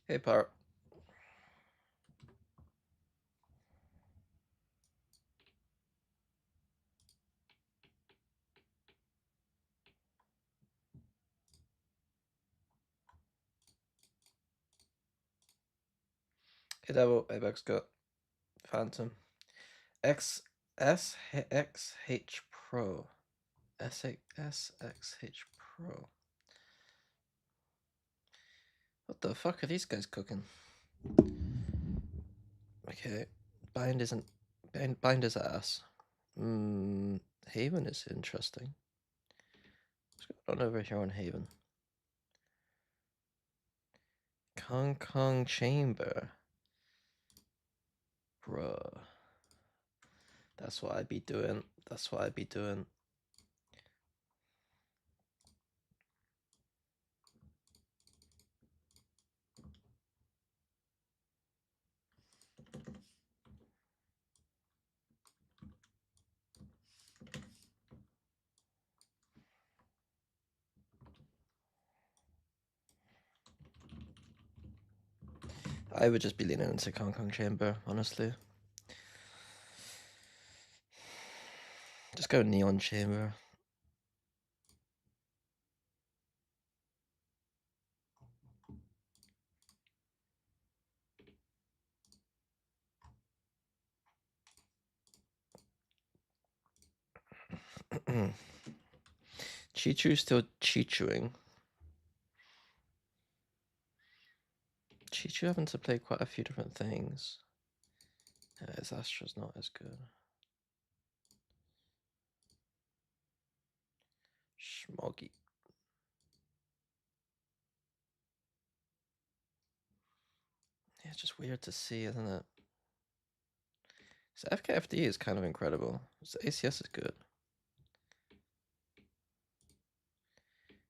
Hey, Par. Hey, Devil. Hey, Bugscut. Phantom. SXH Pro. SXH Pro. What the fuck are these guys cooking? Okay. Bind isn't... Bind is ass. Haven is interesting. What's going on over here on Haven? Kong Chamber. Bruh. That's what I'd be doing. That's what I'd be doing. I would just be leaning into Kong Chamber, honestly. Just go Neon Chamber. Chichu's still Chichuing. Chichu having to play quite a few different things. Yeah, his Astra's not as good. Schmoggy. Yeah, it's just weird to see, isn't it? So FKFD is kind of incredible. So ACS is good.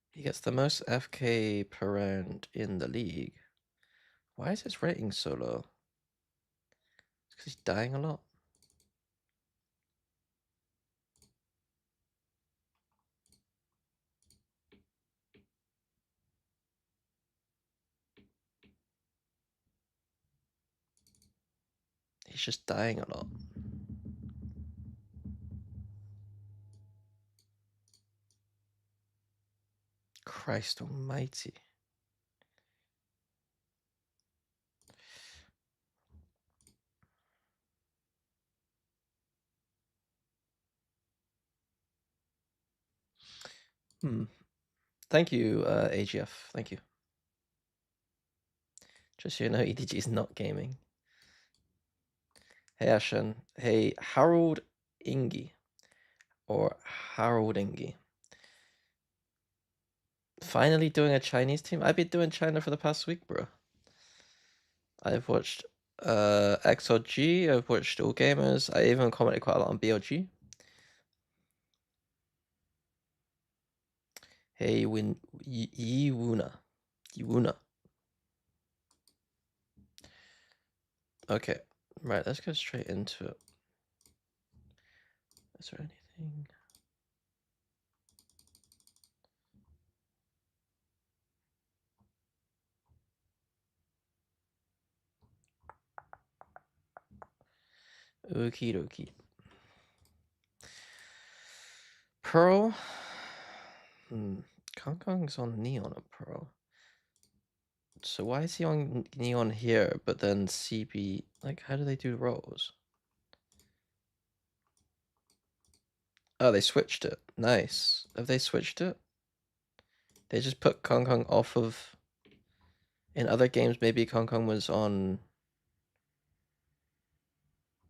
He gets the most FK per round in the league. Why is his rating so low? It's because he's dying a lot. He's just dying a lot. Christ almighty. Thank you, AGF. Thank you. Just so you know, EDG is not gaming. Hey, Ashen. Hey, Harold Ingy. Or Harold Ingy. Finally doing a Chinese team? I've been doing China for the past week, bro. I've watched XRG, I've watched All Gamers, I even commented quite a lot on BLG. Hey, Yiwuna. Okay, right, let's go straight into it. Is there anything? Okie dokie. Pearl? Kong's on Neon and Pearl. So why is he on Neon here, but then CB, like, how do they do roles? Oh, they switched it. Nice. Have they switched it? They just put Kong off of... In other games, maybe Kong was on...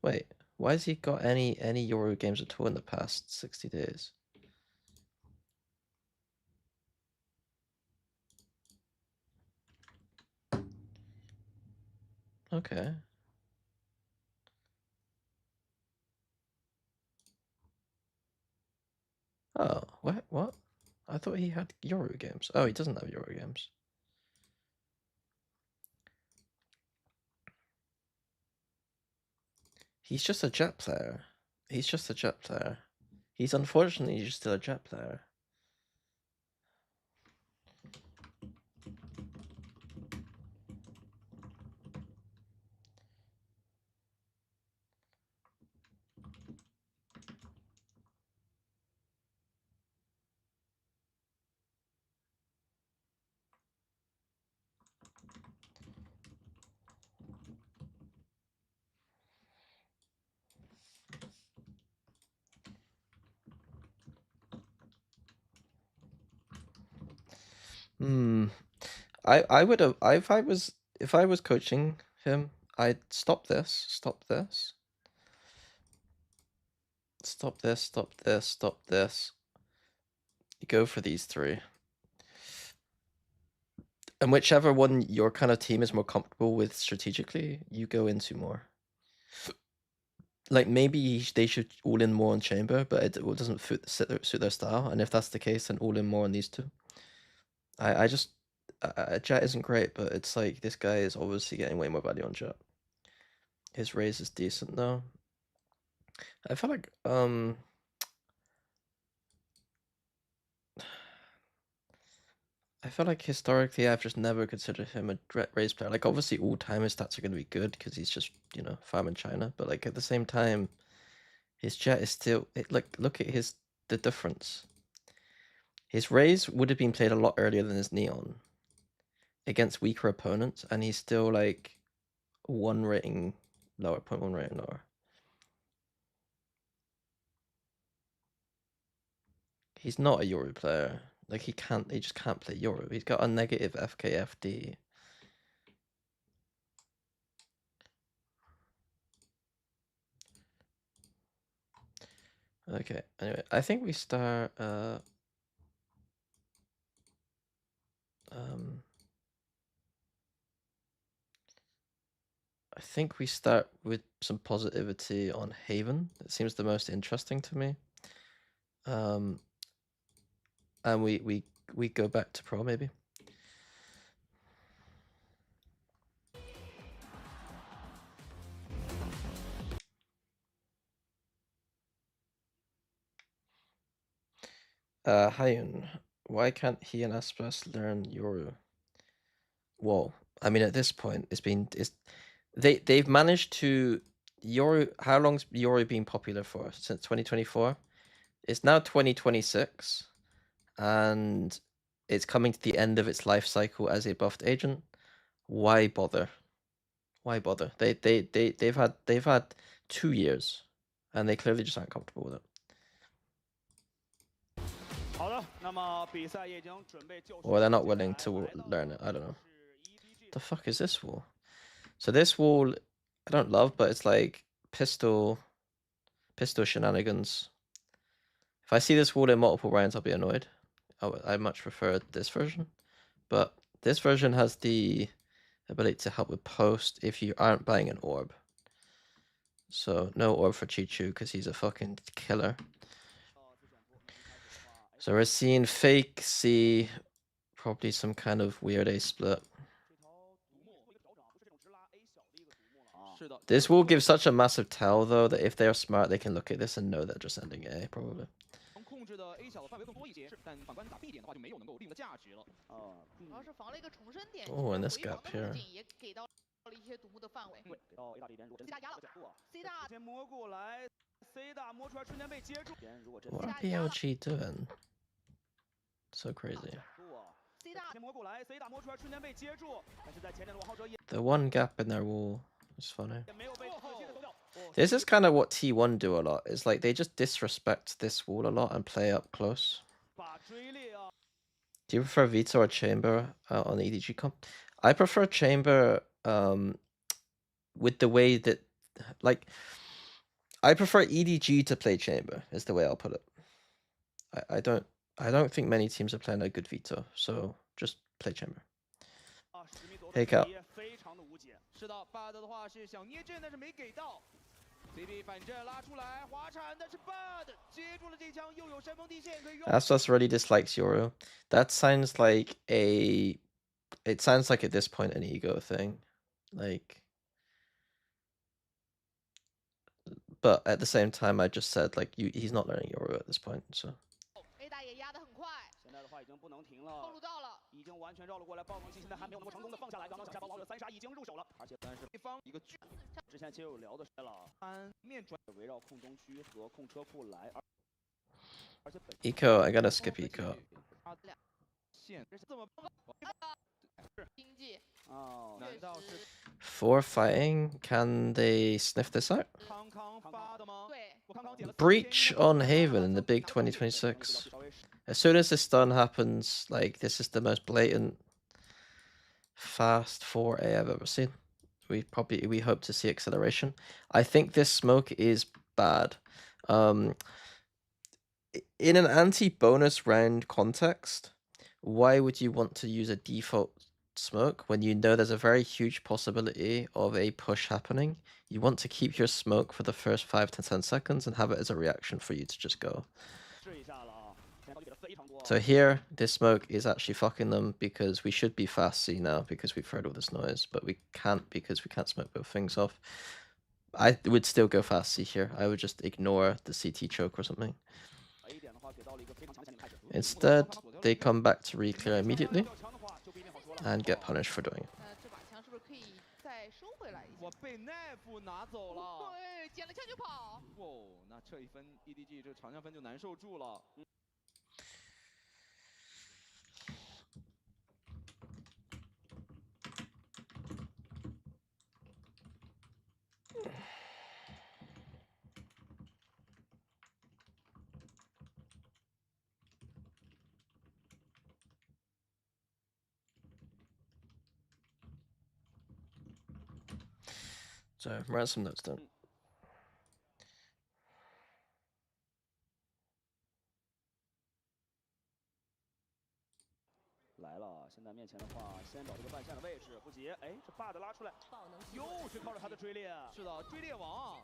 Wait, why has he got any Euro games at all in the past 60 days? Okay. Oh, what? What? I thought he had Euro games. Oh, he doesn't have Euro games. He's just a jet player. He's just a jet player. He's unfortunately just still a jet player. I would have if I was coaching him, I'd stop this, stop this, stop this, stop this, stop this. You go for these three. And whichever one your kind of team is more comfortable with strategically, you go into more. Like maybe they should all in more on chamber, but it doesn't suit their style. And if that's the case, then all in more on these two. I just Jet isn't great, but it's like this guy is obviously getting way more value on Jet. His raise is decent though. I feel like I feel like historically I've just never considered him a raise player. Like obviously all time his stats are gonna be good because he's just, you know, farming China. But like at the same time, his Jet is still look at the difference. His raise would have been played a lot earlier than his Neon against weaker opponents, and he's still like 1 rating lower, 0.1 rating lower. He's not a Yoru player. Like he just can't play Yoru. He's got a negative FKFD. Okay, anyway, I think we start I think we start with some positivity on Haven. It seems the most interesting to me. And we go back to Pro maybe. Hyun, why can't he and Aspas learn Yoru? Well, I mean at this point they've managed to Yoru. How long's Yoru been popular for? Since 2024. It's now 2026, and it's coming to the end of its life cycle as a buffed agent. Why bother? Why bother? They've had 2 years, and they clearly just aren't comfortable with it. Or they're not willing to learn it. I don't know. The fuck is this wall? So this wall, I don't love, but it's like pistol shenanigans. If I see this wall in multiple rounds, I'll be annoyed. I much prefer this version, but this version has the ability to help with post if you aren't buying an orb. So no orb for Chichu because he's a fucking killer. So we're seeing fake C, probably some kind of weird A split. This will give such a massive tell though that if they're smart, they can look at this and know they're just ending A probably. Oh, and this gap here. What are PLG doing? So crazy. The one gap in their wall is funny. This is kind of what T1 do a lot. It's like they just disrespect this wall a lot and play up close. Do you prefer Veto or Chamber on the EDG comp? I prefer Chamber with the way that, like, I prefer EDG to play Chamber is the way I'll put it. I don't think many teams are playing a good Veto, so just play Chamber. Hey Cal. 误解。是的，bad 的话是想捏阵，但是没给到。CB 反正拉出来滑铲，但是 bad 接住了这枪，又有山峰地线可以用。Aspas really dislikes Yoru. That sounds like a. It sounds like at this point an ego thing, like. But at the same time, I just said like he's not learning Yoru at this point, so. A 大也压得很快，现在的话已经不能停了，透露到了，已经完全绕了过来。爆能器现在还没有能够成功的放下来，刚刚小下方王者3杀已经入手了，而且但是对方一个巨，之前其实有聊的是了，面转围绕控中区和控车库来，而且 Eco, I gotta skip Eco. 线这是这么经济哦，难道是 For fighting, can they sniff this out? 康康发的吗？对，我康康点了 Breach on Haven in the big 2026. As soon as this stun happens, like this is the most blatant fast 4A I've ever seen. We hope to see acceleration. I think this smoke is bad. In an anti-bonus round context, why would you want to use a default smoke when you know there's a very huge possibility of a push happening? You want to keep your smoke for the first 5 to 10 seconds and have it as a reaction for you to just go. So here, this smoke is actually fucking them because we should be fast C now because we've heard all this noise, but we can't because we can't smoke both things off. I would still go fast C here. I would just ignore the CT choke or something. Instead, they come back to re-clear immediately and get punished for doing it. 这把枪是不是可以再收回来一下？我被奈夫拿走了。对，捡了枪就跑。哦，那这一分 EDG 这长枪分就难受住了。So, ransom notes done. 来了，现在面前的话，先找这个半线的位置，不急，哎，这 bad 拉出来，又是靠着他的追猎，是的，追猎王，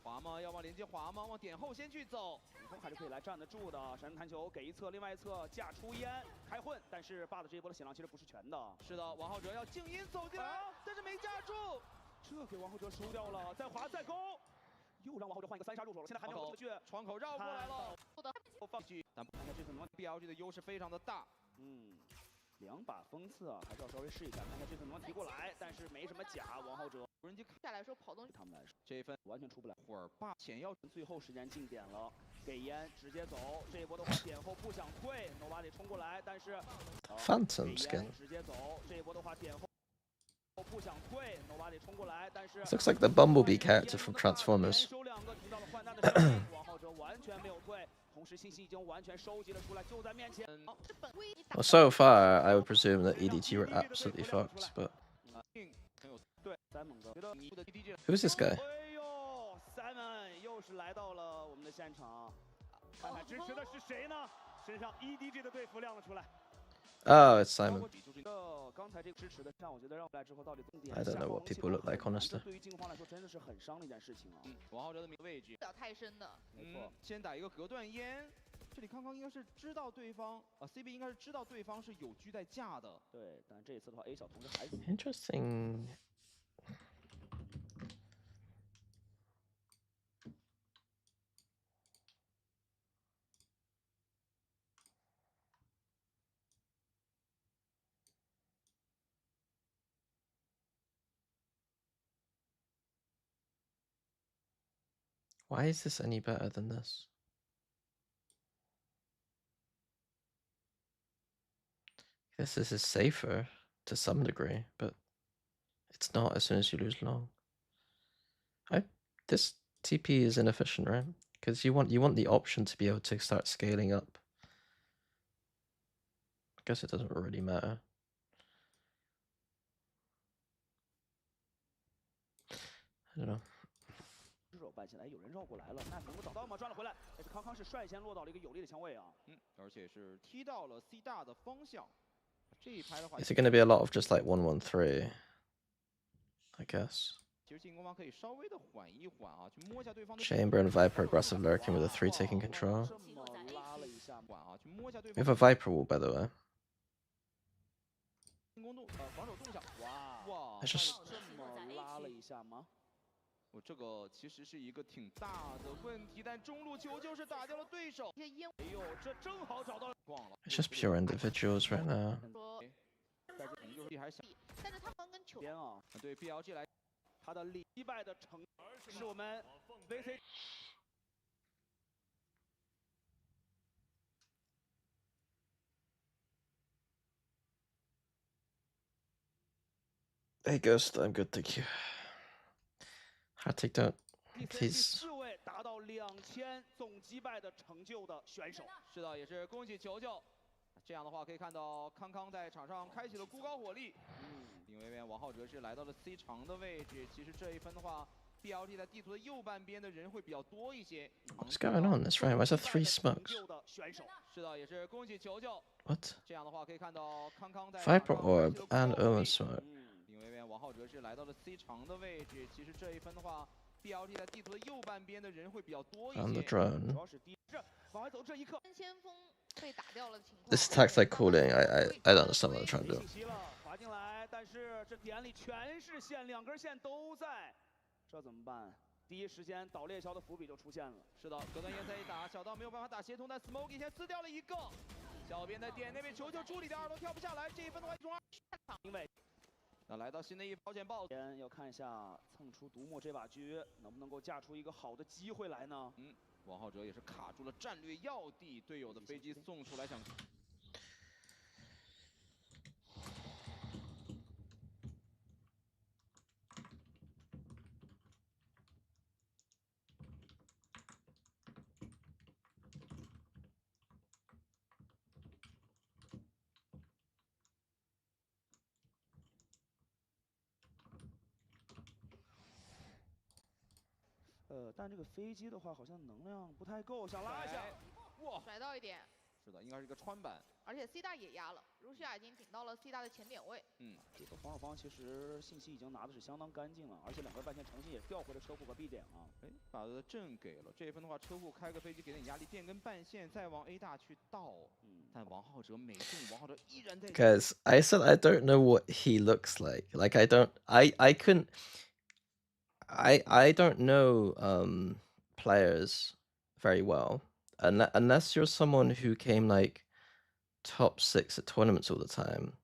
滑吗？要往连接滑吗？往点后先去走，普通还是可以来站得住的。闪弹弹球给一侧，另外一侧架出烟开混，但是 bad 这一波的血量其实不是全的。是的，王浩哲要静音走进来，但是没架住，这给王浩哲输掉了，再滑再攻。又让王浩哲换一个3杀入手了，现在还没有进去，窗口绕过来了，放弃，但看看这次能 BLG 的优势非常的大。2把封刺啊，还是要稍微试一下，看看这次能不能提过来，但是没什么假。王浩哲无人机下来说跑动，他们来说这一分完全出不来。会儿霸潜要最后时间进点了，给烟直接走。这一波的话点后不想退，Nova 得冲过来，但是 Phantom skin. 直接走。这一波的话点后不想退，Nova 得冲过来，但是 This looks like the Bumblebee character from Transformers. 收2个，听到了换弹的声音，王浩哲完全没有退。同时信息已经完全收集了出来，就在面前。Well, so far, I would presume that EDG were absolutely fucked, but... Who's this guy? 哎呦 ，Simon 又是来到了我们的现场，看看支持的是谁呢？身上 EDG 的队服亮了出来。 Oh, it's Simon. 刚才这个支持的上，我觉得让来之后到底重点。 I don't know what people look like, honestly. 对于进攻来说，真的是很伤的一件事情啊。王浩哲的位置不了太深的，没错。先打一个隔断烟，这里康康应该是知道对方，CB 应该是知道对方是有车在架的。对，但这一次的话 ，A 小同志还死。Interesting. Why is this any better than this? I guess this is safer to some degree, but it's not as soon as you lose long. This TP is inefficient, right? Because you want the option to be able to start scaling up. I guess it doesn't really matter. I don't know. 手搬起来，有人绕过来了，那能够找到吗？抓了回来，但是康康是率先落到了一个有利的枪位啊。而且是踢到了 C 大的方向。这一拍的话 Is it going to be a lot of just like 1-1-3? I guess. 其实进攻方可以稍微的缓一缓啊，去摸一下对方的 Chamber and Viper aggressive lurking with a 3 taking control. 这么拉了一下，缓啊，去摸一下对 We 方 have a Viper wall, by the way. 进攻防守动向。哇， I just 这么拉了一下吗？我这个其实是一个挺大的问题，但中路球就是打掉了对手。哎呦，这正好找到了。 it's just pure individuals right now. 说，但是可能就是还是想但是他们跟球边啊，对 BLG 来，他的击败的成是我们 VC。 Hey Ghost, I'm good, thank you. Hard takedown. 第 Please. 4位达到2000总击败的成就的选手。是的，也是恭喜球球。这样的话可以看到康康在场上开启了孤高火力。另外一边王浩哲是来到了 C 长的位置。其实这一分的话 ，BLT 在地图的右半边的人会比较多一些。What's going on this round? Why is there 3 smokes? 是的，也是恭喜球球。 What? 这样的话可以看到康康在 Viper Orb and Omen Smoke. 另外一边王浩哲是来到了 C 长的位置。其实这一分的话 ，BLT 在地图的右半边的人会比较多一些。 On the drone. 主要是往外走这一刻。 先锋被打掉了的情况。 This attack's like cooling. I don't understand what they're trying to do. 信息了，滑进来，但是这点里全是线，两根线都在，这怎么办？第一时间倒猎枭的伏笔就出现了。是的，隔断烟塞一打，小刀没有办法打协同，但 Smoky 先撕掉了一个。小编在点那边球球助理的2楼跳不下来，这一分的话中2。因为那来到新的一保险爆，要看一下蹭出独墨这把狙能不能够架出一个好的机会来呢？王浩哲也是卡住了战略要地，队友的飞机送出来想。 但这个飞机的话，好像能量不太够，想拉一下，哇，甩到一点。是的，应该是一个穿板。而且 C 大也压了，卢西亚已经顶到了 C 大的前点位。这个防守方其实信息已经拿的是相当干净了，而且两个半线诚信也调回了车库和 B 点啊。哎，把的阵给了，这一分的话，车库开个飞机给点压力，垫根半线，再往 A 大去倒。但王浩哲没中，王浩哲依然在。Guys, I said I don't know what he looks like. Like I couldn't. I don't know players very well, unless you're someone who came like top 6 at tournaments all the time.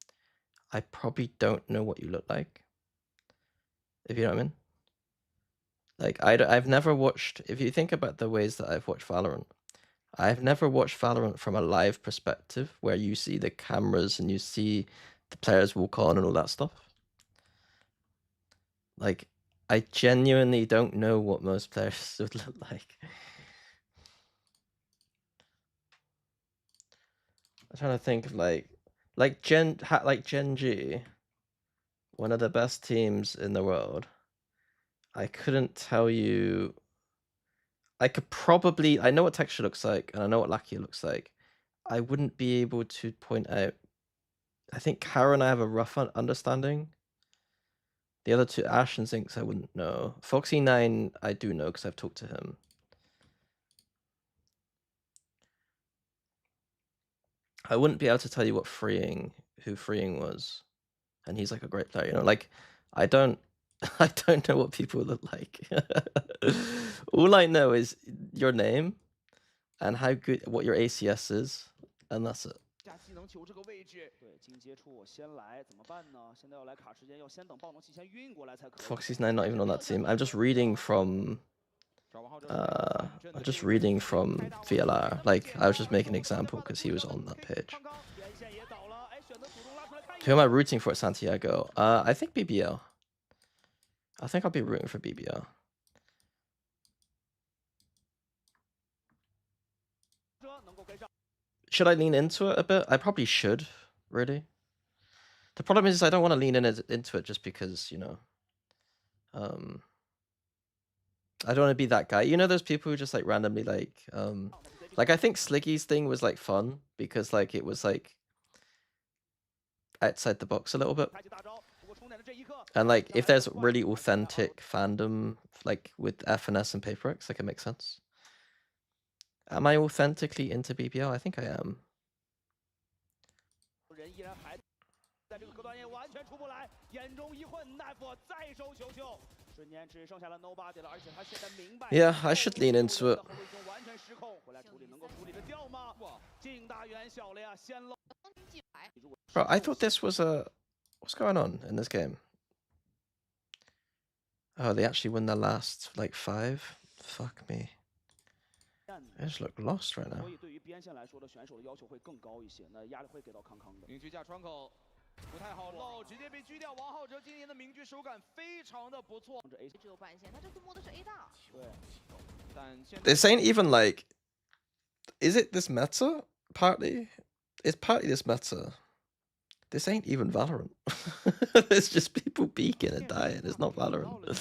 I probably don't know what you look like, if you know what I mean. Like I've never watched. If you think about the ways that I've watched Valorant, I've never watched Valorant from a live perspective where you see the cameras and you see the players walk on and all that stuff. Like, I genuinely don't know what most players would look like. I'm trying to think of like Gen G, one of the best teams in the world. I couldn't tell you. I could probably, I know what Texture looks like, and I know what Lucky looks like. I wouldn't be able to point out. I think Karen, I have a rough understanding. The other two, Ash and Zinx, I wouldn't know. Foxy9, I do know because I've talked to him. I wouldn't be able to tell you who Freeing was. And he's like a great player, you know, like I don't know what people look like. All I know is your name and what your ACS is, and that's it. 加技能球这个位置，对，近接触我先来，怎么办呢？现在要来卡时间，要先等爆能器先晕过来才可以。Foxy's9 not even on that team. I'm just reading from VLR. Like I was just making an example because he was on that page. Who am I rooting for at Santiago? I think BBL. I think I'll be rooting for BBL. Should I lean into it a bit? I probably should, really. The problem is I don't want to lean into it just because, you know, I don't want to be that guy. You know those people who just like randomly like I think Sliggy's thing was like fun because like it was like outside the box a little bit. And like, if there's really authentic fandom, like with FNS and PaperX, like it makes sense. Am I authentically into BBL? I think I am. 人依然还在这个隔断页完全出不来，眼中一混，奈夫再收球球，瞬间只剩下了 nobody 了，而且他现在明白 Yeah, I should lean into it. 后卫已经完全失控，回来处理能够处理得掉吗？近大远小了呀，先漏。 Bro, I thought this was a... What's going on in this game? Oh, they actually win the last, like, 5? Fuck me. I just look lost right now. 所以对于边线来说的选手的要求会更高一些，那压力会给到康康的。明居架窗口不太好漏，直接被狙掉。王浩哲今年的明居手感非常的不错。这 A 只有半线，他这次摸的是 A 大。对，但现在 This ain't even like... Is it this meta? Partly? It's partly this meta. This ain't even Valorant. There's just people peeking and dying. It's not Valorant.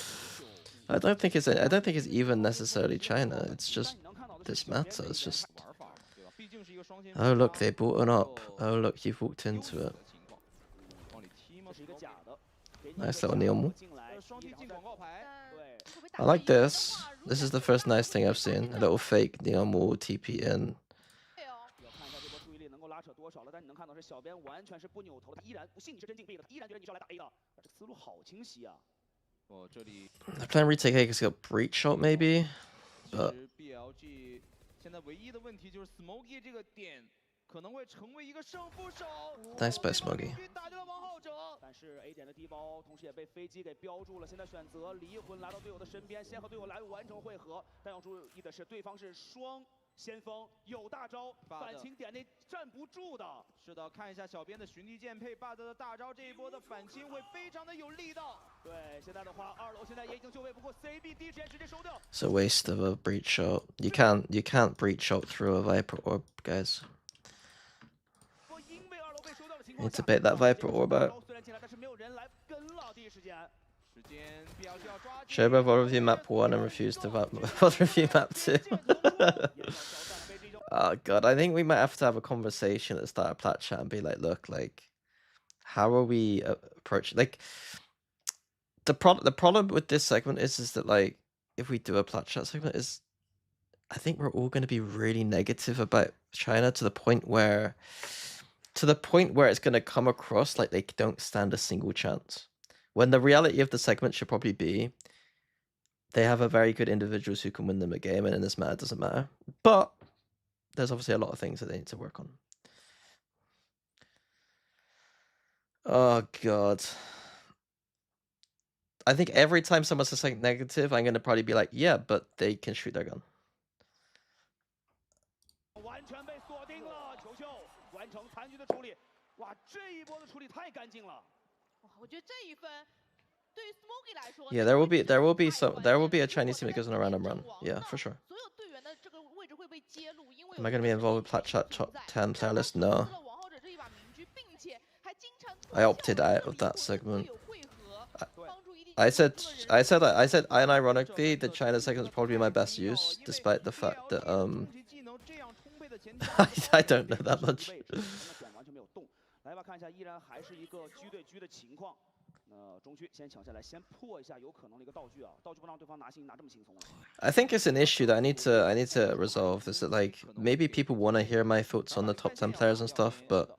I don't think it's even necessarily China. It's just this meta. It's just... Oh look, they bought it up. Oh look, you've walked into it. Nice little Neomu. I like this. This is the first nice thing I've seen. A little fake Neomu TP in. 要看一下这波注意力能够拉扯多少了，但你能看到是小编完全是不扭头的，依然不信你是真禁闭的，依然觉得你是要来打 A 的，这个思路好清晰啊。这里 I plan retake A because he got breach shot maybe. 其实 BLG 现在唯一的问题就是 Smokey 这个点可能会成为一个胜负手。 Nice by Smokey. 打掉了王浩哲，但是 A 点的低包，同时也被飞机给标注了。现在选择离魂来到队友的身边，先和队友来完成汇合。但要注意的是，对方是双先锋，有大招，反清点内站不住的。是的，看一下小编的寻地剑配 Bud 的大招，这一波的反清会非常的有力道。对，现在的话，二楼现在也已经就位，不过 CB 第一时间直接收掉。 It's a waste of a breach shot. You can't breach shot through a Viper orb, guys. You need to bait that Viper orb out. Should have review map 1 and refused to review map 2. Oh god, I think we might have to have a conversation at the start of plat chat and be like, look, like, how are we approaching? Like, the problem with this segment is that like, if we do a plat chat segment, is I think we're all going to be really negative about China to the point where it's going to come across like they don't stand a single chance. When the reality of the segment should probably be they have a very good individuals who can win them a game, and in this matter, it doesn't matter. But there's obviously a lot of things that they need to work on. Oh, God. I think every time someone says something negative, I'm going to probably be like, yeah, but they can shoot their gun. 完全被锁定了，球球完成残局的处理。哇，这一波的处理太干净了。哇，我觉得这一分对于 Smokey 来说 Yeah, there will be a Chinese team that goes on a random run. Yeah, for sure. 所有队员的这个位置会被揭露，因为 Am I going to be involved with plat chat top 10 player list? No. 王浩哲这一把明居，并且还经常 I opted out of that segment. 汇合，帮助一定 I said, unironically, the China segment is probably my best use, despite the fact that I don't know that much. 完全没有动。来吧，看一下，依然还是一个狙对狙的情况。那中区先抢下来，先破一下有可能的一个道具啊，道具不让对方拿这么轻松了。I think it's an issue that I need to resolve. Is that like maybe people want to hear my thoughts on the top 10 players and stuff, but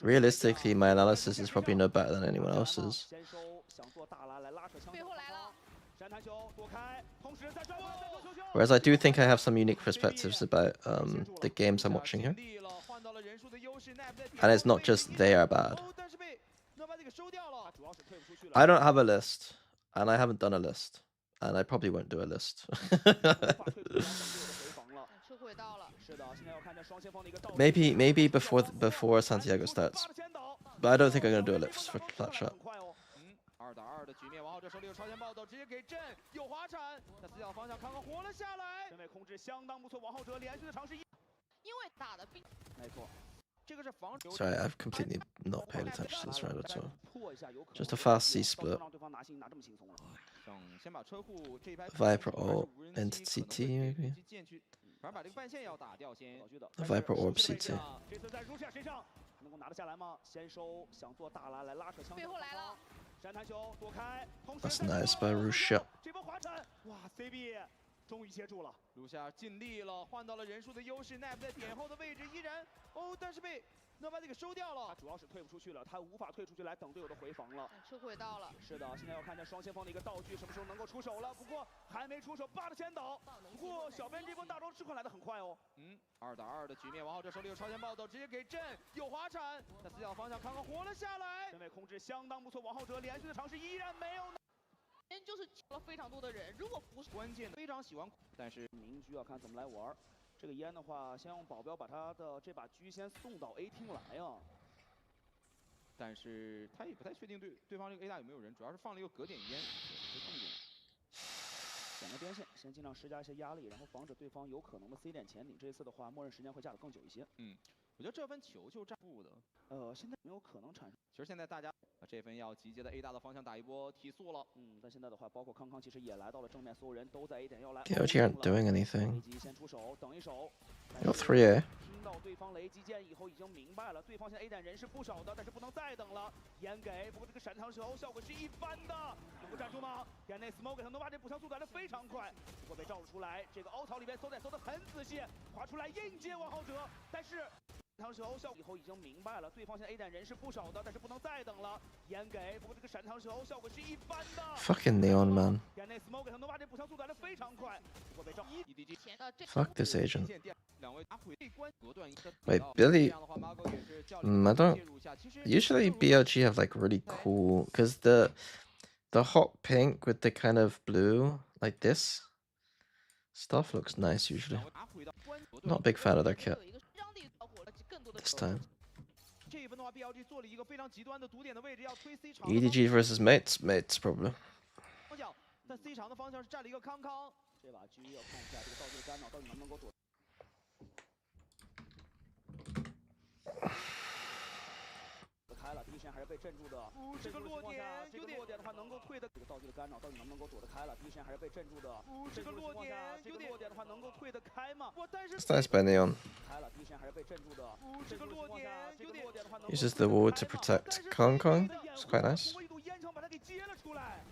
realistically, my analysis is probably no better than anyone else's. 先收，想做大蓝来拉扯枪。背后来了，闪弹球躲开，同时在转弯。 Whereas I do think I have some unique perspectives about the games I'm watching here, and it's not just they are bad. I don't have a list, and I haven't done a list, and I probably won't do a list. maybe before Santiago starts, but I don't think I'm gonna do a list for Flat Shot. 2打2的局面，王浩哲手里有超前暴走，直接给震，有滑铲，在死角方向康康活了下来，身位控制相当不错，王浩哲连续的尝试，因为打的并没错，这个是防守。 Sorry, I've completely not paid attention to this round at all. Just a fast C split. 让对方拿这么轻松了。先把车库这一排 Viper ult into CT maybe. 反正把这个半线要打掉先。 Viper orb CT. 这次在如下身上能够拿得下来吗？先收，想做大蓝来拉扯枪。背后来了。That's nice by Russia. 这波滑铲，哇 ，CB 终于接住了，卢夏尽力了，换到了人数的优势 ，Nap 在点后的位置依然但是被 Nobody 给收掉了，他主要是退不出去了，他无法退出去来等队友的回防了。吃回到了。是的，现在要看见双先锋的一个道具什么时候能够出手了。不过还没出手，霸的先倒。不过小编这波大招吃款来的很快哦。2打2的局面，王浩哲手里有超前暴走，直接给震，有滑铲，在死角方向康康活了下来。身位控制相当不错，王浩哲连续的尝试依然没有。就是抢了非常多的人，如果不是关键的非常喜欢，但是明局要看怎么来玩。这个烟的话，先用保镖把他的这把狙先送到 A 厅来啊。但是他也不太确定对方这个 A 大有没有人，主要是放了一个隔点烟，这重点。选个边线，先尽量施加一些压力，然后防止对方有可能的 C 点前顶。这一次的话，默认时间会架得更久一些。我觉得这分球就站不的。现在没有可能产生。其实现在大家这分要集结的 A 大的方向打一波提速了。但现在的话，包括康康其实也来到了正面，所有人都在 A 点要来。DOG aren't doing anything. 雷击先出手，等一手。有 3A. 听到对方雷击剑以后，已经明白了，对方现在 A 点人是不少的，但是不能再等了。烟给，不过这个闪长球效果是一般的，能够站住吗？点内 smoke 给他们把这补强速度来的非常快，不过被照了出来。这个凹槽里面搜得很仔细，滑出来硬接王浩哲，但是。长球效果以后已经明白了，对方现在 A 点人是不少的，但是不能再等了。烟给，不过这个闪长球效果是一般的。Fucking Neon, man. 点内 smoke 给他们把这补强速度来的非常快，不过被照。Fuck this agent. 两位打回关隔断一个。Wait, Billy. I don't. Usually BLG have like really cool, because the hot pink with the kind of blue like this stuff looks nice usually. Not a big fan of that kit this time. EDG versus mates, mates probably. 在 C 场的方向是站了一个康康，这把狙要看一下这个道具的干扰到底能不能够躲。开了，第一时间还是被镇住的。这个落点有点，落点的话能够退的，这个道具的干扰到底能不能够躲得开了？第一时间还是被镇住的。这个落点有点，落点的话能够退得开吗？但是 It's nice by Neon. 开了，第一时间还是被镇住的。这个落点有点，落点的话能够 Uses the wall to protect Kong Kong. It's quite nice. 一堵烟枪把他给接了出来。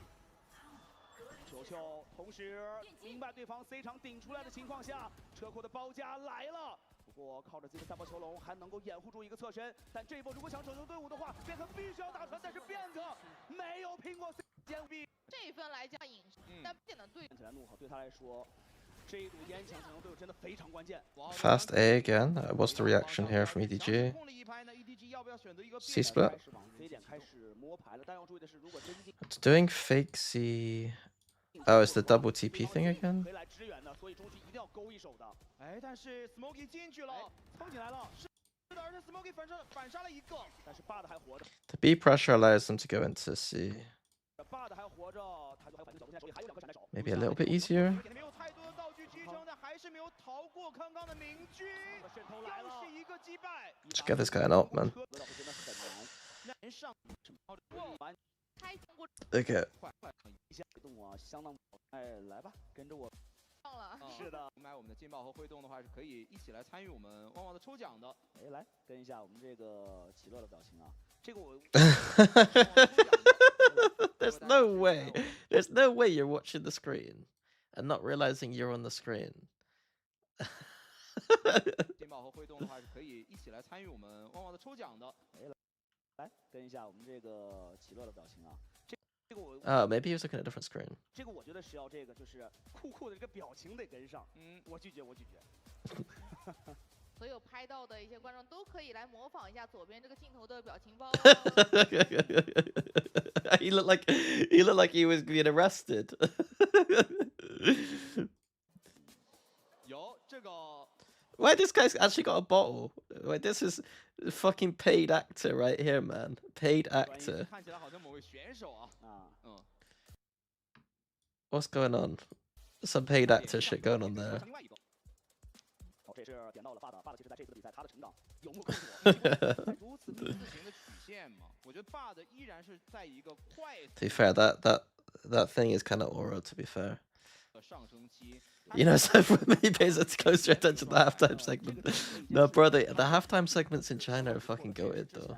球，同时明白对方 C 场顶出来的情况下，车库的包夹来了。不过靠着自己的3波球龙还能够掩护住一个侧身，但这一波如果想拯救队伍的话，变克必须要打穿，但是变克没有拼过 C 间壁。这一分来讲隐身，但变的队看起来怒吼对他来说，这一堵烟墙拯救队伍真的非常关键。Fast A again. What's the reaction here from EDG? C split. It's doing fake C. Oh, it's the double TP thing again? 回来支援的，所以中区一定要勾一手的。哎，但是 Smoky 进去了，冲进来了，是的，而且 Smoky 反杀了一个，但是霸的还活着。The B pressure allows them to go into C. 霸的还活着，他就还反手，现在手里还有2颗闪手。 Maybe a little bit easier. 没有太多的道具支撑，但还是没有逃过康康的明狙。渗透来了，又是一个击败。Just get this guy an ult, man. Okay. 动啊，相当哎，来吧，跟着我。是的，买我们的劲爆和挥动的话，是可以一起来参与我们旺旺的抽奖的。哎，来跟一下我们这个奇乐的表情啊，这个我。There's no way. There's no way you're watching the screen and not realizing you're on the screen. 劲爆和挥动的话，是可以一起来参与我们旺旺的抽奖的。哎，来跟一下我们这个奇乐的表情啊。 Oh, maybe he was looking at a different screen. 这个我觉得是要这个，就是酷酷的这个表情得跟上。我拒绝，我拒绝。所有拍到的一些观众都可以来模仿一下左边这个镜头的表情包。He looked like he was being arrested. 有这个。 Why this guy's actually got a bottle? Wait, this is fucking paid actor right here, man. Paid actor. What's going on? Some paid actor shit going on there. To be fair, that thing is kind of aura, to be fair. You know, so when he pays closer attention to the halftime segment. No, bro, the halftime segments in China are fucking goated, though.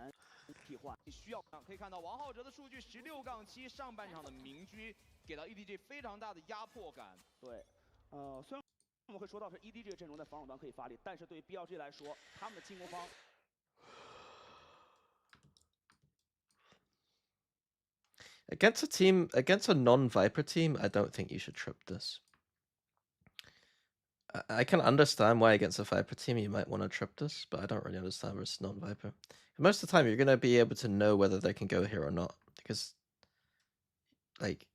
需要可以看到王浩哲的数据16-7，上半场的明居给到 EDG 非常大的压迫感。对，虽然我们会说到是 EDG 阵容在防守端可以发力，但是对于 BLG 来说，他们的进攻方。Against a non-Viper team, I don't think you should trip this. I can understand why against a Viper team you might want to trip this, but I don't really understand versus non-Viper. Most of the time you're going to be able to know whether they can go here or not, because, like,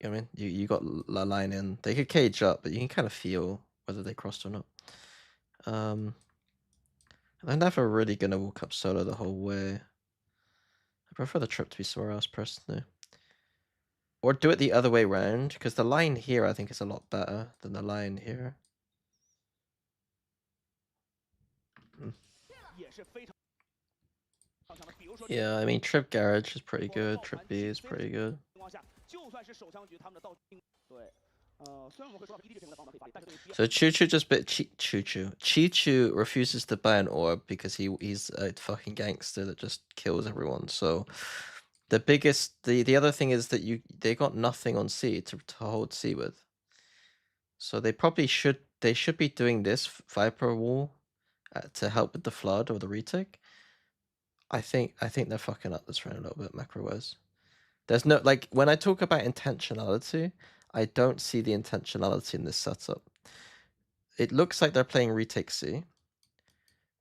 you know what I mean? You got La line in. They could cage up, but you can kind of feel whether they crossed or not. They're never really going to walk up solo the whole way. I prefer the trip to be somewhere else, personally. Or do it the other way around, because the line here I think is a lot better than the line here. Yeah, I mean, Trip Garage is pretty good, Trip B is pretty good. So Choo-Choo just bit Choo-Choo. Chi-Chu refuses to buy an orb because he's a fucking gangster that just kills everyone. So the other thing is that they got nothing on C to hold C with. So they should be doing this Viper wall to help with the flood or the retake. I think they're fucking up this round a little bit macro-wise. There's no, like, when I talk about intentionality, I don't see the intentionality in this setup. It looks like they're playing retake C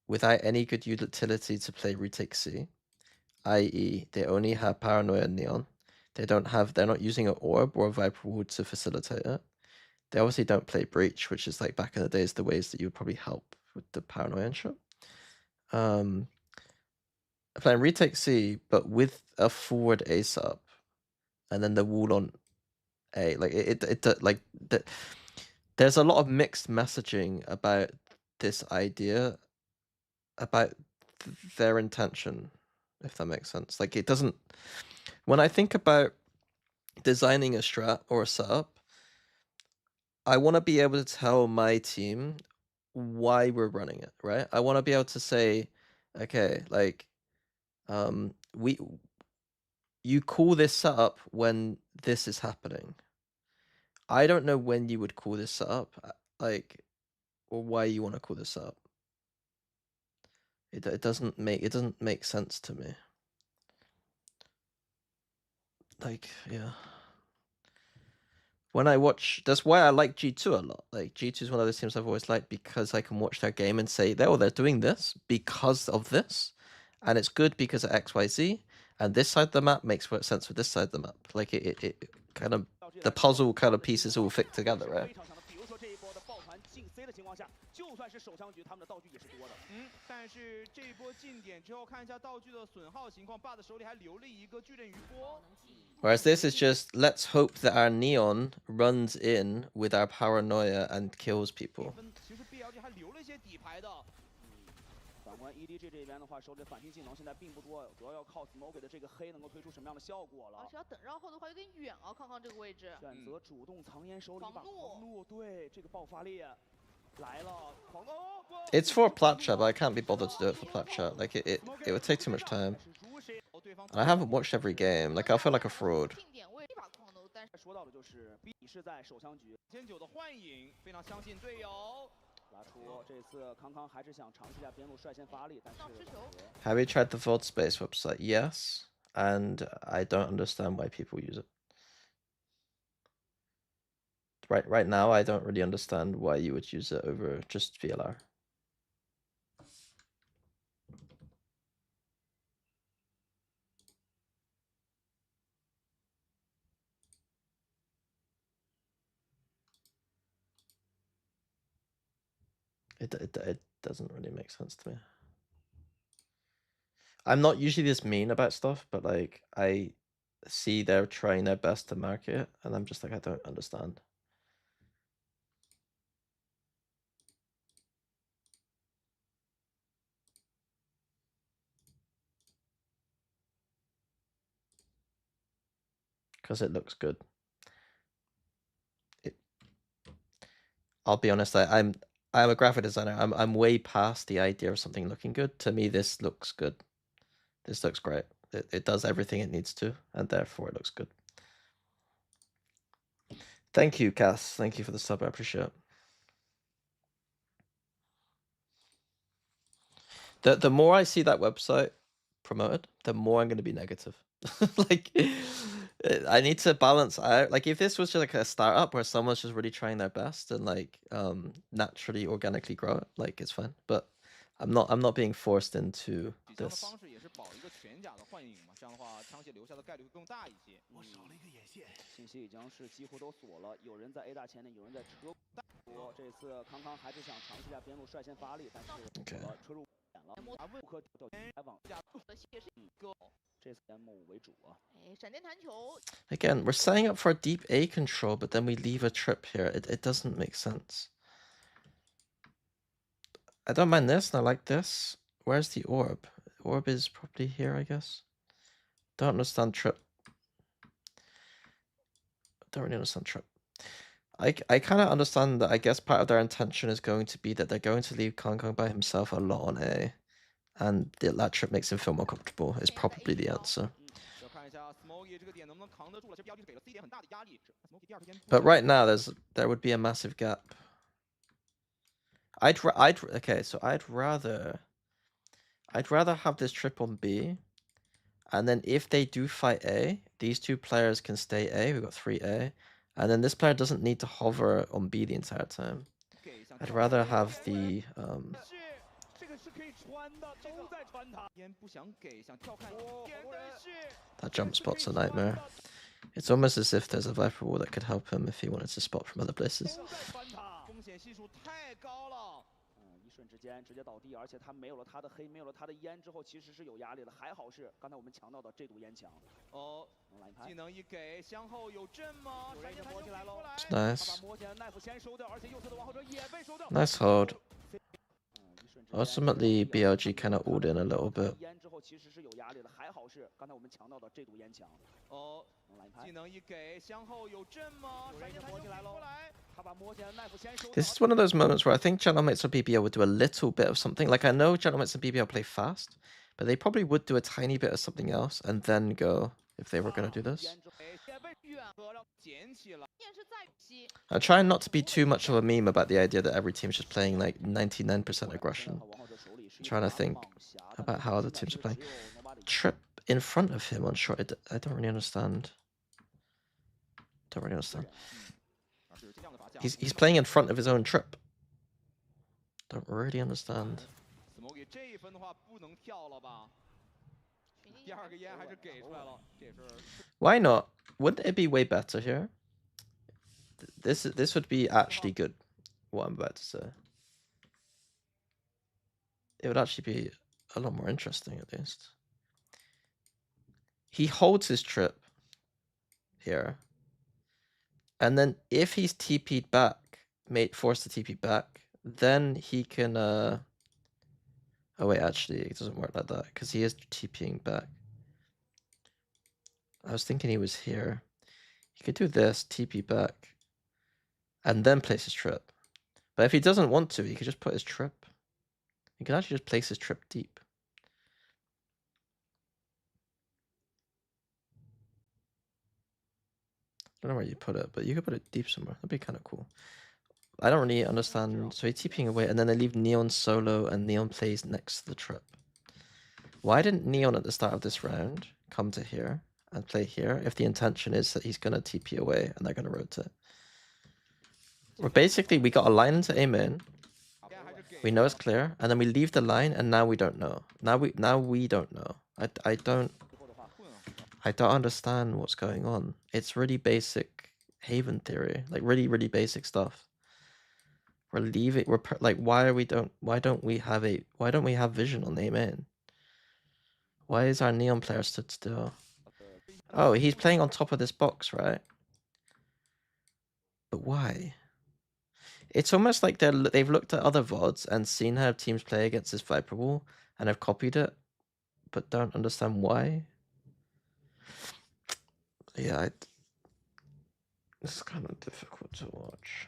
without any good utility to play retake C, i.e. they only have Paranoia and Neon. They're not using an orb or a Viper wall to facilitate it. They obviously don't play Breach, which is like back in the days the ways that you would probably help with the Paranoia and shit. Playing retake C, but with a forward ace up, and then the wall on A. Like there's a lot of mixed messaging about this idea, about their intention, if that makes sense. Like, it doesn't. When I think about designing a strat or a setup, I want to be able to tell my team why we're running it, right? I want to be able to say, okay, like, you call this setup when this is happening. I don't know when you would call this setup, like, or why you want to call this setup. It doesn't make sense to me. Like, yeah. When I watch, that's why I like G2 a lot. Like, G2 is one of those teams I've always liked because I can watch their game and say, they're doing this because of this, and it's good because of XYZ, and this side of the map makes sense with this side of the map. Like, it kind of, the puzzle kind of pieces all fit together, right? 就算是首枪局，他们的道具也是多的。但是这一波进点之后，看一下道具的损耗情况 ，BUT 手里还留了一个矩阵余波。Whereas this is just, let's hope that our Neon runs in with our Paranoia and kills people. 其实 BLG 还留了一些底牌的。反观 EDG 这边的话，手里的反击技能现在并不多，主要要靠 Smoke 的这个黑能够推出什么样的效果了。而且要等绕后的话有点远啊，康康这个位置。选择主动藏烟手里把狂怒，对这个爆发力。 It's for plat chat, but I can't be bothered to do it for plat chat. Like, it would take too much time. And I haven't watched every game. Like, I feel like a fraud. 说到的就是B是在首枪局，1009的幻影非常相信队友。拉出这次康康还是想尝试一下边路率先发力，但是 Have you tried the Vault Space website? Yes, and I don't understand why people use it. Right now, I don't really understand why you would use it over just VLR. It doesn't really make sense to me. I'm not usually this mean about stuff, but like, I see they're trying their best to market it, and I'm just like, I don't understand. Because it looks good. I'll be honest, I'm a graphic designer. I'm way past the idea of something looking good. To me, this looks good. This looks great. It does everything it needs to, and therefore it looks good. Thank you, Cass. Thank you for the sub. I appreciate it. The more I see that website promoted, the more I'm going to be negative. Like, I need to balance out. Like, if this was just like a startup where someone's just really trying their best and like naturally organically grow it, like it's fine. But I'm not being forced into this. Again, we're setting up for a deep A control, but then we leave a trip here. It doesn't make sense. I don't mind this, and I like this. Where's the orb? The orb is probably here, I guess. Don't understand trip. Don't really understand trip. I kind of understand that. I guess part of their intention is going to be that they're going to leave Kong Kong by himself a lot on A, and that trip makes him feel more comfortable. Is probably the answer. But right now, there would be a massive gap. Okay, so I'd rather have this trip on B, and then if they do fight A, these two players can stay A. We've got 3A, and then this player doesn't need to hover on B the entire time. I'd rather have the that jump spot's a nightmare. It's almost as if there's a Viper wall that could help him if he wanted to spot from other places. It's nice. Nice hold. Ultimately, BLG kind of ult in a little bit. This is one of those moments where I think Gentleman's and BBL would do a little bit of something. Like, I know Gentleman's and BBL play fast, but they probably would do a tiny bit of something else and then go if they were going to do this. I'm trying not to be too much of a meme about the idea that every team's just playing like 99% aggression. I'm trying to think about how other teams are playing. Trip in front of him on short. I don't really understand. Don't really understand. He's playing in front of his own trip. Don't really understand. Why not? Wouldn't it be way better here? This would be actually good, what I'm about to say. It would actually be a lot more interesting, at least. He holds his trip here. And then if he's TP'd back, forced to TP back, then he can... Oh wait, actually, it doesn't work like that, because he is TPing back. I was thinking he was here. He could do this, TP back, and then place his trip. But if he doesn't want to, he could just put his trip. He could actually just place his trip deep. I don't know where you put it, but you could put it deep somewhere. That'd be kind of cool. I don't really understand. So he's TPing away, and then they leave Neon solo, and Neon plays next to the trip. Why didn't Neon at the start of this round come to here and play here if the intention is that he's going to TP away and they're going to rotate? Well, basically, we got a line into A main. We know it's clear, and then we leave the line, and now we don't know. Now we don't know. I don't understand what's going on. It's really basic Haven theory, like really basic stuff. We're leaving. Like, why don't we have vision on A main? Why is our Neon player stood still? Oh, he's playing on top of this box, right? But why? It's almost like they've looked at other VODs and seen how teams play against this Viper wall and have copied it, but don't understand why. Yeah, it's kind of difficult to watch.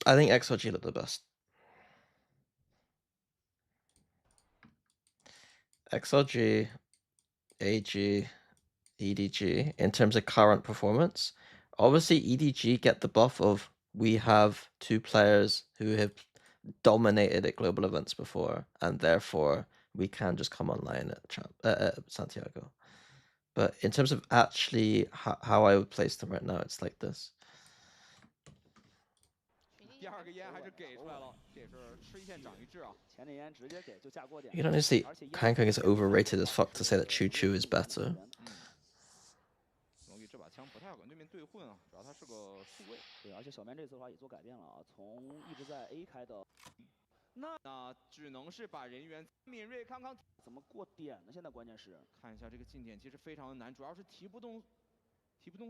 I think XRG looked the best. XRG, AG, EDG, in terms of current performance. Obviously, EDG get the buff of we have two players who have dominated at global events before, and therefore we can just come online at Santiago. But in terms of actually how I would place them right now, it's like this. 第二个烟还是给出来了，这也是吃一堑长一智啊。前列烟直接给就下锅点。You can honestly, Hankook is overrated as fuck to say that Choo Choo is better. 所以这把枪不太好跟对面对混啊，主要他是个数位。对，而且小面这次的话也做改变了啊，从一直在 A 开的。那只能是把人员敏锐康康怎么过点呢？现在关键是看一下这个近点，其实非常的难，主要是提不动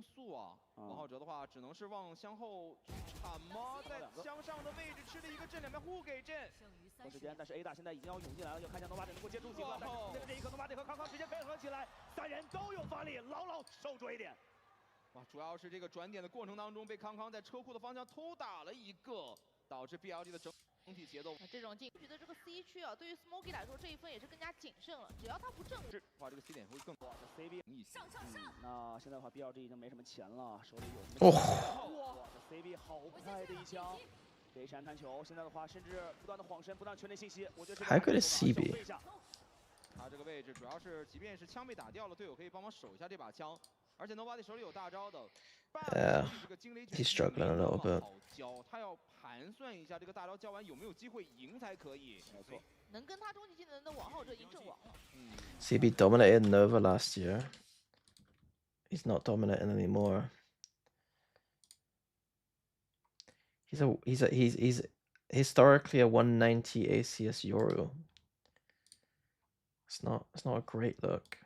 速啊。王浩哲的话只能是往向后去铲吗？在向上的位置吃了一个阵，两边互给阵。拖时间，但是 A 大现在已经要涌进来了，要看一下诺巴得能够接住几个。但是在这一刻，诺巴得和康康直接配合起来，三人都有发力，牢牢守住一点。哇，主要是这个转点的过程当中，被康康在车库的方向偷打了一个，导致 BLG 的整体节奏。这种禁区的这个 C 区啊，对于 Smoky 来说这一分也是更加谨慎了，只要他不正的话，这个 C 点会更多。这 CB 上。那现在的话 ，BLG 已经没什么钱了，手里有。哇，这 CB 好快的一枪。这一闪弹球，现在的话，甚至不断的晃神，不断传递信息。我觉得还可以 CB。他这个位置主要是，即便是枪被打掉了，队友可以帮忙守一下这把枪。而且 Nobody 手里有大招的。He's struggling a little bit. 他要盘算一下这个大招交完有没有机会赢才可以。没错。能跟他终极技能的王浩哲赢阵亡了。CB dominated Nova last year. He's not dominating anymore. He's historically a 190 ACS Yoru. It's not a great look.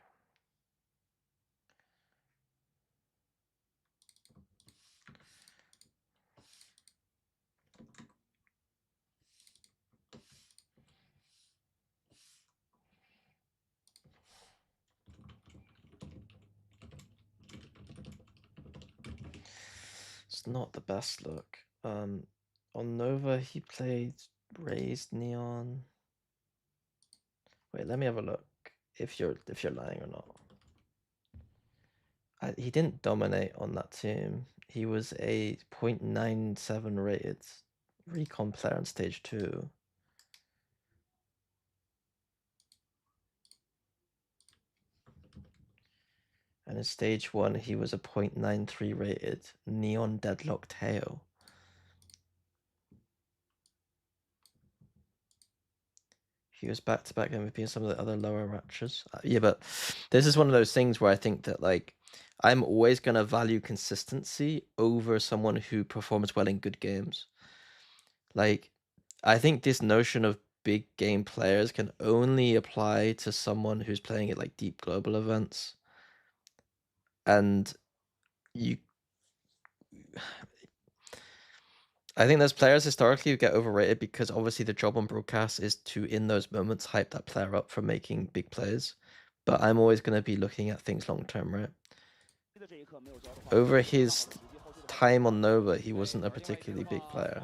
It's not the best look. On Nova, he played Raised Neon. Wait, let me have a look. If you're lying or not. He didn't dominate on that team. He was a 0.97 rated recon player on stage 2. And in stage 1, he was a 0.93 rated Neon Deadlock Tail. He was back-to-back MVP in some of the other lower matches. Yeah, but this is one of those things where I think that, like, I'm always going to value consistency over someone who performs well in good games. Like, I think this notion of big game players can only apply to someone who's playing at, like, deep global events. And I think there's players historically who get overrated because obviously the job on broadcast is to, in those moments, hype that player up for making big plays. But I'm always going to be looking at things long term, right? Over his time on Nova, he wasn't a particularly big player.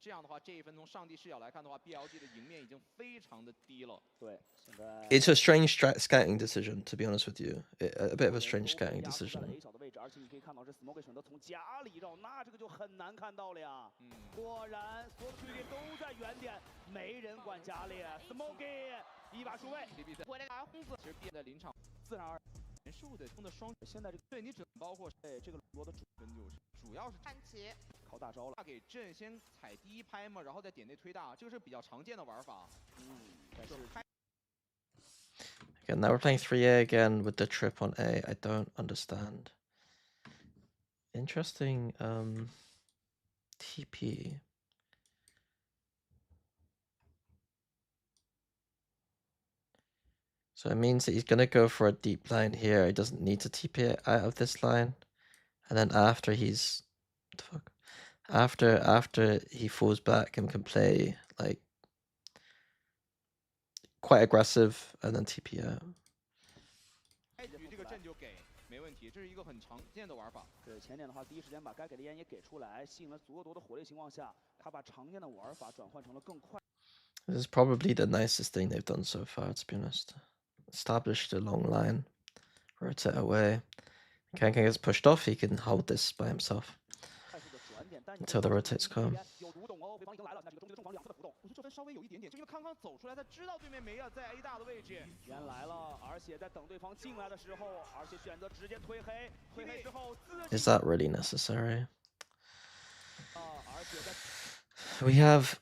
这样的话，这一分从上帝视角来看的话 ，BLG 的赢面已经非常的低了。对，现在 It's a strange scouting decision, to be honest with you. A bit of a strange scouting decision. 小的位置，而且你可以看到，这 Smoke 选择从家里绕，那这个就很难看到了呀。果然，所有的队列都在原点，没人管家里。Smoke 一把数位，回来拿轰子，其实变在临场，自然而然。人数的冲的双，现在这个对你只包括这个罗的主分就是主要是看齐。 靠大招了，他给阵先踩第一拍嘛，然后再点内推大，这个是比较常见的玩法。但是 Again, now we're playing 3A again with the trip on A. I don't understand. Interesting TP. So it means that he's going to go for a deep line here. He doesn't need to TP it out of this line. And then after he's... What the fuck? After he falls back and can play, like, quite aggressive and then TP out. 体，这是一个很常见的玩法。对前点的话，第一时间把该给的烟也给出来，吸引了足够多的火力情况下，他把常见的玩法转换成了更快。 This is probably the nicest thing they've done so far, to be honest. Established a long line, rotate away. Kankan gets pushed off, he can hold this by himself until the rotates come. 有读懂哦，对方已经来了，那这个中间的重防2次的浮动，我觉得这分稍微有一点点，就因为康康走出来，他知道对面没了，在 A 大的位置，人来了，而且在等对方进来的时候，而且选择直接推黑，推黑之后，Is that really necessary? We have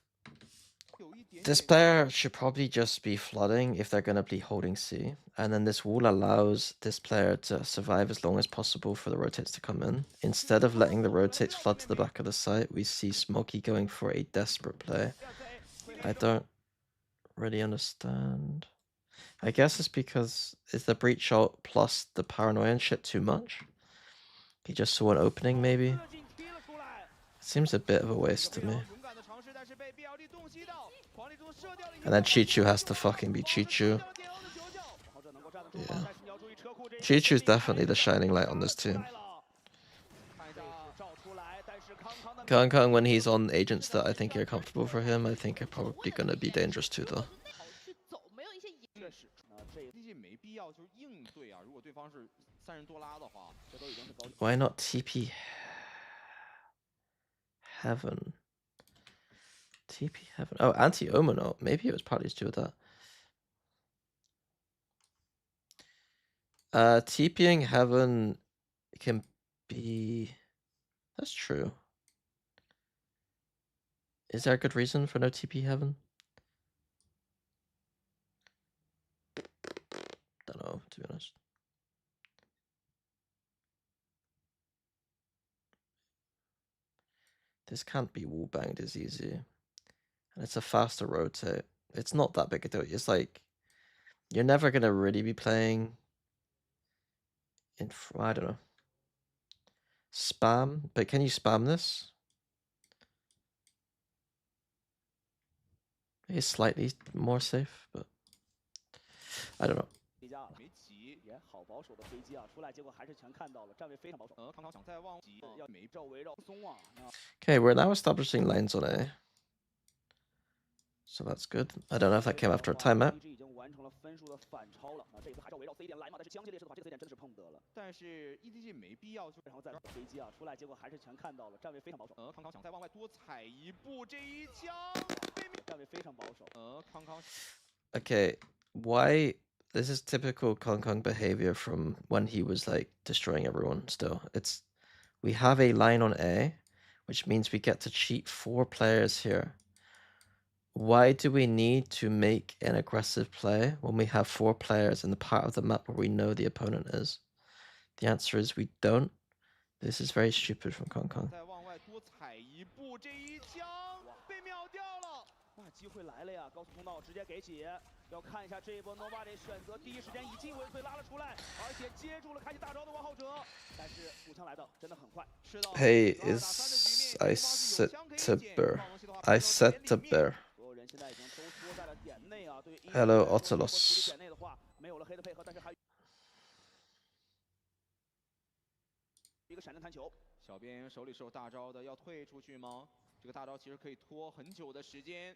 this player should probably just be flooding if they're going to be holding C, and then this wall allows this player to survive as long as possible for the rotates to come in. Instead of letting the rotates flood to the back of the site, we see Smokey going for a desperate play. I don't really understand. I guess it's because is the breach ult plus the paranoia and shit too much? He just saw an opening, maybe? It seems a bit of a waste to me. And then Chichu has to fucking be Chichu. Yeah. Chichu's definitely the shining light on this team. Kang, when he's on agents that I think are comfortable for him, I think are probably going to be dangerous too, though. Why not TP Heaven? TP Heaven. Oh, anti-Omino. Maybe it was partly to do with that. TPing Heaven can be... That's true. Is there a good reason for no TP Heaven? Don't know, to be honest. This can't be wall banged as easy. And it's a faster rotate. It's not that big a deal. It's like, you're never going to really be playing in, I don't know. Spam? But can you spam this? Maybe it's slightly more safe, but I don't know. Okay, we're now establishing lines on A. So that's good. I don't know if that came after a timeout. Okay, why? This is typical Kong Kong behavior from when he was like destroying everyone still. We have a line on A, which means we get to cheat 4 players here. Why do we need to make an aggressive play when we have 4 players in the part of the map where we know the opponent is? The answer is we don't. This is very stupid from Kong Kong. 机会来了呀！高速通道直接给起，要看一下这一波 Nobody 选择第一时间以进为退拉了出来，而且接住了开启大招的王浩哲，但是步枪来的真的很快。是的。Hey, is I set to bear. I set to bear. Hello, Otelos. 没有了黑的配合，但是还一个闪电弹球。小编手里是有大招的，要退出去吗？ 这个大招其实可以拖很久的时间，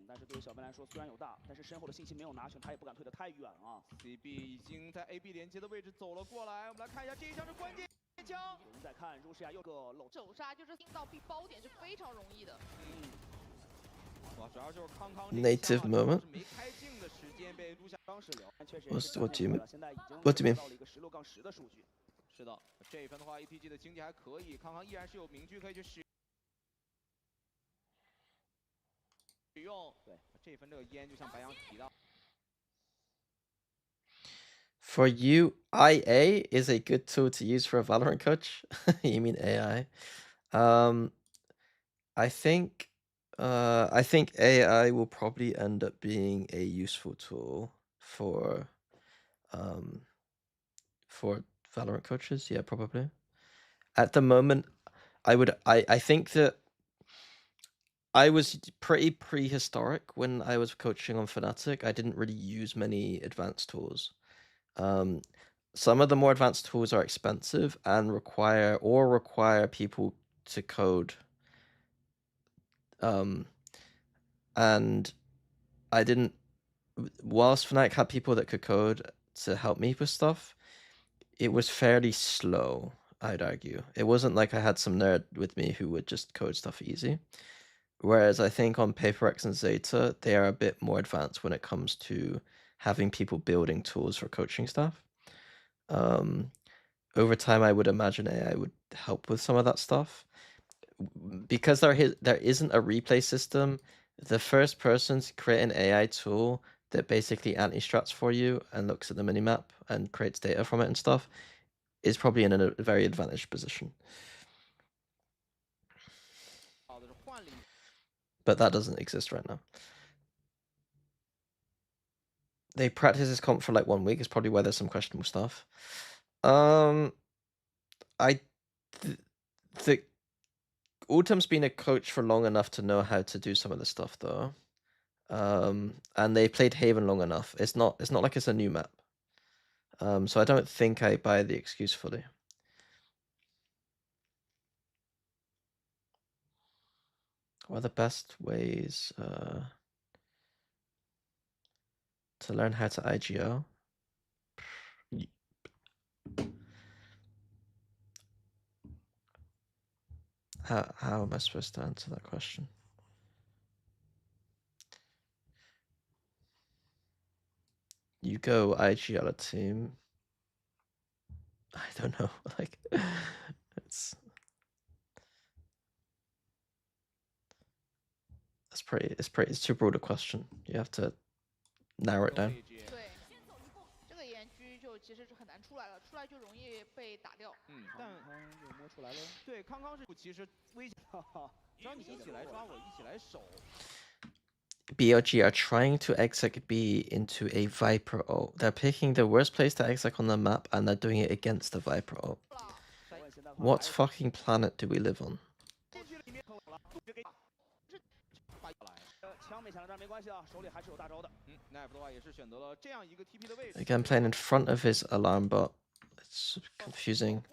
但是对于小编来说，虽然有大，但是身后的信息没有拿全，他也不敢退得太远啊。CB 已经在 AB 连接的位置走了过来，我们来看一下这一枪是关键枪。我们再看如西亚又个漏手杀，就是进到 B 包点是非常容易的。哇，主要就是康康 Native moment. 没开镜的时间被录下当时聊，确实 What do you mean? 现在已经 What do you mean? 到了一个16-10的数据。是的，这一分的话 ，APG 的经济还可以，康康依然是有明狙可以去使。 For you, IA is a good tool to use for a Valorant coach. You mean AI? I think AI will probably end up being a useful tool for Valorant coaches. Yeah, probably. At the moment, I think that I was pretty prehistoric when I was coaching on Fnatic. I didn't really use many advanced tools. some of the more advanced tools are expensive and require people to code. And I didn't. Whilst Fnatic had people that could code to help me with stuff, it was fairly slow, I'd argue. It wasn't like I had some nerd with me who would just code stuff easy. Whereas I think on PaperX and Zeta, they are a bit more advanced when it comes to having people building tools for coaching stuff. Over time, I would imagine AI would help with some of that stuff. Because there isn't a replay system, the first person to create an AI tool that basically anti-strats for you and looks at the minimap and creates data from it and stuff is probably in a very advantaged position. But that doesn't exist right now. They practice this comp for like 1 week. Is probably why there's some questionable stuff. The Autumn's been a coach for long enough to know how to do some of the stuff though. And they played Haven long enough. It's not like it's a new map. So I don't think I buy the excuse fully. What are the best ways to learn how to IGO? How am I supposed to answer that question? You go IGL a team. I don't know. Like, it's too broad a question. You have to narrow it down. 对，这个岩狙就其实是很难出来了，出来就容易被打掉。但又摸出来了。对，康康是其实危险，只要你一起来抓我，一起来守。BLG are trying to exec B into a Viper ult. They're picking the worst place to exec on the map and they're doing it against the Viper ult. What fucking planet do we live on? Again, playing in front of his alarm bot. It's confusing.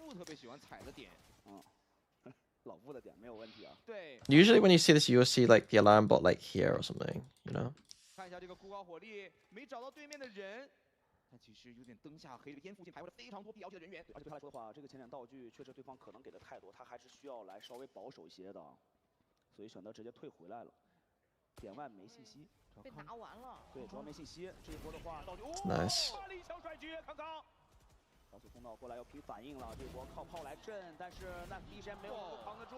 Usually when you see this, you'll see like the alarm bot like here or something, you know? 看一下这个枯槁火力，没找到对面的人，但其实有点灯下黑，边附近徘徊了非常多 BLG 的人员。而且对他来说的话，这个前两道具确实对方可能给的太多，他还是需要来稍微保守一些的，所以选择直接退回来了。点外没信息，被拿完了。对，主要没信息。这一波的话，道具 Nice. 一枪甩狙，康康。 小组通道过来要拼反应了，这波靠炮来震，但是那第一时间没有能够扛得住。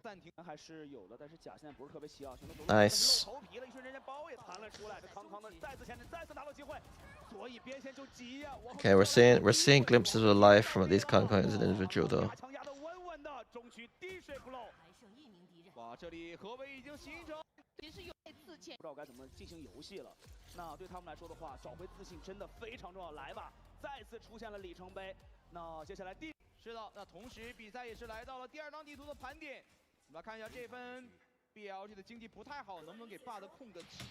暂停还是有的，但是甲现在不是特别齐啊，选择走路 Nice. 露头皮了，一瞬间包也弹了出来，这康康的再次前进，再次拿到机会，所以边线就急呀。Okay, we're seeing glimpses of life from at least Kangkong as an individual though. 强压的稳稳的，中区滴水不漏。哇，这里合围已经形成。 其实有自谦，不知道该怎么进行游戏了。那对他们来说的话，找回自信真的非常重要。来吧，再次出现了里程碑。那接下来是的，那同时比赛也是来到了第二张地图的盘点。我们来看一下这分 BLG 的经济不太好，能不能给霸的控个题？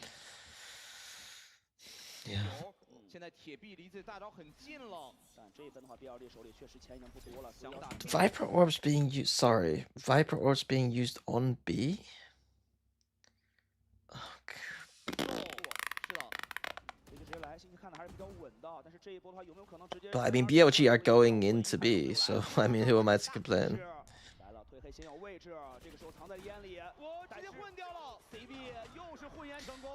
现在铁壁离自己大招很近了，但这一分的话 ，BLG 手里确实钱已经不多了。想打 Viper orbs being used. Sorry, Viper orbs being used on B. But I mean, BLG are going into B, so I mean, who am I to complain?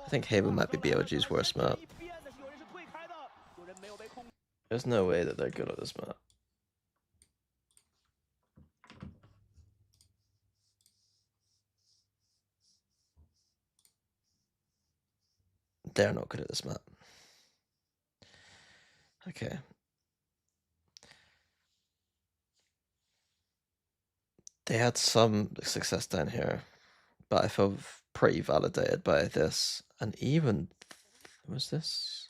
I think Haven might be BLG's worst map. There's no way that they're good at this map. They're not good at this map. Okay. They had some success down here, but I feel pretty validated by this. And even, was this?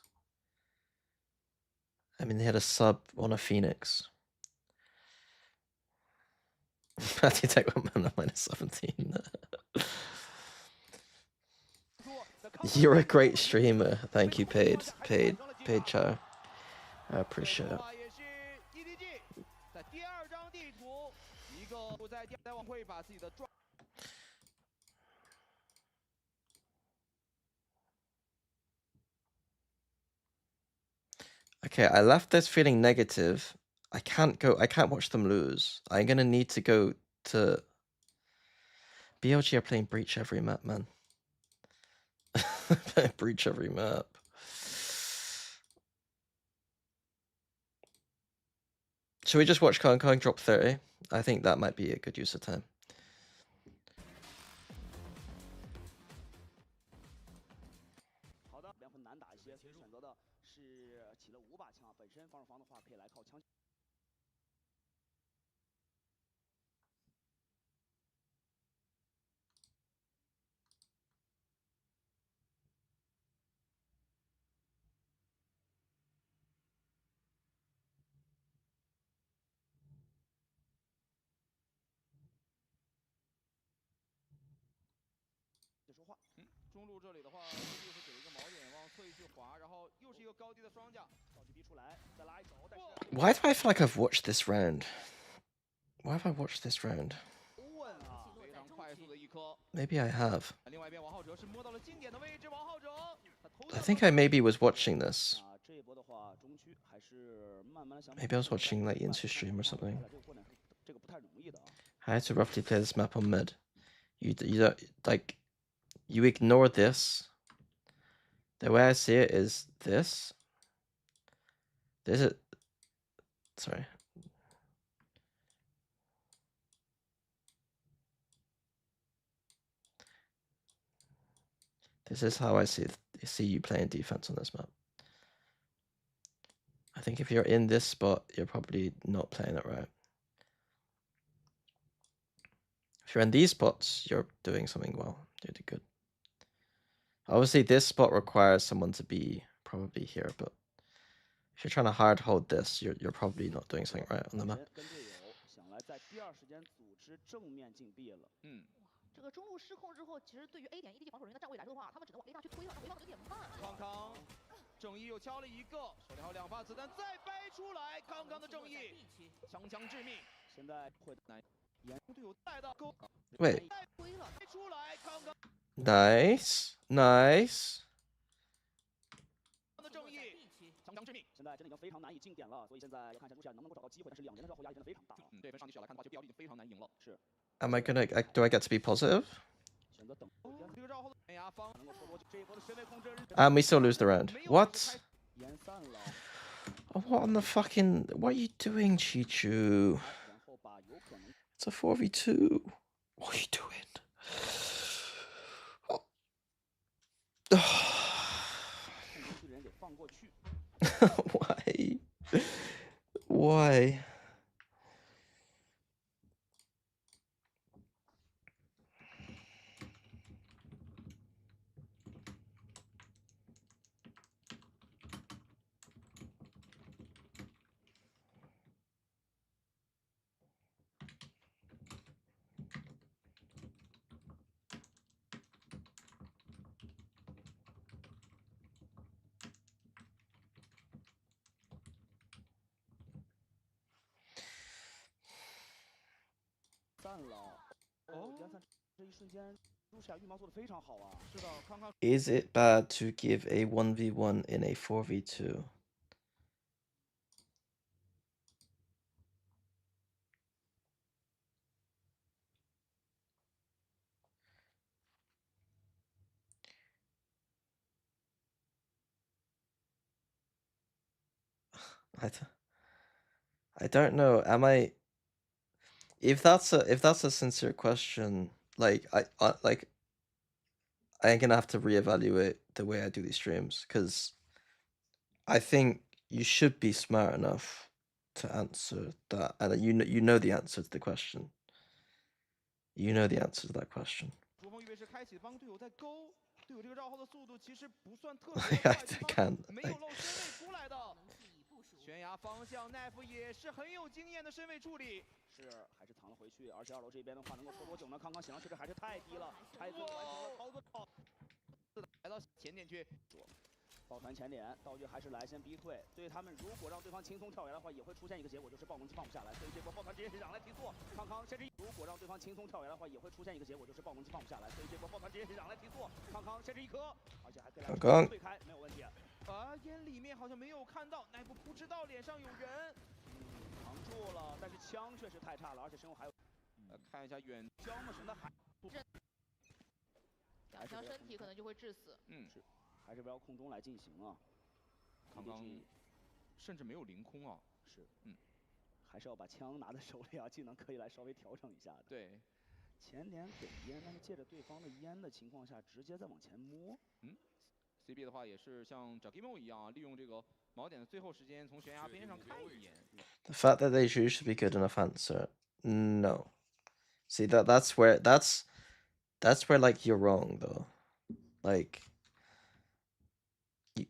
I mean, they had a sub on a Phoenix. Patty take 1 mana -17. You're a great streamer. Thank you, paid Chow. I appreciate it. 也是 EDG 在第二张地图，一个不在第二往会把自己的状。 Okay, I left this feeling negative. I can't watch them lose. I'm gonna need to go to... BLG are playing Breach every map, man. Breach every map. Should we just watch Kong Kong drop 30? I think that might be a good use of time. 好的，两分难打一些，所以选择的是起了5把枪，本身防守方的话可以来靠枪。 说话，中路这里的话，又是给了一个锚点，往侧翼去滑，然后又是一个高低的双架，道具逼出来，再拉一手，但是 Why do I feel like I've watched this round? Why have I watched this round? 稳啊，非常快速的一颗。 Maybe I have. 另外一边，王浩哲是摸到了经典的位置，王浩哲， I think I maybe was watching this. 这一波的话，中区还是慢慢的想。 Maybe I was watching like into stream or something. 这个不太容易的。 I had to roughly play this map on mid. You don't like... You ignore this. The way I see it is this. This is... Sorry. This is how I see you playing defense on this map. I think if you're in this spot, you're probably not playing it right. If you're in these spots, you're doing something well. You're doing good. Obviously, this spot requires someone to be probably here, but if you're trying to hard hold this, you're probably not doing something right on the map. 这个中路失控之后，其实对于 A 点 EDG 防守人员的站位来说的话，他们只能往 A 大去推了，推到有点慢。康康，正义又敲了一个，手里还有2发子弹，再掰出来，康康的正义，枪枪致命。现在会难，严队友带到勾， Wait. 再推了，掰出来，康康 Nice. Nice. 的正义，枪枪致命。现在真的已经非常难以进点了，所以现在要看一下路线能不能够找到机会，但是两边的后压力真的非常大。对，跟上帝视角来看的话，就 BL 已经非常难赢了。是。 Am I gonna... do I get to be positive? And we still lose the round. What? Oh, what on the fucking... What are you doing, Chichu? It's a 4v2. What are you doing? Why? Why? Is it bad to give a 1v1 in a 4v2? I don't know. Am I... If that's a sincere question, like I'm gonna have to reevaluate the way I do these streams, because I think you should be smart enough to answer that, and you know the answer to the question. You know the answer to that question. I can't. 悬崖方向，奈夫也是很有经验的身位处理，是还是藏了回去，而且2楼这边的话能够拖多久呢？康康显然确实还是太低了，拆最后完成了操作，来到前点去。抱团前点，道具还是来先逼退。对他们，如果让对方轻松跳崖的话，也会出现一个结果，就是爆能机放不下来。所以这波抱团直接是让来提速，康康先是如果让对方轻松跳崖的话，也会出现一个结果，就是爆能机放不下来。所以这波抱团直接是让来提速，康康先是一颗，而且还可以来退开，没有问题。烟里面好像没有看到，奈布不知道脸上有人，扛住了，但是枪确实太差了，而且身后还有。看一下远枪嘛，神的还。两枪身体可能就会致死。是，还是围绕空中来进行啊。刚刚甚至没有凌空啊。是，还是要把枪拿在手里啊，技能可以来稍微调整一下的。对，前点给烟，但是借着对方的烟的情况下，直接再往前摸。CB 的话也是像 Jagimo 一样啊，利用这个锚点的最后时间，从悬崖边上看一眼。The fact that they choose to be good enough answer, no. See that's where like you're wrong though. Like you,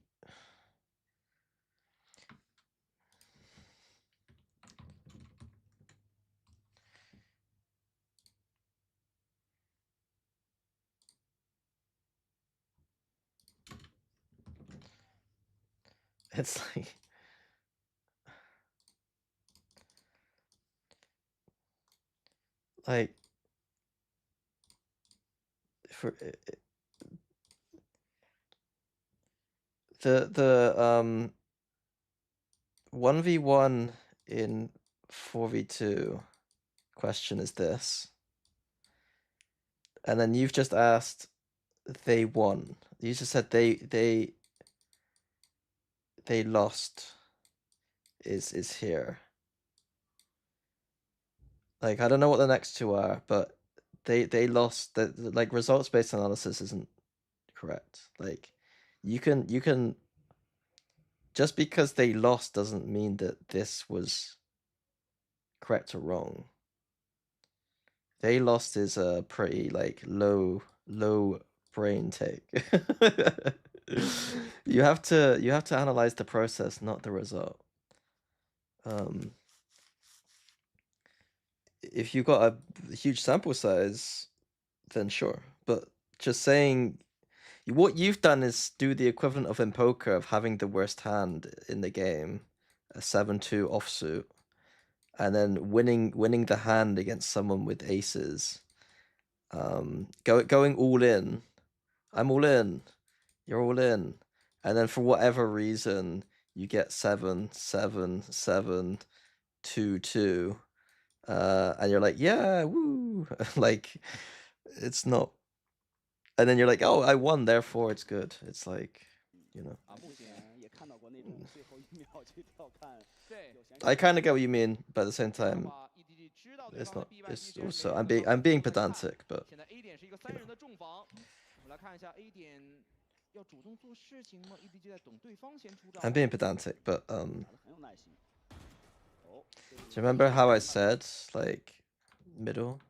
it's like for the 1v1 in 4v2 question is this, and then you've just asked they won. You just said they lost is here. Like I don't know what the next two are, but they lost. The like results based analysis isn't correct. Like you can just because they lost doesn't mean that this was correct or wrong. They lost is a pretty like low brain take. you have to analyze the process, not the result. If you've got a huge sample size, then sure. But just saying what you've done is do the equivalent of in poker of having the worst hand in the game, a 7-2 offsuit, and then winning the hand against someone with aces. Going all in. I'm all in. You're all in. And then for whatever reason, you get 7, 7, 7, 2, 2. And you're like, yeah, woo. Like, it's not. And then you're like, oh, I won, therefore it's good. It's like, you know. I kind of get what you mean, but at the same time, it's not. It's also I'm being pedantic, but. You know. I'm being pedantic, but do you remember how I said like middle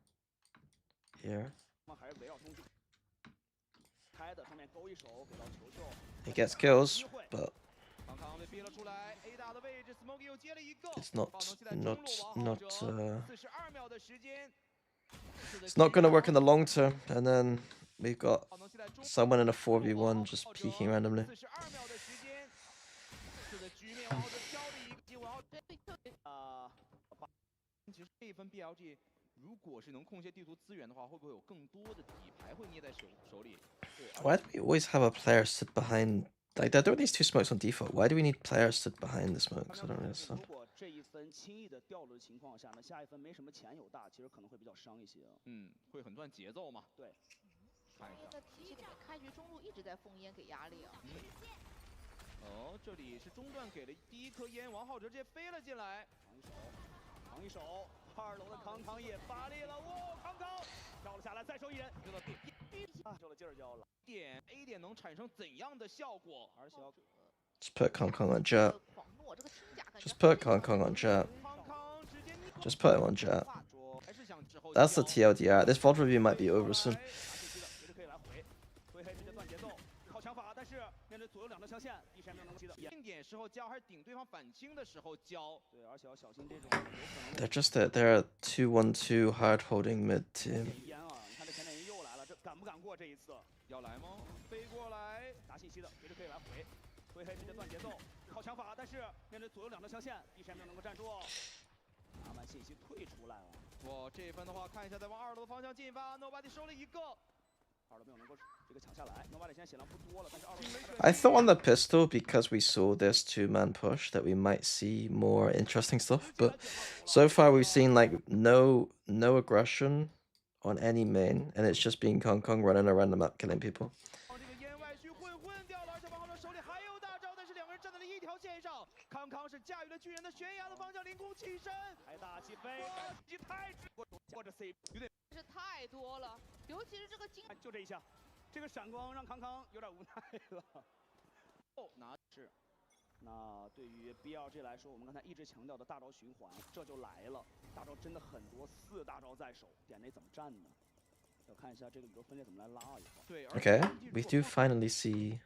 here? He gets kills, but it's not gonna work in the long term. And then we've got someone in a 4v1 just peeking randomly. Why do we always have a player sit behind? Like, there are these two smokes on default. Why do we need players sit behind the smokes? I don't understand. 如果这一分轻易的掉了的情况下呢，下一分没什么钱有大，其实可能会比较伤一些。会很断节奏嘛。对。看一下。在体系里面，开局中路一直在封烟给压力啊。这里是中段给了第一颗烟，王浩哲直接飞了进来，扛一手，2楼的康康也发力了，哇，康康跳了下来，再收一人，知道受了劲儿交了。A 点能产生怎样的效果？而且要 Just put Kong Kong on Jet. Just put Kong Kong on Jet. Just put him on Jet. That's the TLDR. This VOD review might be over soon. 定点时候交还是顶对方反清的时候交？对，而且要小心这种。They're a 2-1-2 hard holding mid team. 烟啊，你看这前点人又来了，这敢不敢过这一次？要来吗？飞过来，拿信息的，随时可以来回。灰黑直接断节奏，靠抢法，但是面对左右两条枪线，B山没有能够站住。拿完信息退出来了。哇，这一分的话，看一下再往2楼的方向进发 ，Nobody 收了一个。2楼没有能够这个抢下来 ，Nobody 现在血量不多了，但是2楼。I thought on the pistol, because we saw this 2-man push, that we might see more interesting stuff, but so far we've seen like no aggression on any main, and it's just been Kong Kong running around the map killing people. 这个烟外虚混掉了，而且王浩哲手里还有大招，但是两个人站在了一条线上。康康是驾驭了巨人的悬崖的方向，凌空起身，抬大起飞，太直或者 C 有点是太多了，尤其是这个金，就这一下，这个闪光让康康有点无奈了。哦，拿是。那对于 BLG 来说，我们刚才一直强调的大招循环，这就来了。大招真的很多，4大招在手，点内怎么站呢？要看一下这个宇宙分裂怎么来拉一会儿。对 Okay, we do finally see.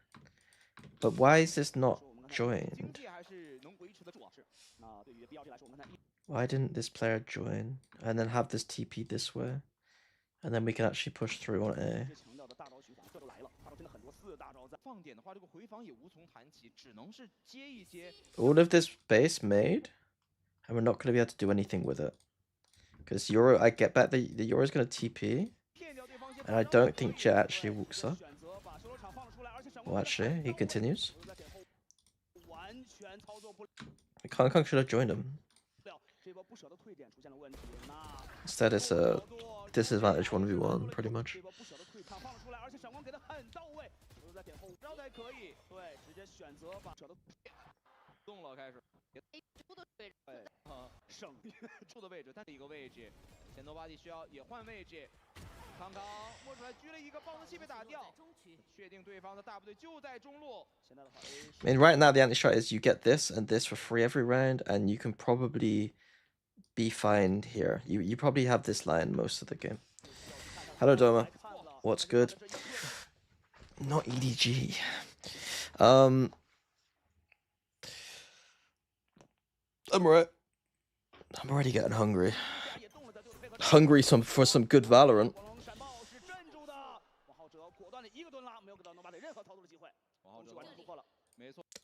But why is this not joined? 还是能维持得住啊。那对于 BLG 来说，我们刚才 Why didn't this player join and then have this TP this way? And then we can actually push through on A. 强调的大招循环，这就来了。大招真的很多，4大招在。放点的话，这个回防也无从谈起，只能是接一接。All of this base made, and we're not going to be able to do anything with it. Because Euro, I get back the Euro's going to TP, and I don't think Jet actually walks up. Well, actually, he continues. Kong Kong should have joined him. Instead, it's a disadvantage 1v1, pretty much. 动了开始。省住的位置，但是一个位置，前头巴蒂需要也换位置。康康摸出来狙了一个，爆子器被打掉，确定对方的大部队就在中路。I mean, right now the anti-strat is you get this and this for free every round, and you can probably be fine here. You probably have this line most of the game. Hello, Doma. What's good? Not EDG. I'm alright. I'm already getting hungry. Hungry for some good Valorant.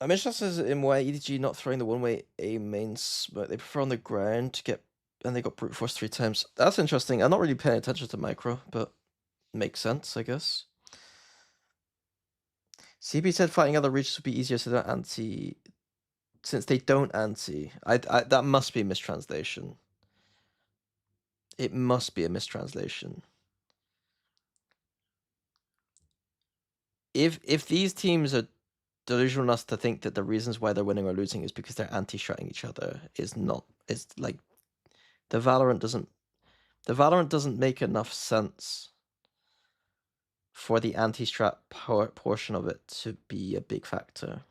I'm interested in why EDG not throwing the one-way A main smoke. They prefer on the ground to get, and they got brute force 3 times. That's interesting. I'm not really paying attention to micro, but makes sense, I guess. CB said fighting other regions would be easier so they don't anti. Since they don't anti, that must be a mistranslation. It must be a mistranslation. If these teams are delusional enough to think that the reasons why they're winning or losing is because they're anti-stratting each other, is like the Valorant doesn't make enough sense for the anti-strat portion of it to be a big factor.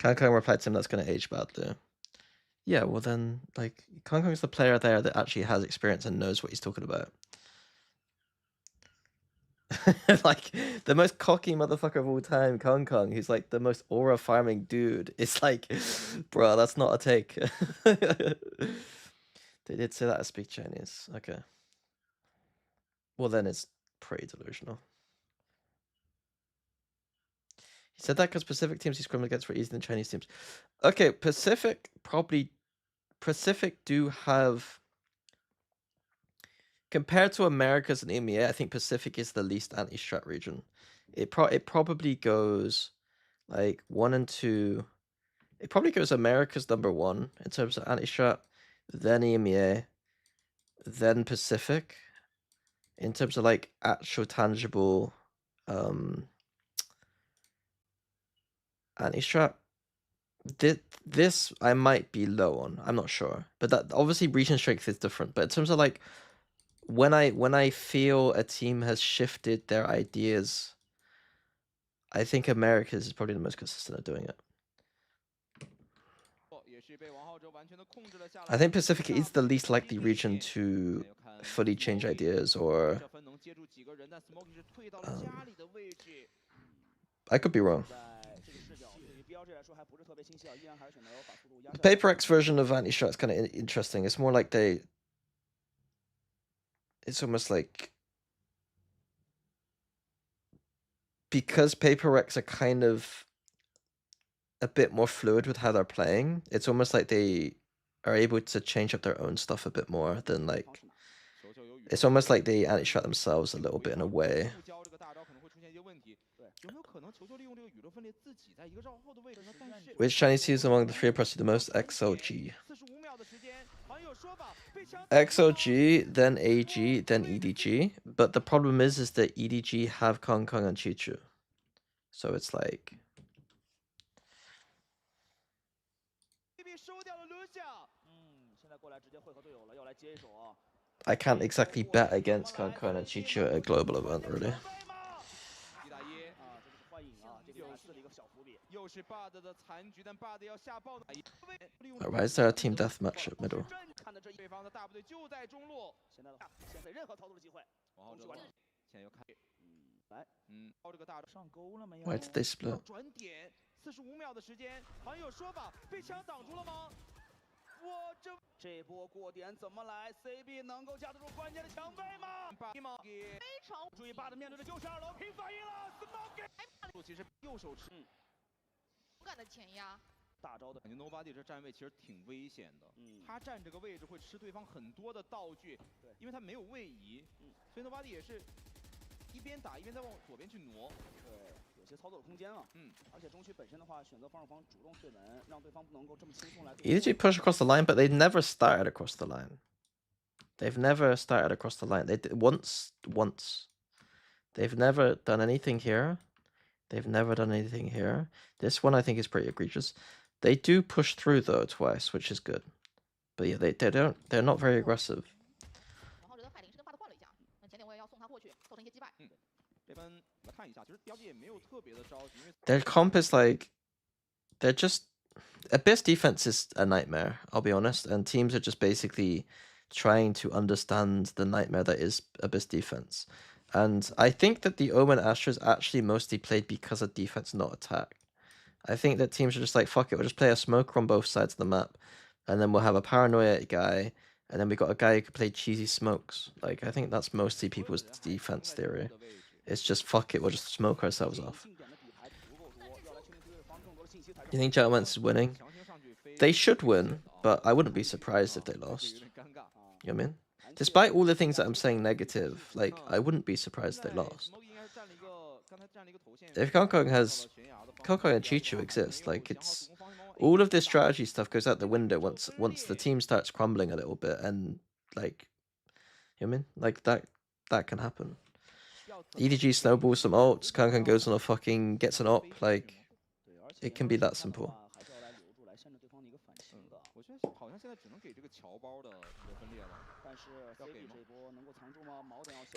Kong Kong replied to him, that's going to age badly. Yeah, well then, like, Kong Kong's the player there that actually has experience and knows what he's talking about. Like, the most cocky motherfucker of all time, Kong Kong, who's like the most aura farming dude. It's like, bro, that's not a take. They did say that I speak Chinese. Okay. Well, then it's pretty delusional. He said that because Pacific teams he scrimmed against were easier than Chinese teams. Okay, Pacific do have, compared to Americas and EMEA, I think Pacific is the least anti-strat region. It probably goes like 1 and 2. It probably goes Americas number 1 in terms of anti-strat, then EMEA, then Pacific in terms of like actual tangible anti-strat. This I might be low on. I'm not sure, but that obviously region strength is different. But in terms of like when I feel a team has shifted their ideas, I think Americas is probably the most consistent at doing it. I think Pacific is the least likely region to fully change ideas, or I could be wrong. The Paper X version of anti-shot is kind of interesting. It's more like it's almost like, because Paper X are kind of a bit more fluid with how they're playing, it's almost like they are able to change up their own stuff a bit more than like, it's almost like they anti-shot themselves a little bit in a way. Which Chinese team is among the three impressed you the most? XOG. XOG, then AG, then EDG. But the problem is that EDG have Kong Kong and Chichu. So it's like, I can't exactly bet against Kong Kong and Chichu at a global event, really. Why is there a team deathmatch at middle? Why did they split? 这波过点怎么来 ？CB 能够架得住关键的抢飞吗？非常注意霸的面对的就是2楼，拼反应了 ，smoke。其实右手持勇敢的前压。大招的感觉 ，Nobody 这站位其实挺危险的。他站这个位置会吃对方很多的道具，对，因为他没有位移，所以 Nobody 也是一边打一边在往左边去挪。对。 有些操作的空间啊，而且中区本身的话，选择防守方主动退门，让对方不能够这么轻松来。EDG push across the line, but they never started across the line. They've never started across the line. They did once. They've never done anything here. They've never done anything here. This one I think is pretty egregious. They do push through though twice, which is good. But yeah, they're not very aggressive. Their comp is like, they're just, Abyss defense is a nightmare, I'll be honest, and teams are just basically trying to understand the nightmare that is Abyss defense. And I think that the Omen Astra is actually mostly played because of defense, not attack. I think that teams are just like, fuck it, we'll just play a smoker on both sides of the map, and then we'll have a paranoia guy, and then we got a guy who can play cheesy smokes. Like, I think that's mostly people's defense theory. It's just, fuck it, we'll just smoke ourselves off. You think Giants is winning? They should win, but I wouldn't be surprised if they lost. You know what I mean? Despite all the things that I'm saying negative, like, I wouldn't be surprised if they lost. If Kong has... Kong and Chichu exist, like, it's... All of this strategy stuff goes out the window once the team starts crumbling a little bit, and, like... You know what I mean? Like, that can happen. EDG snowballs some ults, Kong goes on a fucking... gets an op, like... It can be that simple.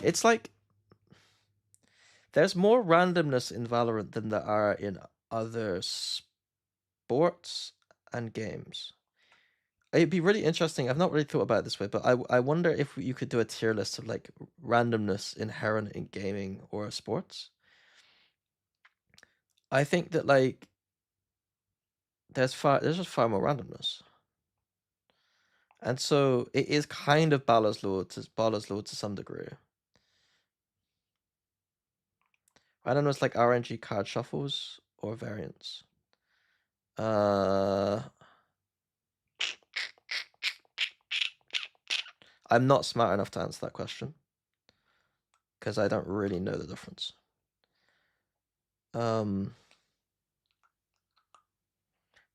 It's like, there's more randomness in Valorant than there are in other sports and games. It'd be really interesting. I've not really thought about it this way, but I wonder if you could do a tier list of like randomness inherent in gaming or sports. I think that like there's just far more randomness. And so it is kind of Balor's Law to some degree. I don't know, it's like RNG card shuffles or variants. I'm not smart enough to answer that question because I don't really know the difference.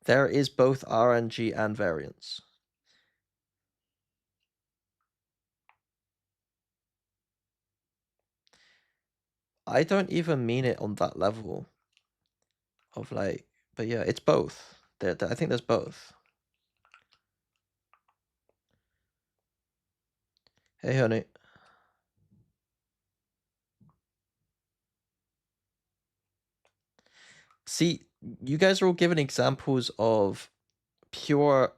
There is both RNG and variants. I don't even mean it on that level of like, but yeah, it's both. I think there's both. Hey, honey. See, you guys are all giving examples of pure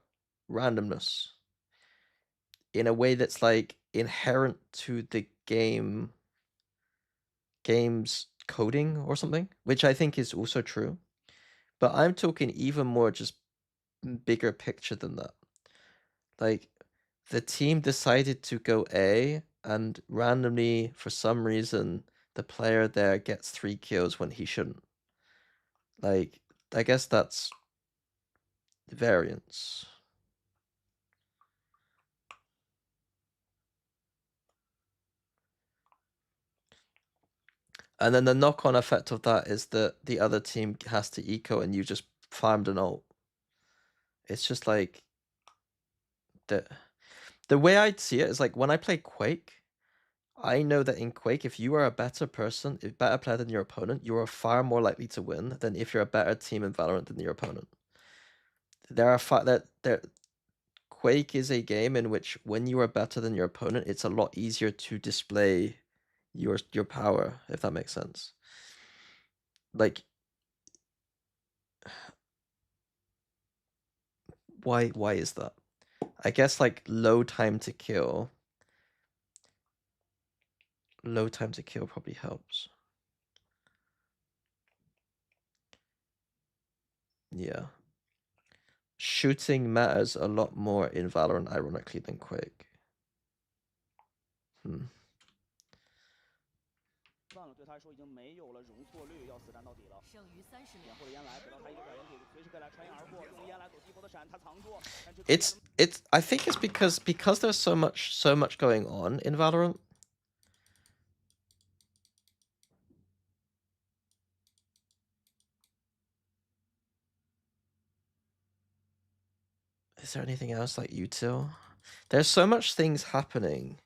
randomness in a way that's like inherent to the game's coding or something, which I think is also true. But I'm talking even more just bigger picture than that. Like, the team decided to go A, and randomly, for some reason, the player there gets 3 kills when he shouldn't. Like, I guess that's variance. And then the knock-on effect of that is that the other team has to eco and you just farmed an ult. It's just like the way I'd see it is like when I play Quake, I know that in Quake, if you are a better person, a better player than your opponent, you are far more likely to win than if you're a better team in Valorant than your opponent. Quake is a game in which when you are better than your opponent, it's a lot easier to display your power, if that makes sense. Like, why is that? I guess like low time to kill probably helps. Yeah. Shooting matters a lot more in Valorant, ironically, than Quake. 算了，对他来说已经没有了容错率，要死战到底了。剩余30秒。掩护了烟来，给到他一个表掩体，随时可以来穿越而过，用烟来躲低波的闪，他藏住。It's I think it's because there's so much going on in Valorant. Is there anything else like util? There's so much things happening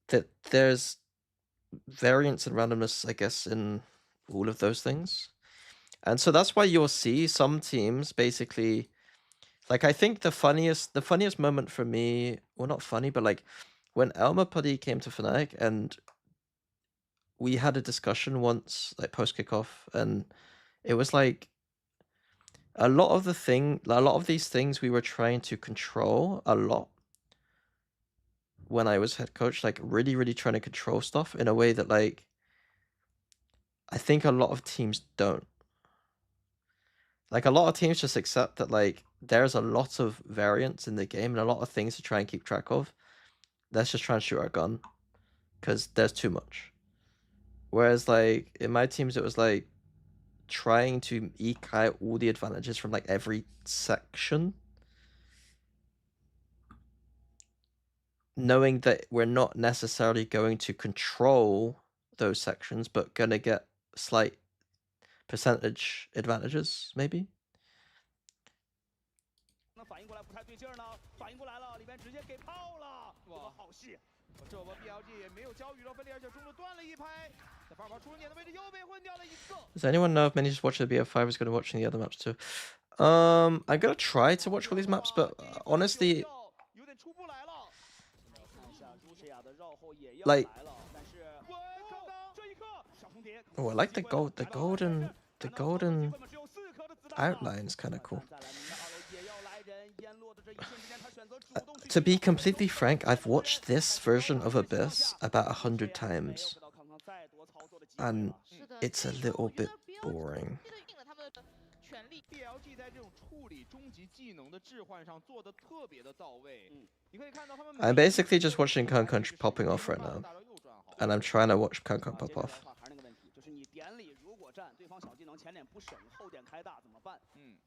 that there's variance and randomness, I guess, in all of those things. And so that's why you'll see some teams basically, like, I think the funniest moment for me, well, not funny, but like when Elmer Putty came to Fnatic and we had a discussion once, like post kickoff, and it was like a lot of these things we were trying to control a lot when I was head coach, like really trying to control stuff in a way that like I think a lot of teams don't. Like a lot of teams just accept that like there's a lot of variance in the game and a lot of things to try and keep track of. Let's just try and shoot our gun because there's too much. Whereas like in my teams, it was like trying to eke out all the advantages from like every section, knowing that we're not necessarily going to control those sections, but gonna get slight percentage advantages, maybe. 能反应过来不太对劲儿呢，反应过来了，里边直接给炮了，哇，好戏！这波 BLG 也没有交宇宙分裂，而且中路断了一拍，在发发出点的位置又被混掉了一个。Does anyone know if many just watching the BF5 is going to watching the other maps too? I'm gonna try to watch all these maps, but honestly, 有点出不来了。看一下朱诗雅的绕后也要 like, 来了，但是刚刚这一刻，小红蝶 oh, I like the golden outline is kind of cool. To be completely frank, I've watched this version of Abyss about 100 times, and it's a little bit boring. BLG 在这种处理终极技能的置换上做的特别的到位。你可以看到他们 I'm basically just watching Kankan popping off right now, and I'm trying to watch Kankan pop off. 还是那个问题，就是你点里如果站对方小技能前点不省，后点开大怎么办？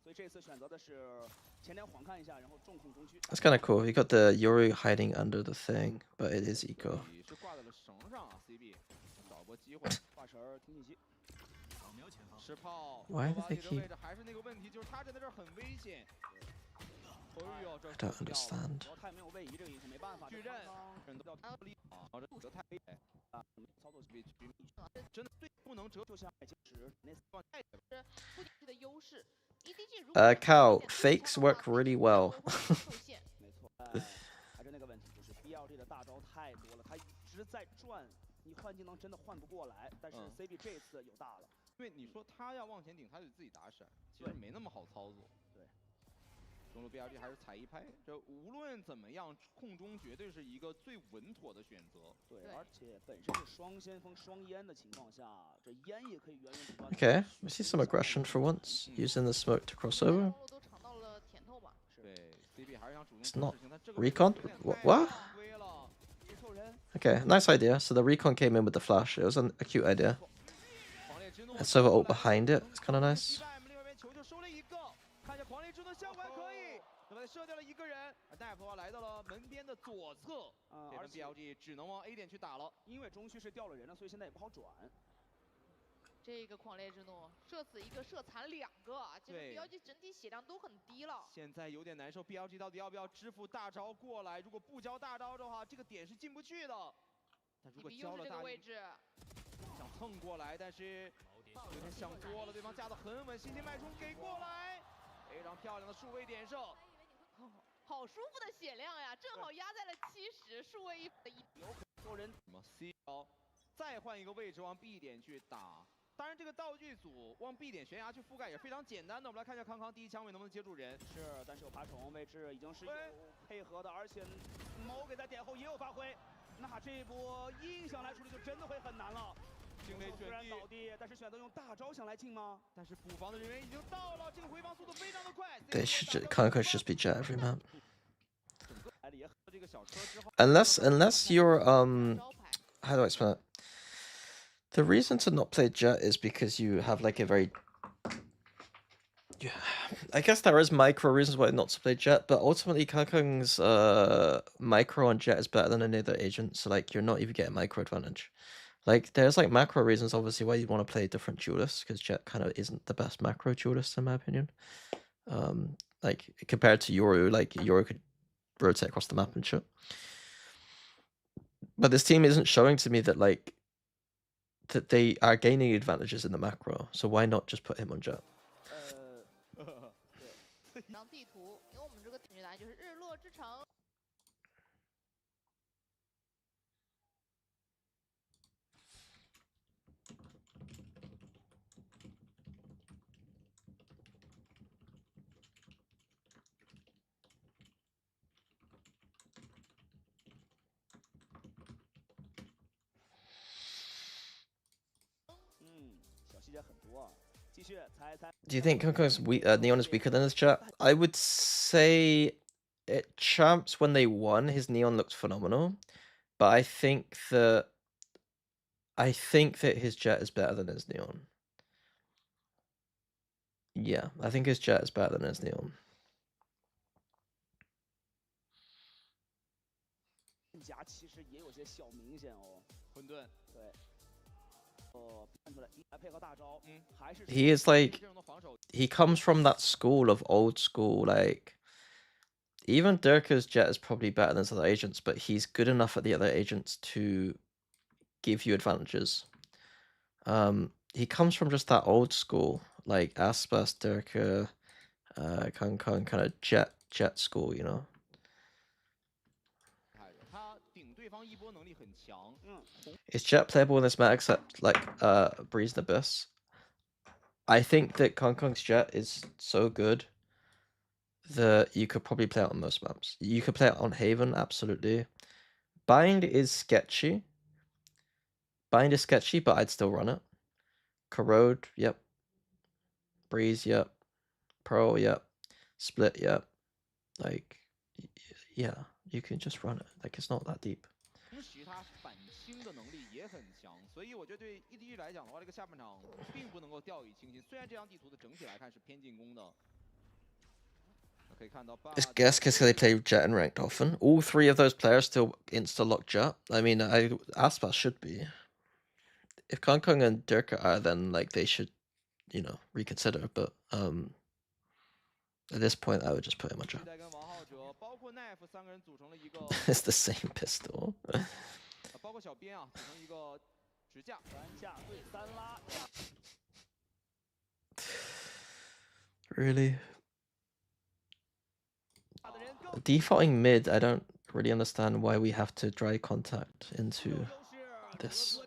所以这次选择的是前点缓看一下，然后重控中区。That's kind of cool. You got the Yuri hiding under the thing, but it is eco. 是挂在了绳上啊 ，CB 找波机会，挂绳听信息。 吃炮 Why do they keep? 还是那个问题，就是他站在这儿很危险。I don't understand. 他也没有位移这个影响，没办法。巨刃，人都要脱离啊，这折太厉害啊！操作比局真的最不能折，就像金石那段太不仅是的优势。Cow, fakes work really well. 没错，还是那个问题，就是 BLG 的大招太多了，他一直在转，你换技能真的换不过来。但是 CB 这次有大了。 因为你说他要往前顶，他得自己打闪，其实没那么好操作。对。中路 BLG 还是踩一拍，这无论怎么样，控中绝对是一个最稳妥的选择。对，而且本身是双先锋双烟的情况下，这烟也可以源源不断。Okay, we see some aggression for once, using the smoke to cross over. 都尝到了甜头吧？对 ，CB 还是想主动 It's 做 not 事情，但这个 recon. 有点 What? 太犯规了，不凑人。 Okay, nice idea. So the recon came in with the flash. It was a cute idea. 狂烈之怒 And so the ult behind it. It's kind of nice. 另外一边球就收了一个，看一下狂烈之怒效果还可以，那么射掉了一个人，而大夫的话来到了门边的左侧，而 BLG 只能往 A 点去打了，因为中区是掉了人了，所以现在也不好转。这个狂烈之怒射死一个，射残2个，这个 BLG 整体血量都很低了。现在有点难受 ，BLG 到底要不要支付大招过来？如果不交大招的话，这个点是进不去的。但如果交了大招，想蹭过来，但是有点想多了，对方架得很稳，信心脉冲给过来，非常漂亮的数位点射。 好舒服的血量呀，正好压在了70，数位1的有很多人什么 C 招，再换一个位置往 B 点去打。当然，这个道具组往 B 点悬崖去覆盖也非常简单的。我们来看一下康康第一枪位能不能接住人。是，但是有爬虫位置已经是有配合的，而且猫给在点后也有发挥。那这一波硬想来处理就真的会很难了。 虽然倒地，但是选择用大招想来进吗？但是补防的人员已经到了，这个回防速度非常的快。They should Kanko should just be jet every map. 这个小车之后 Unless you're how do I explain it? The reason to not play jet is because you have like a very I guess there is micro reasons why not to play jet, but ultimately Kakung's micro on jet is better than any other agent, so like you're not even getting micro advantage. Like there's like macro reasons obviously why you want to play different duelists, because jet kind of isn't the best macro duelist in my opinion. Like compared to Yoru, like Yoru could rotate across the map and shit. But this team isn't showing to me that like that they are gaining advantages in the macro, so why not just put him on jet? 张地图，因为我们这个正确答案就是日落之城。小细节很多啊。继续猜。Do you think Coco's Neon is weaker than his chat? I would say at champs when they won, his Neon looked phenomenal, but I think that his jet is better than his Neon. Yeah, I think his jet is better than his Neon. 甲其实也有些小明显哦。混沌，对。看出来配合大招，还是 He is like he comes from that school of old school like. Even Durka's jet is probably better than other agents, but he's good enough at the other agents to give you advantages. He comes from just that old school, like Aspas, Durka, Kang kind of jet school, you know. Is jet playable in this meta except like Breeze and Abyss? I think that Kong's jet is so good that you could probably play it on most maps. You could play it on Haven, absolutely. Bind is sketchy. Bind is sketchy, but I'd still run it. Corrode, yep. Breeze, yep. Pro, yep. Split, yep. Like, yeah, you can just run it. Like, it's not that deep. 他反清的能力也很强，所以我觉得对 EDG 来讲的话，这个下半场并不能够掉以轻心。虽然这张地图的整体来看是偏进攻的，可以看到。It's guess because they play Jet and ranked often. All three of those players still insta lock Jet. I mean, Aspas should be. If Kong and Durka are, then like they should, you know, reconsider. But at this point, I would just put him on Jet. It's the same pistol. Really? Defaulting mid, I don't really understand why we have to dry contact into this.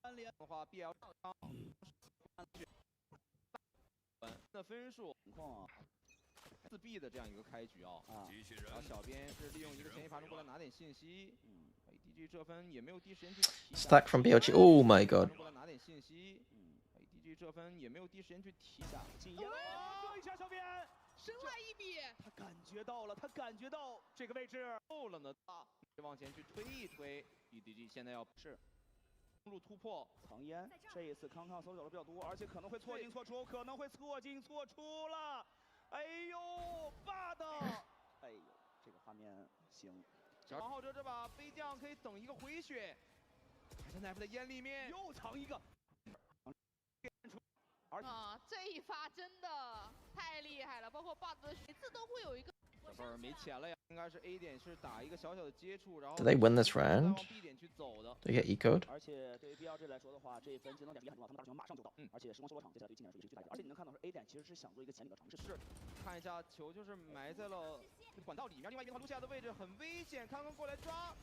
3连的话，BL 的分数情况自闭的这样一个开局啊，然后小编是利用一个前一发中过来拿点信息，ADG 这分也没有第一时间去提 Stack from BLG. Oh my god. 过来拿点信息，ADG 这分也没有第一时间去提下，禁烟这一下小编神来一笔，他感觉到了，他感觉到这个位置够了呢，往前去推一推 ，ADG 现在要是。 路突破藏烟，这一次康康搜走的比较多，而且可能会错进错出，可能会错进错出了。哎呦，霸的！哎呦，这个画面行。王浩哲这把飞将可以等一个回血，还在 Knife 的烟里面又藏一个。这一发真的太厉害了，包括霸的每次都会有一个。 这份没钱了呀，应该是 A 点是打一个小小的接触，然后 Do they win this round? 往 B 点去走的。 They get ecoed? 而且对于 BLG 来说的话，这一分技能点也很重要，他们大雄马上就到。而且时光修罗场接下来对今年来说也是一个巨大的，而且你能看到是 A 点其实是想做一个潜力的尝试。是，看一下球就是埋在了管道里面，另外一边的话路下的位置很危险，康康过来抓，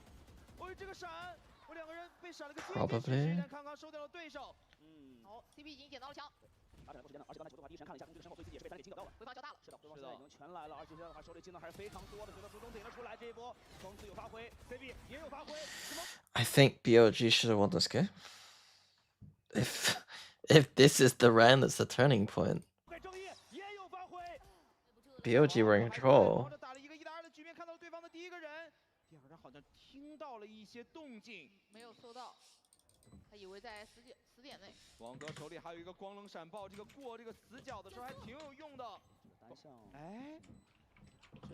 哦这个闪，我两个人被闪了个接近，但康康收掉了对手。好 ，CP 已经捡到了枪。 打起来不时间的，而且刚才球的话，第一时间看了一下中军的身后，对自己也是被3连金搞到了。回防较大了，是的，对方现在已经全来了，而且现在的话手里技能还是非常多的，觉得主动顶了出来，这一波冲刺有发挥 ，CB 也有发挥。I think BLG should have won this game. If this is the round that's the turning point. BLG were in control. 打了一个1打2的局面，看到了对方的第一个人，第二个人好像听到了一些动静，没有搜到。 他以为在死点内。王哥手里还有一个光冷闪爆，这个过这个死角的时候还挺有用的。单向，哎，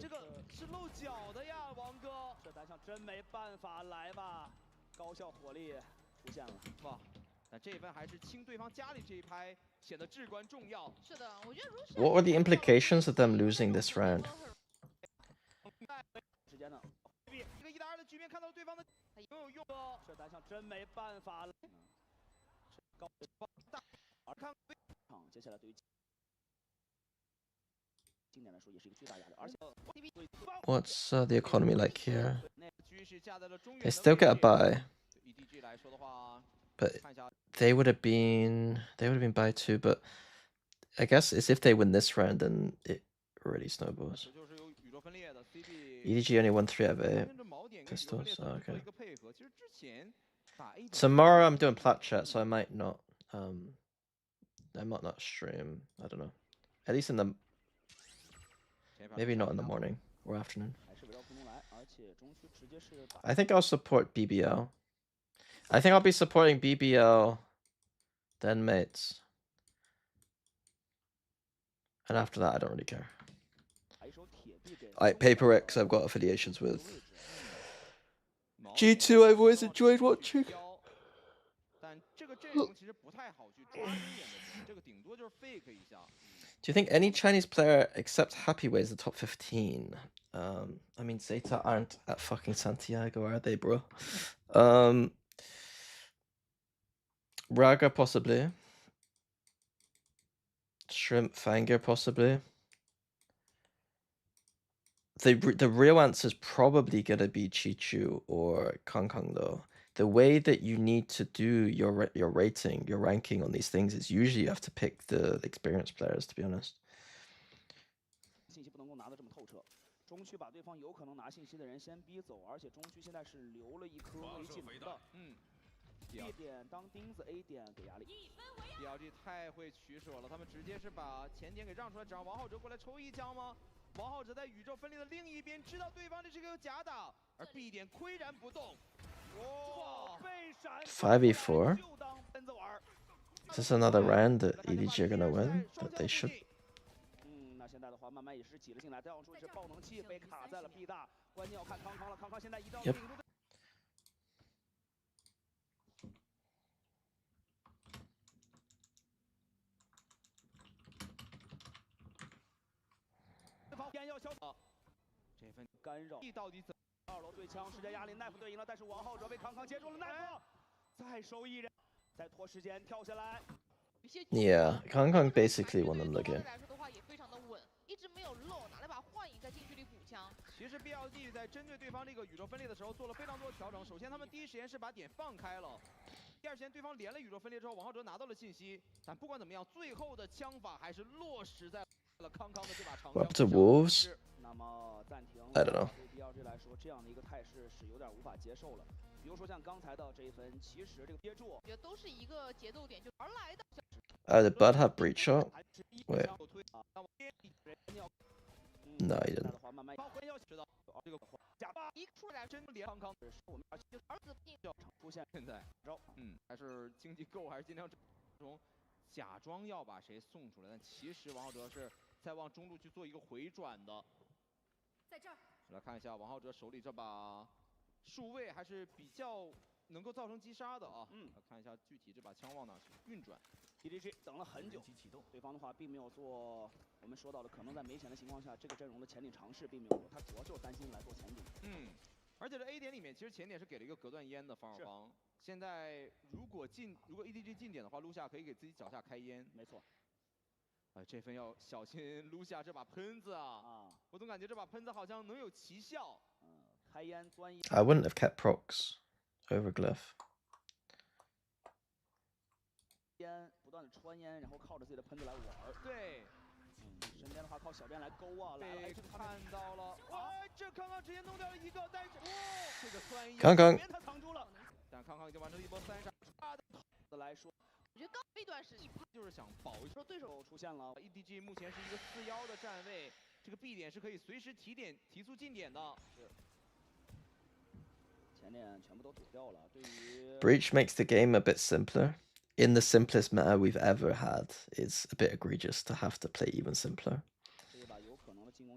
这个是露脚的呀，王哥。这单向真没办法，来吧，高效火力出现了。哇，但这一分还是清对方家里这一拍显得至关重要。是的，我觉得如 What were the implications of them losing this round? 时间呢？一个1打2的局面，看到对方的挺有用的。这单向真没办法了。高大，而看接下来对于今年来说也是一个巨大压力，而且 What's the economy like here? They still get a buy, but they would have been buy 2. But I guess it's if they win this round, then it really snowballs. EDG only won 3 out of 8 pistols. Oh, okay. Tomorrow I'm doing plat chat, so I might not stream. I don't know. At least in the maybe not in the morning or afternoon. I think I'll support BBL. I think I'll be supporting BBL, then mates. And after that, I don't really care. Alright, Paper X I've got affiliations with. G2 I've always enjoyed watching. Do you think any Chinese player except Happyway is the top 15? I mean, Zeta aren't at fucking Santiago, are they, bro? Raga, possibly. Shrimp Fanger, possibly. The real answer is probably going to be Chichu or Kangkang, though. The way that you need to do your rating, your ranking on these things is usually you have to pick the experienced players, to be honest. 信息不能够拿得这么透彻，中区把对方有可能拿信息的人先逼走，而且中区现在是留了一颗未技能的。B 点当钉子 ，A 点给压力。BLG 太会取舍了，他们直接是把前点给让出来，只让王浩哲过来抽一枪吗？王浩哲在宇宙分裂的另一边，知道对方这是个假打，而 B 点岿然不动。哇，被闪 5v4. Is this another round that EDG are gonna win? That they should. 那现在的话慢慢也是挤了进来，再往出是爆能器被卡在了 B 大，关键要看康康了。康康现在一刀顶住。偏要消耗，这份干扰到底怎么？2楼对枪，时间压力，奈夫队赢了，但是王浩哲被康康接住了，奈夫再收一人，再拖时间跳下来。Yeah, Kangkang basically won them the game. 来说的话也非常的稳，一直没有漏，拿了把幻影在禁区里补枪。其实 BLG 在针对对方这个宇宙分裂的时候做了非常多的调整。首先，他们第一时间是把点放开了，第二时间对方连了宇宙分裂之后，王浩哲拿到了信息，但不管怎么样，最后的枪法还是落实在了康康的这把长枪 Up to Wolves. 那么暂停 I don't know. 对 BLG 来说，这样的一个态势是有点无法接受了。比如说像刚才的这一分，其实这个接住，我觉得都是一个节奏点，就而来的。Did Bud have breach shot? Wait. No, he didn't. 一出来真连康康是我们儿子不定出现现在招，还是经济够，还是尽量中假装要把谁送出来，但其实王浩哲是在往中路去做一个回转的。在这儿，来看一下王浩哲手里这把数位还是比较能够造成击杀的啊。来看一下具体这把枪往哪去运转。PDG 等了很久，对方的话并没有做我们说到的，可能在没钱的情况下，这个阵容的前顶尝试并没有做，他主要就是担心来做前顶。而且这 A 点里面其实前点是给了一个隔断烟的防守方。现在如果 EDG 进点的话，卢夏可以给自己脚下开烟。没错。这分要小心卢夏这把喷子啊！我总感觉这把喷子好像能有奇效。开烟钻烟。I wouldn't have kept procs over Glyph. 烟不断的穿烟，然后靠着自己的喷子来玩。对。身边的话靠小边来勾啊，被看到了。哇，这康康直接弄掉了一个，但是这个钻烟康康他藏住了，但康康已经完成了一波3杀。来说，我觉得刚一段时间就是想保一说对手出现了 EDG 目前是一个4-1的站位，这个 B 点是可以随时提速进点的。是。前点全部都堵掉了。对于 Breach makes the game a bit simpler. In the simplest meta we've ever had, it's a bit egregious to have to play even simpler.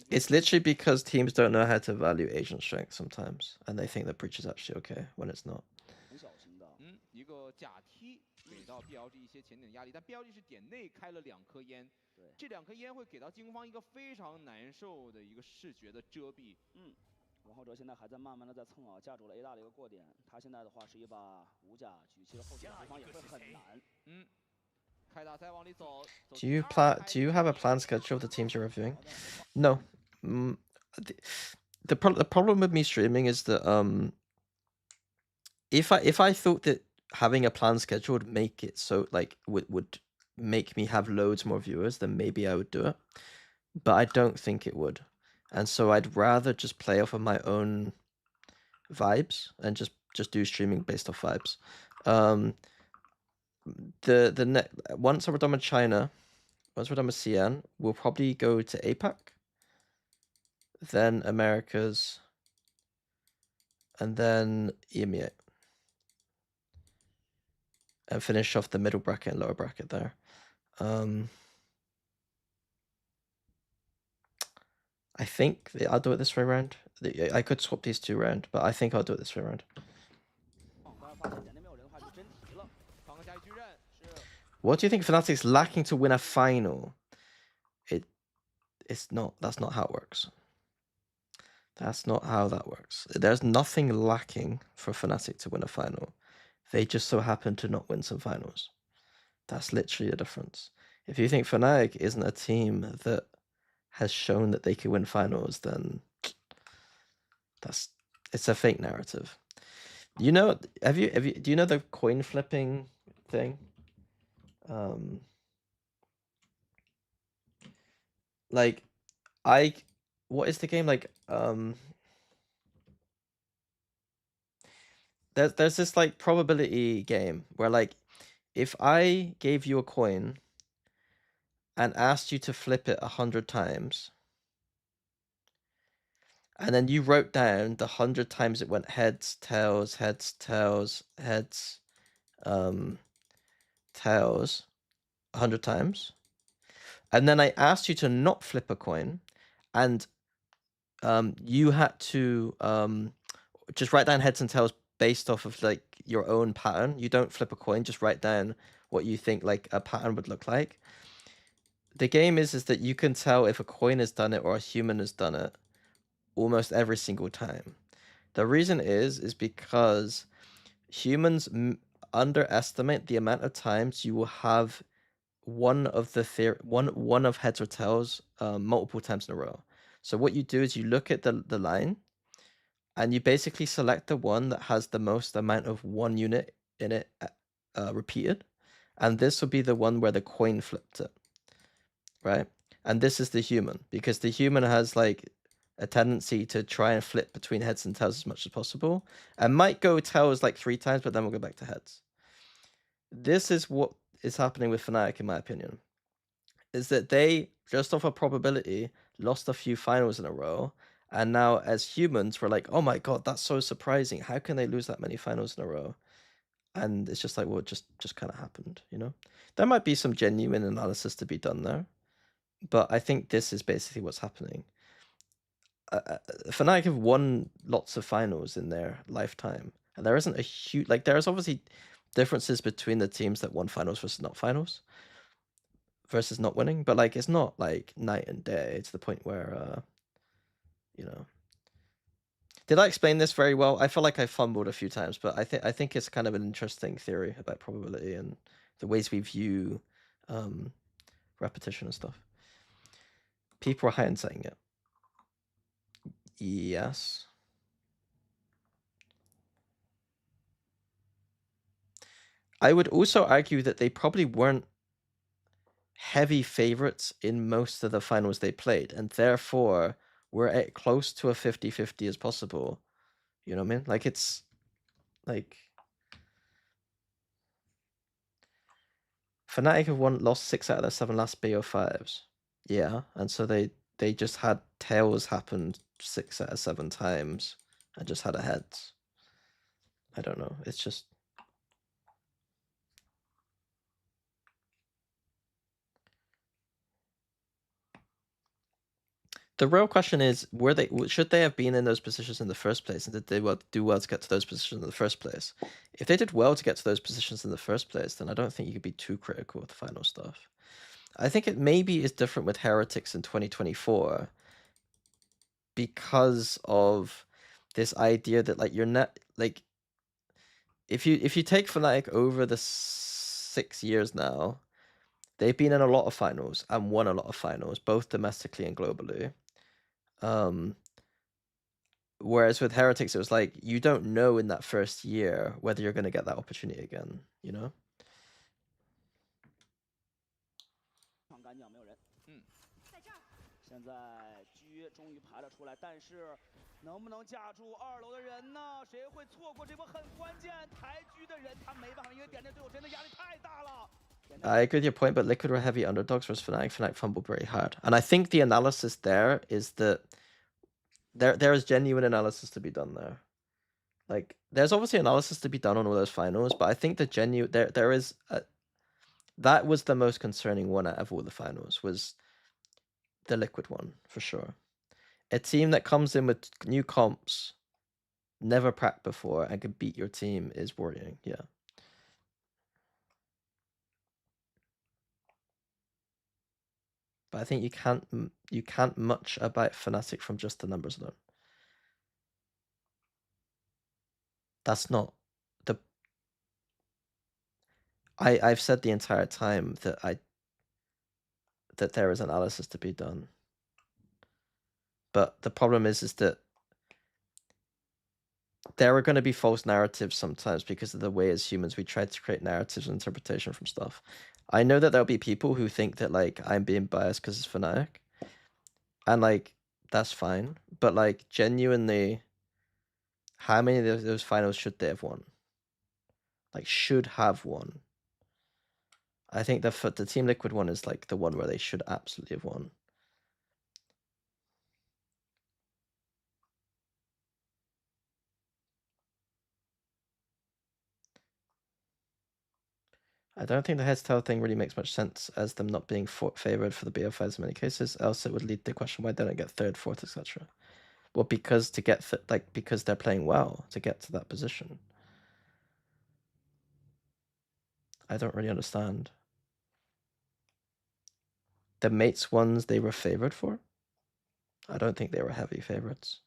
It's literally because teams don't know how to value agent strength sometimes, and they think that breach is actually okay when it's not. 很小心的。一个假踢给到 BLG 一些前点的压力，但 BLG 是点内开了2颗烟，对，这2颗烟会给到进攻方一个非常难受的一个视觉的遮蔽。王浩哲现在还在慢慢的在蹭啊，架住了 A 大的一个过点。他现在的话是一把5甲举起了后点，对方也会很难。开大赛往里走。Do you have a plan schedule of the teams you're reviewing? No. The problem with me streaming is that if I thought that having a plan schedule would make it so like would make me have loads more viewers, then maybe I would do it. But I don't think it would. And so I'd rather just play off of my own vibes and just do streaming based off vibes. Once we're done with China, once we're done with CN, we'll probably go to APAC, then Americas, and then EMEA, and finish off the middle bracket and lower bracket there. I think I'll do it this way around. I could swap these 2 around, but I think I'll do it this way around. What do you think Fnatic's lacking to win a final? It's not. That's not how it works. That's not how that works. There's nothing lacking for Fnatic to win a final. They just so happen to not win some finals. That's literally the difference. If you think Fnatic isn't a team that has shown that they can win finals, then it's a fake narrative. You know, do you know the coin flipping thing? Like, what is the game like? There's this like probability game where like if I gave you a coin and asked you to flip it 100 times, and then you wrote down the 100 times it went heads, tails, heads, tails, heads, tails, 100 times, and then I asked you to not flip a coin, and you had to just write down heads and tails based off of like your own pattern. You don't flip a coin, just write down what you think like a pattern would look like. The game is that you can tell if a coin has done it or a human has done it almost every single time. The reason is because humans underestimate the amount of times you will have one of heads or tails multiple times in a row. So what you do is you look at the line, and you basically select the one that has the most amount of one unit in it repeated, and this would be the one where the coin flipped it, right? And this is the human, because the human has like a tendency to try and flip between heads and tails as much as possible, and might go tails like 3 times, but then we'll go back to heads. This is what is happening with Fnatic, in my opinion, is that they, just off a probability, lost a few finals in a row, and now as humans, we're like, oh my god, that's so surprising. How can they lose that many finals in a row? And it's just like, well, it just kind of happened, you know? There might be some genuine analysis to be done there, but I think this is basically what's happening. Fnatic have won lots of finals in their lifetime, and there isn't a huge, like, there's obviously differences between the teams that won finals versus not finals, versus not winning, but like, it's not like night and day to the point where, you know. Did I explain this very well? I feel like I fumbled a few times, but I think it's kind of an interesting theory about probability and the ways we view repetition and stuff. People are hindsighting it. Yes. I would also argue that they probably weren't heavy favorites in most of the finals they played, and therefore were at close to a 50-50 as possible. You know what I mean? Like, it's like Fnatic have lost 6 out of their 7 last BO5s. Yeah, and so they just had tails happen 6 out of 7 times and just had a heads. I don't know. It's just the real question is, should they have been in those positions in the first place, and did they do well to get to those positions in the first place? If they did well to get to those positions in the first place, then I don't think you could be too critical of the final stuff. I think it maybe is different with Heretics in 2024 because of this idea that like you're not like if you take Fnatic over the 6 years now, they've been in a lot of finals and won a lot of finals, both domestically and globally. Whereas with Heretics, it was like, you don't know in that first year whether you're going to get that opportunity again, you know? 干净，没有人。现在狙终于排了出来，但是能不能架住2楼的人呢？谁会错过这波很关键抬狙的人？他没办法，因为点点队友真的压力太大了。I agree with your point, but Liquid were heavy underdogs versus Fnatic. Fnatic fumbled very hard. And I think the analysis there is that there is genuine analysis to be done there. Like, there's obviously analysis to be done on all those finals, but I think the there is that was the most concerning one out of all the finals, was the Liquid one, for sure. A team that comes in with new comps, never pracked before, and can beat your team is worrying, yeah. But I think you can't much about Fnatic from just the numbers alone. That's not the. I've said the entire time that there is analysis to be done. But the problem is that there are going to be false narratives sometimes because of the way as humans we try to create narratives and interpretation from stuff. I know that there'll be people who think that like I'm being biased because it's Fnatic, and like that's fine. But like genuinely, how many of those finals should they have won? Like should have won. I think the Team Liquid one is like the one where they should absolutely have won. I don't think the heads tail thing really makes much sense as them not being favored for the BO5s in many cases. Else it would lead to the question why they don't get third, fourth, etc. Well, because to get because they're playing well to get to that position. I don't really understand. The mates ones they were favored for. I don't think they were heavy favorites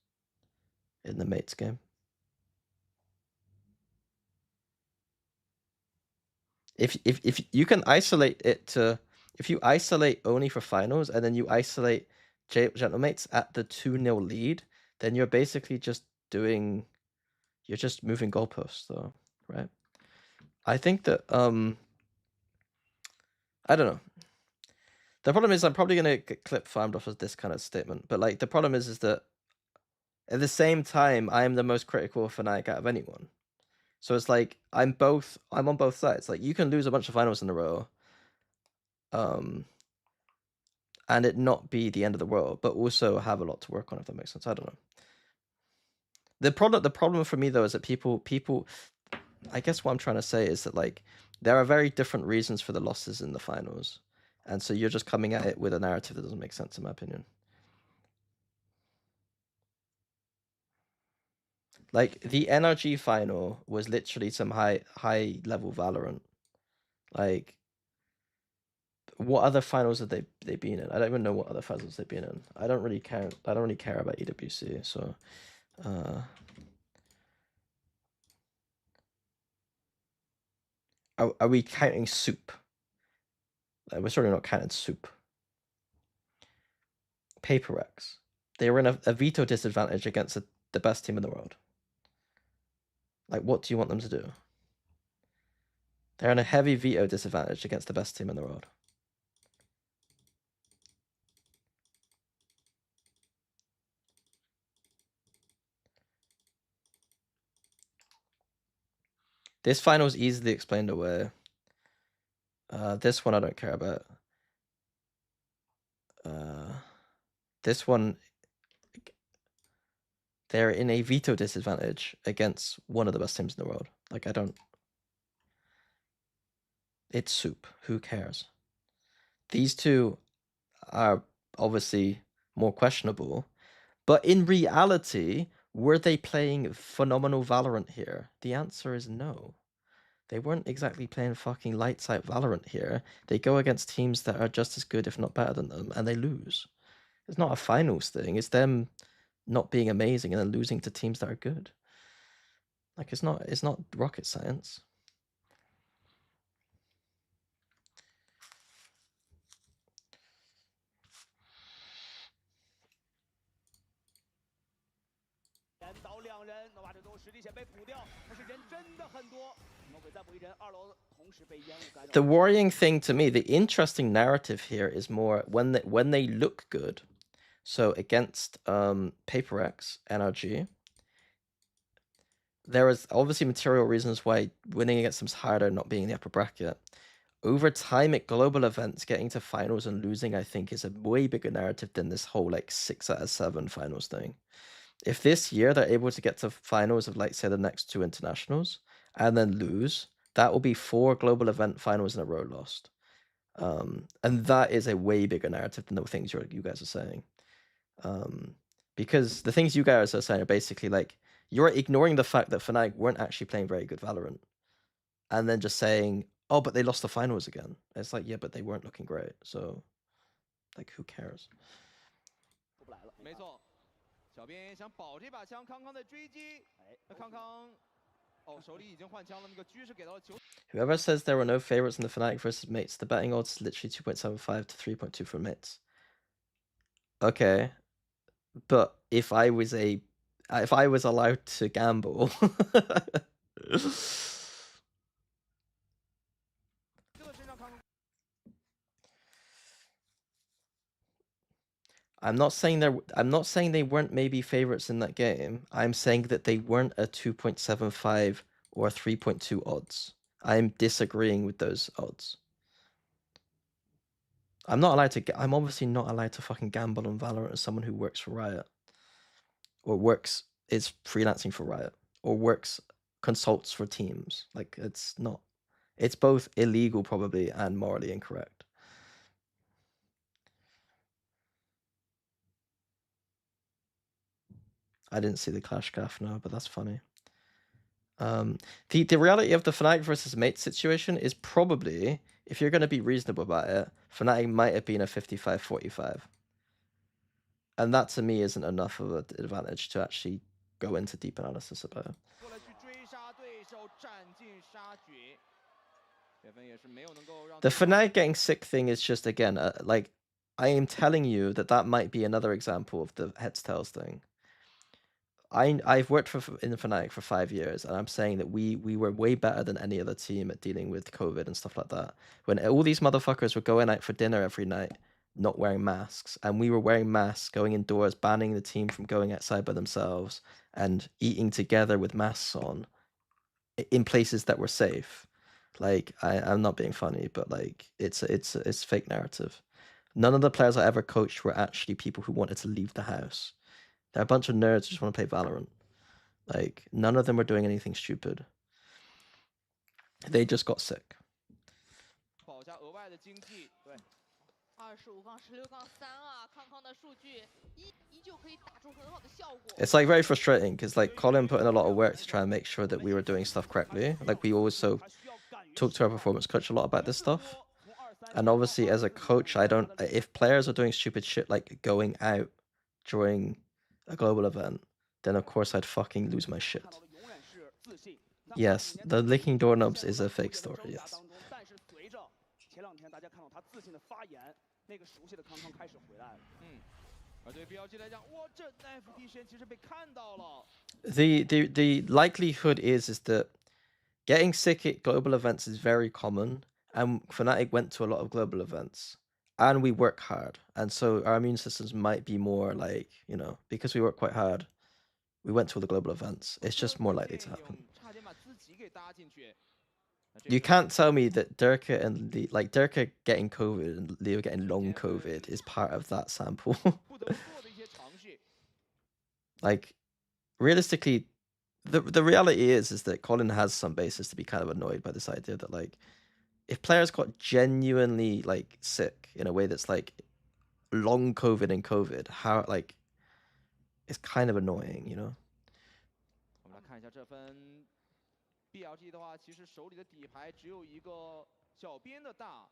in the mates game. If you can isolate it to, if you isolate only for finals and then you isolate Gentlemates at the 2-0 lead, then you're basically just doing, you're just moving goalposts though, right? I think that I don't know. The problem is I'm probably gonna get clip farmed off of this kind of statement, but like the problem is that at the same time I am the most critical of Fnatic out of anyone. So it's like I'm on both sides. Like you can lose a bunch of finals in a row, and it not be the end of the world, but also have a lot to work on, if that makes sense. I don't know. The problem for me though is that people I guess what I'm trying to say is that like there are very different reasons for the losses in the finals. And so you're just coming at it with a narrative that doesn't make sense in my opinion. Like the NRG final was literally some high level Valorant. Like what other finals have they been in? I don't even know what other finals they've been in. I don't really care about EWC, so are we counting Soup? We're certainly not counting Soup. Paper X. They were in a veto disadvantage against the best team in the world. Like, what do you want them to do? They're in a heavy veto disadvantage against the best team in the world. This final is easily explained away. This one I don't care about. This one, they're in a veto disadvantage against one of the best teams in the world. Like, I don't... It's Soup. Who cares? These two are obviously more questionable. But in reality, were they playing phenomenal Valorant here? The answer is no. They weren't exactly playing fucking lights out Valorant here. They go against teams that are just as good, if not better than them, and they lose. It's not a finals thing. It's them not being amazing and then losing to teams that are good. Like it's not rocket science. The worrying thing to me, the interesting narrative here is more when they look good. So against Paper X, NRG, there is obviously material reasons why winning against them is harder, not being in the upper bracket. Over time at global events, getting to finals and losing, I think, is a way bigger narrative than this whole like 6 out of 7 finals thing. If this year they're able to get to finals of like say the next 2 internationals and then lose, that will be 4 global event finals in a row lost. And that is a way bigger narrative than the things you guys are saying. Because the things you guys are saying are basically like you're ignoring the fact that Fnatic weren't actually playing very good Valorant, and then just saying, "Oh, but they lost the finals again." It's like, yeah, but they weren't looking great. So, like, who cares? 没错，小编想保这把枪，康康的追击。那康康，哦，手里已经换枪了，那个狙是给到了球。Whoever says there were no favorites in the Fnatic versus mates, the betting odds is literally 2.75 to 3.2 for mates. Okay, but if I was allowed to gamble. I'm not saying they weren't maybe favorites in that game. I'm saying that they weren't a 2.75 or 3.2 odds. I'm disagreeing with those odds. I'm obviously not allowed to fucking gamble on Valorant as someone who works for Riot. Or is freelancing for Riot. Or consults for teams. Like, it's both illegal probably and morally incorrect. I didn't see the Clash Graph, no, but that's funny. The reality of the Fnatic versus Mate situation is probably, if you're going to be reasonable about it, Fnatic might have been a 55-45. And that to me isn't enough of an advantage to actually go into deep analysis about it. The Fnatic getting sick thing is just, again, like, I am telling you that might be another example of the heads tails thing. I've worked in Fnatic for 5 years, and I'm saying that we were way better than any other team at dealing with COVID and stuff like that. When all these motherfuckers were going out for dinner every night, not wearing masks, and we were wearing masks, going indoors, banning the team from going outside by themselves, and eating together with masks on, in places that were safe. Like, I'm not being funny, but like it's fake narrative. None of the players I ever coached were actually people who wanted to leave the house. They're a bunch of nerds who just want to play Valorant. Like, none of them were doing anything stupid. They just got sick. It's like very frustrating because like Colin put in a lot of work to try and make sure that we were doing stuff correctly. Like, we also talk to our performance coach a lot about this stuff. And obviously as a coach, I don't, if players are doing stupid shit like going out during a global event, then of course I'd fucking lose my shit. Yes, the licking doorknobs is a fake story, yes. The likelihood is that getting sick at global events is very common, and Fnatic went to a lot of global events, and we work hard, and so our immune systems might be more like, you know, because we work quite hard, we went to all the global events. It's just more likely to happen. You can't tell me that Durka and Durka getting COVID and Leo getting long COVID is part of that sample. Like, realistically, the reality is that Colin has some basis to be kind of annoyed by this idea that, like, if players got genuinely like sick in a way that's like long COVID and COVID, how, like, it's kind of annoying, you know? BLG 的话，其实手里的底牌只有一个小边的大，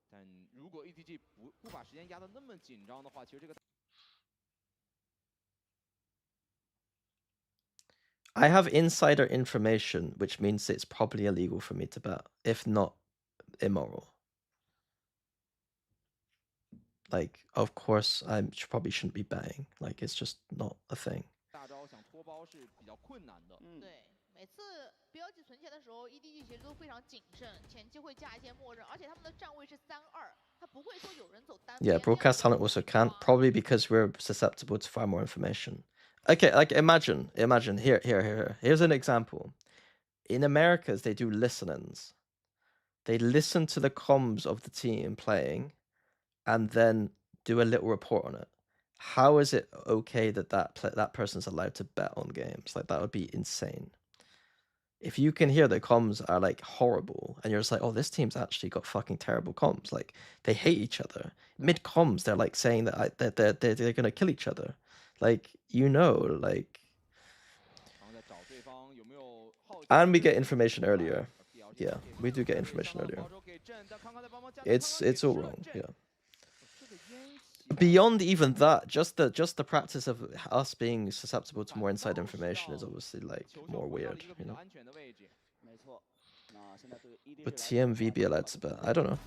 但如果 ETG 不把时间压得那么紧张的话，其实这个。I have insider information, which means it's probably illegal for me to bet, if not immoral. Like, of course, I probably shouldn't be betting. Like, it's just not a thing. 大招想脱包是比较困难的。对，每次标记存钱的时候 ，EDG 其实都非常谨慎，前期会加一些默认，而且他们的站位是3-2，他不会说有人走单。Yeah, broadcast talent also can't, probably because we're susceptible to far more information. Okay, like, imagine, here's an example. In Americas, they do listenings. They listen to the comms of the team playing, and then do a little report on it. How is it okay that that person's allowed to bet on games? Like, that would be insane. If you can hear the comms are like horrible, and you're just like, oh, this team's actually got fucking terrible comms. Like, they hate each other. Mid comms, they're like saying that they're gonna kill each other. Like, you know, like. And we get information earlier. Yeah, we do get information earlier. It's all wrong. Yeah. Beyond even that, just the practice of us being susceptible to more inside information is obviously like more weird, you know. But TMV be allowed to bet? I don't know.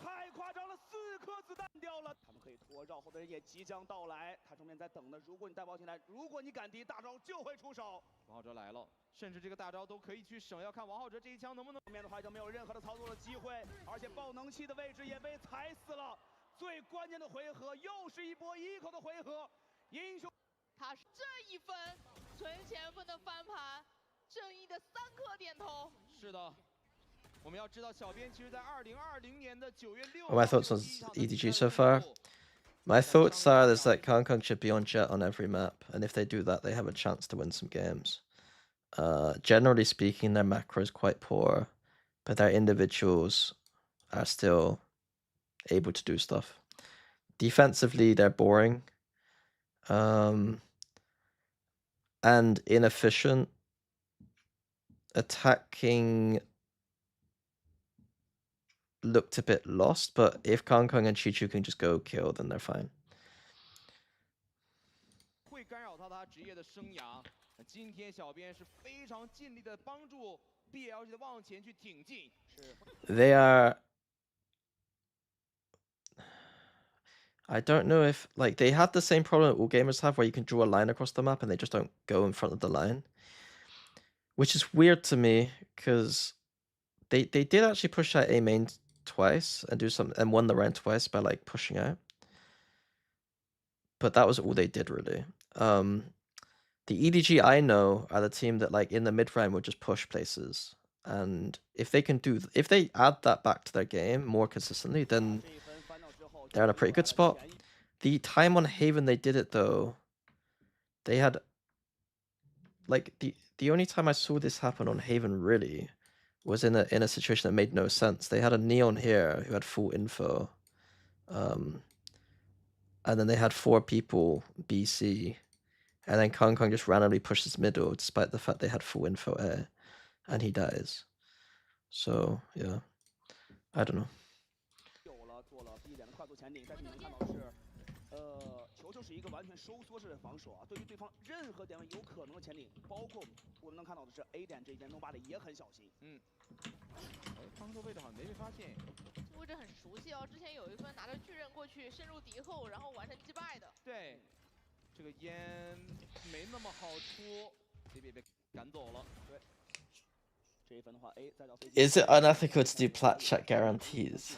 太夸张了，4颗子弹掉了，他们可以拖绕后的人也即将到来，他正面在等的。如果你带包进来，如果你敢敌，大招就会出手。王浩哲来了，甚至这个大招都可以去省，要看王浩哲这一枪能不能。后面的话就没有任何的操作的机会，而且爆能器的位置也被踩死了。最关键的回合又是一波1口的回合，英雄。他是这一分存钱分的翻盘，正义的3颗点头。是的。 我们要知道，小编其实在2020年的9月6 My thoughts on EDG so far? My thoughts are is that Kong should be on Jet on every map, and if they do that, they have a chance to win some games. Generally speaking, their macro is quite poor, but their individuals are still able to do stuff. Defensively, they're boring, and inefficient. Attacking looked a bit lost, but if Kong and Chichu can just go kill, then they're fine. 会干扰到他职业的生涯。今天小编是非常尽力的帮助 BLG 的往前去挺进。They are. I don't know if like they had the same problem that all gamers have where you can draw a line across the map and they just don't go in front of the line. Which is weird to me, because they did actually push out A main twice and do some and won the round twice by like pushing out. But that was all they did really. The EDG I know are the team that like in the mid round would just push places. And if they add that back to their game more consistently, then they're in a pretty good spot. The time on Haven they did it though, they had like the only time I saw this happen on Haven really was in a situation that made no sense. They had a Neon here who had full info. And then they had 4 people BC. And then Kong Kong just randomly pushes middle despite the fact they had full info A. And he dies. So, yeah. I don't know. 球就是一个完全收缩式的防守啊，对于对方任何点位有可能的前顶，包括我们能看到的是 A 点这一边弄巴的也很小心。方舟位置好像没被发现，这位置很熟悉哦，之前有一分拿着巨刃过去深入敌后，然后完成击败的。对，这个烟没那么好出，这边被赶走了。对，这一分的话 ，A 再到 Is it unethical to do plat chat guarantees?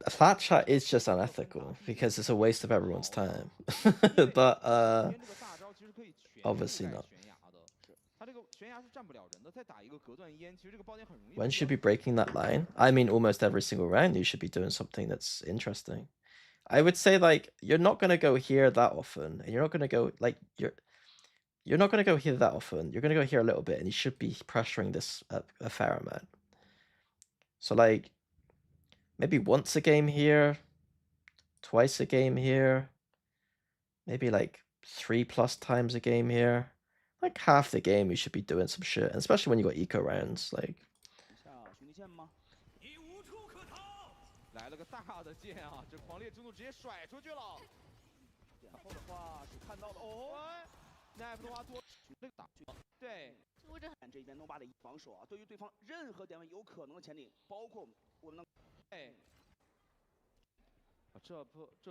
Plat chat is just unethical because it's a waste of everyone's time. But obviously not. When should be breaking that line? I mean, almost every single round you should be doing something that's interesting. I would say like you're not gonna go here that often, and you're not gonna go like you're not gonna go here that often. You're gonna go here a little bit, and you should be pressuring this a fair amount. So like maybe once a game here, twice a game here, maybe like 3+ times a game here. Like half the game you should be doing some shit, and especially when you got eco rounds, like. 来了个大的剑啊！这狂烈之怒直接甩出去了。然后的话是看到了哦，奈夫的话多这个打对，这边弄巴的防守啊，对于对方任何点位有可能的前顶，包括我们能哎，这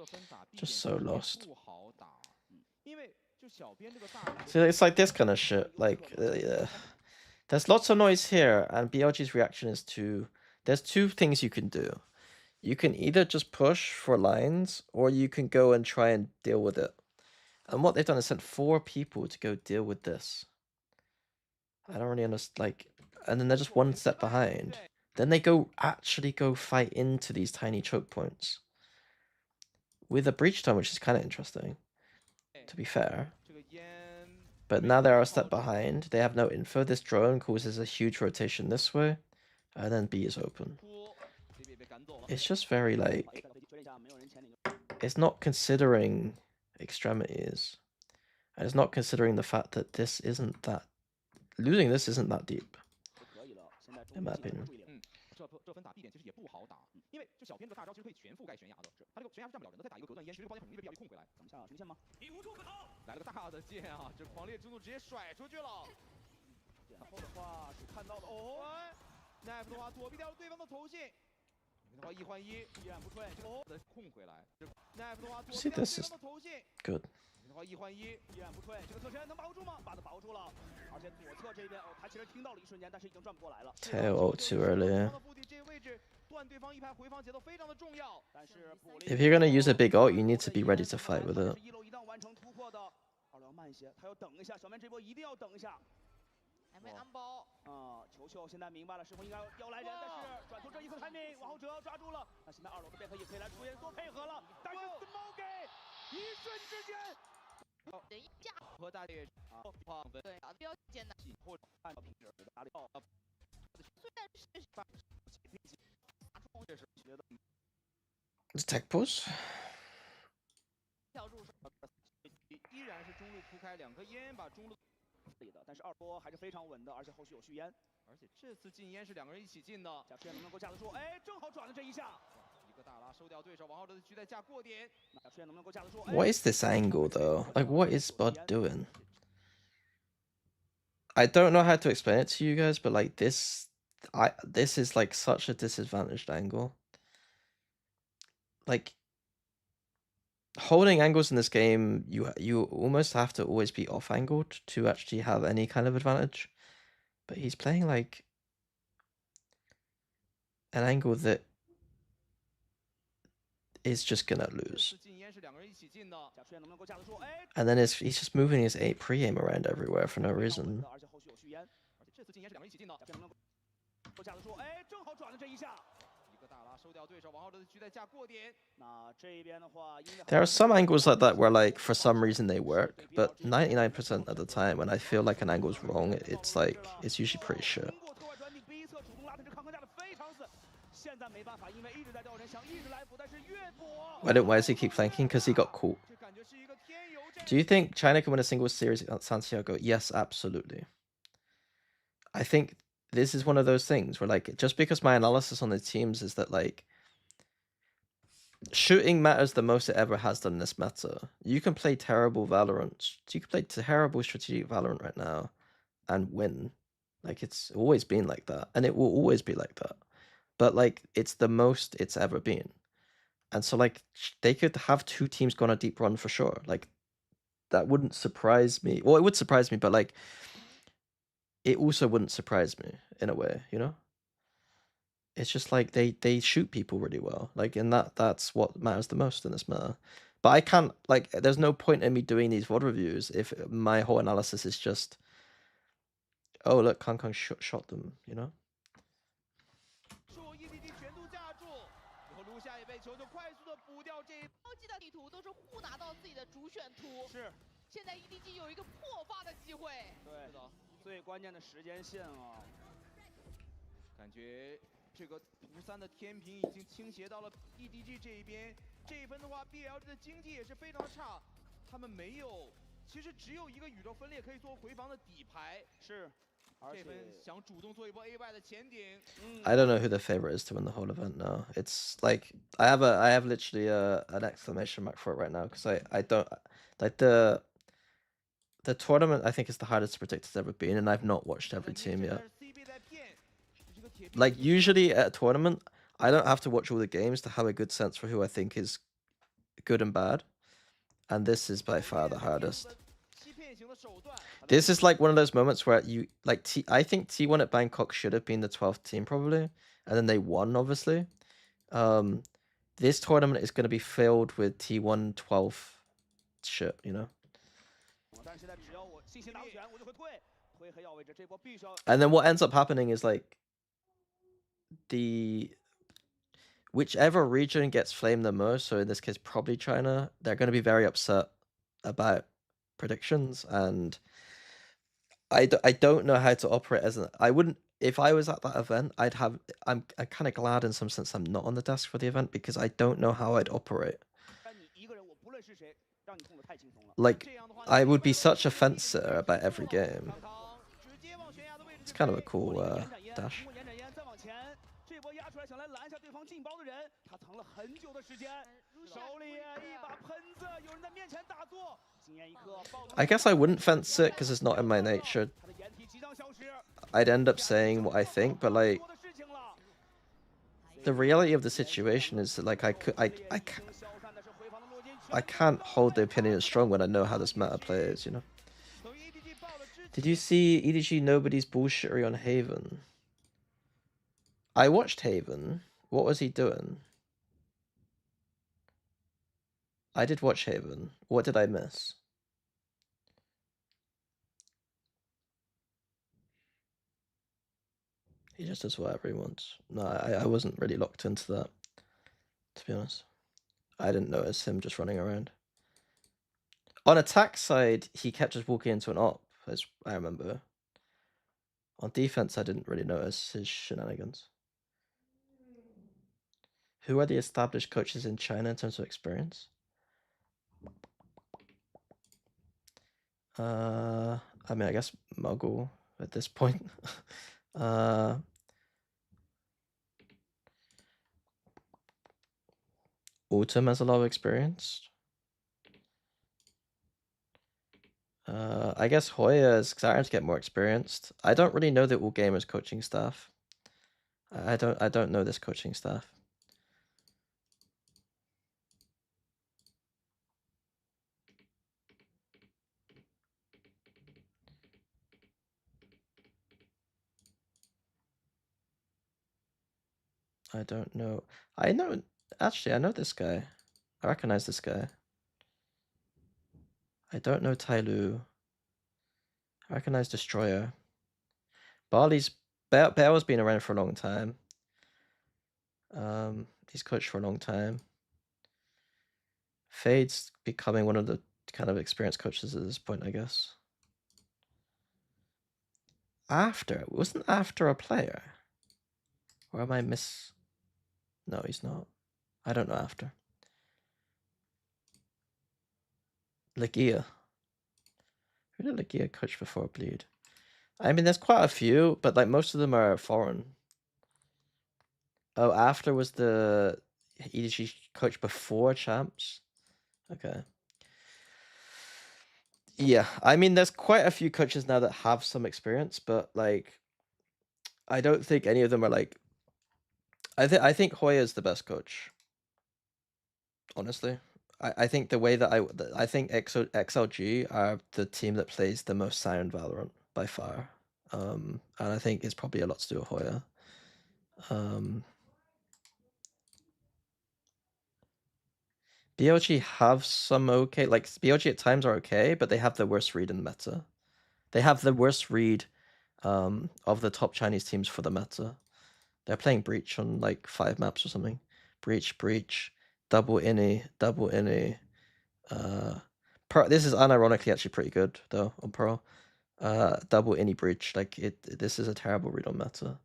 分打 B 点 Just so lost. 不好打，因为就小编这个大。So it's like this kind of shit. Like, there's lots of noise here, and BLG's reaction is there's 2 things you can do. You can either just push for lines, or you can go and try and deal with it. And what they've done is sent 4 people to go deal with this. I don't really understand, like, and then they're just 1 step behind. Then they actually go fight into these tiny choke points. With a breach time, which is kind of interesting, to be fair. But now they're a step behind. They have no info. This drone causes a huge rotation this way, and then B is open. It's just very like, it's not considering extremities, and it's not considering the fact that this isn't that, losing this isn't that deep, in my opinion. 这分打 B 点其实也不好打，因为这小编这个大招其实可以全覆盖悬崖的，他这个悬崖是站不了人的，再打一个隔断烟，其实这个包间很容易被 BLG 控回来。等一下，出现吗？你无处可逃！来了个大的剑啊！这狂烈之怒直接甩出去了。然后的话是看到了哦，奈夫的话躲避掉了对方的头信。的话1换1依然不退，这个的控回来。奈夫的话躲避掉对方的头信。Good. 的话1换1依然不退，这个侧身能把握住吗？把他把握住了，而且左侧这边哦，他其实听到了一瞬间，但是已经转不过来了。Tail ult too early. 这个位置断对方一排回防节奏非常的重要。但是 If you're gonna use a big ult, you need to be ready to fight with it. 1楼一旦完成突破的，2楼慢些，他要等一下，小面这波一定要等一下。还没安包啊！球球现在明白了，是否应该要来人，但是转出这一个timing，往后折抓住了。那现在2楼的贝克也可以来出现做配合了，但是 smoke 一瞬之间。 人一架和大力啊，对啊，标艰难。或者按照平时打理到，虽然是这是觉得 Tech pulse. 跳入手，依然是中路铺开2颗烟，把中路的，但是2波还是非常稳的，而且后续有续烟，而且这次禁烟是2个人一起禁的，贾轩能不能够架得住？哎，正好转了这一下。 大拉收掉对手，王浩哲的狙在架过点。 What is this angle though? Like, what is Bud doing? I don't know how to explain it to you guys, but like this is like such a disadvantaged angle. Like, holding angles in this game, you almost have to always be off-angled to actually have any kind of advantage. But he's playing like an angle that is just gonna lose. And then he's just moving his pre-aim around everywhere for no reason. There are some angles like that where, like, for some reason they work, but 99% of the time when I feel like an angle's wrong, it's like, it's usually pretty shit. Why does he keep flanking? Because he got caught. Do you think China can win a single series at Santiago? Yes, absolutely. I think this is one of those things where, like, just because my analysis on the teams is that, like, shooting matters the most it ever has done in this meta. You can play terrible Valorant. You can play terrible strategic Valorant right now and win. Like, it's always been like that. And it will always be like that. But, like, it's the most it's ever been. And so, like, they could have two teams go on a deep run for sure. Like, that wouldn't surprise me. Well, it would surprise me, but, like, it also wouldn't surprise me in a way, you know? It's just like they shoot people really well. Like, and that's what matters the most in this meta. But I can't, like, there's no point in me doing these VOD reviews if my whole analysis is just, oh, look, Kang Kang shot them, you know? 现在 EDG 有一个破发的机会。对的，最关键的时间线啊，感觉这个图3的天平已经倾斜到了 EDG 这一边。这一分的话 ，BLG 的经济也是非常的差，他们没有，其实只有一个宇宙分裂可以做回防的底牌。是。 这分想主动做一波 A Y 的前顶。I don't know who the favorite is to win the whole event now. It's like I have literally an exclamation mark for it right now because I don't like the tournament. I think is the hardest to predict it's ever been, and I've not watched every team yet. Like, usually at a tournament, I don't have to watch all the games to have a good sense for who I think is good and bad, and this is by far the hardest. This is like one of those moments where you like I think T1 at Bangkok should have been the 12th team probably, and then they won obviously. This tournament is going to be filled with T1 12th shit, you know. And then what ends up happening is, like, whichever region gets flamed the most, so in this case probably China, they're going to be very upset about predictions, and I don't know how to operate as I wouldn't, if I was at that event, I'm kind of glad in some sense I'm not on the desk for the event because I don't know how I'd operate. Like, I would be such a fence sitter about every game. It's kind of a cool dash. I guess I wouldn't fence it because it's not in my nature. I'd end up saying what I think, but, like, the reality of the situation is that, like, I can't hold the opinion as strong when I know how this meta plays, you know? Did you see EDG Nobody's bullshittery on Haven? I watched Haven. What was he doing? I did watch Haven. What did I miss? He just does whatever he wants. No, I wasn't really locked into that, to be honest. I didn't notice him just running around. On attack side, he kept just walking into an op, as I remember. On defense, I didn't really notice his shenanigans. Who are the established coaches in China in terms of experience? I mean, I guess Muggle at this point. Autumn has a lot of experience. I guess Hoya is starting to get more experienced. I don't really know the All Gamers coaching staff. I don't know this coaching staff. I don't know. Actually, I know this guy. I recognize this guy. I don't know Tai Lu. I recognize Destroyer. Barley's Bale's been around for a long time. He's coached for a long time. Fade's becoming one of the kind of experienced coaches at this point, I guess. Wasn't After a player? Or am I No, he's not. I don't know After. Legia. Who did Legia coach before Bleed? I mean, there's quite a few, but like most of them are foreign. Oh, After was the EDG coach before Champs? Okay. Yeah, I mean, there's quite a few coaches now that have some experience, but like, I don't think any of them are like. I think Hoya is the best coach. Honestly, I think the way that I think XLG are the team that plays the most Siren Valorant by far, and I think it's probably a lot to do with Hoya. BLG have some okay, like BLG at times are okay, but they have the worst read in the meta. They have the worst read of the top Chinese teams for the meta. They're playing Breach on like 5 maps or something. Breach, double innie. This is unironically actually pretty good though on Pro. Double innie Breach. Like this is a terrible read on meta.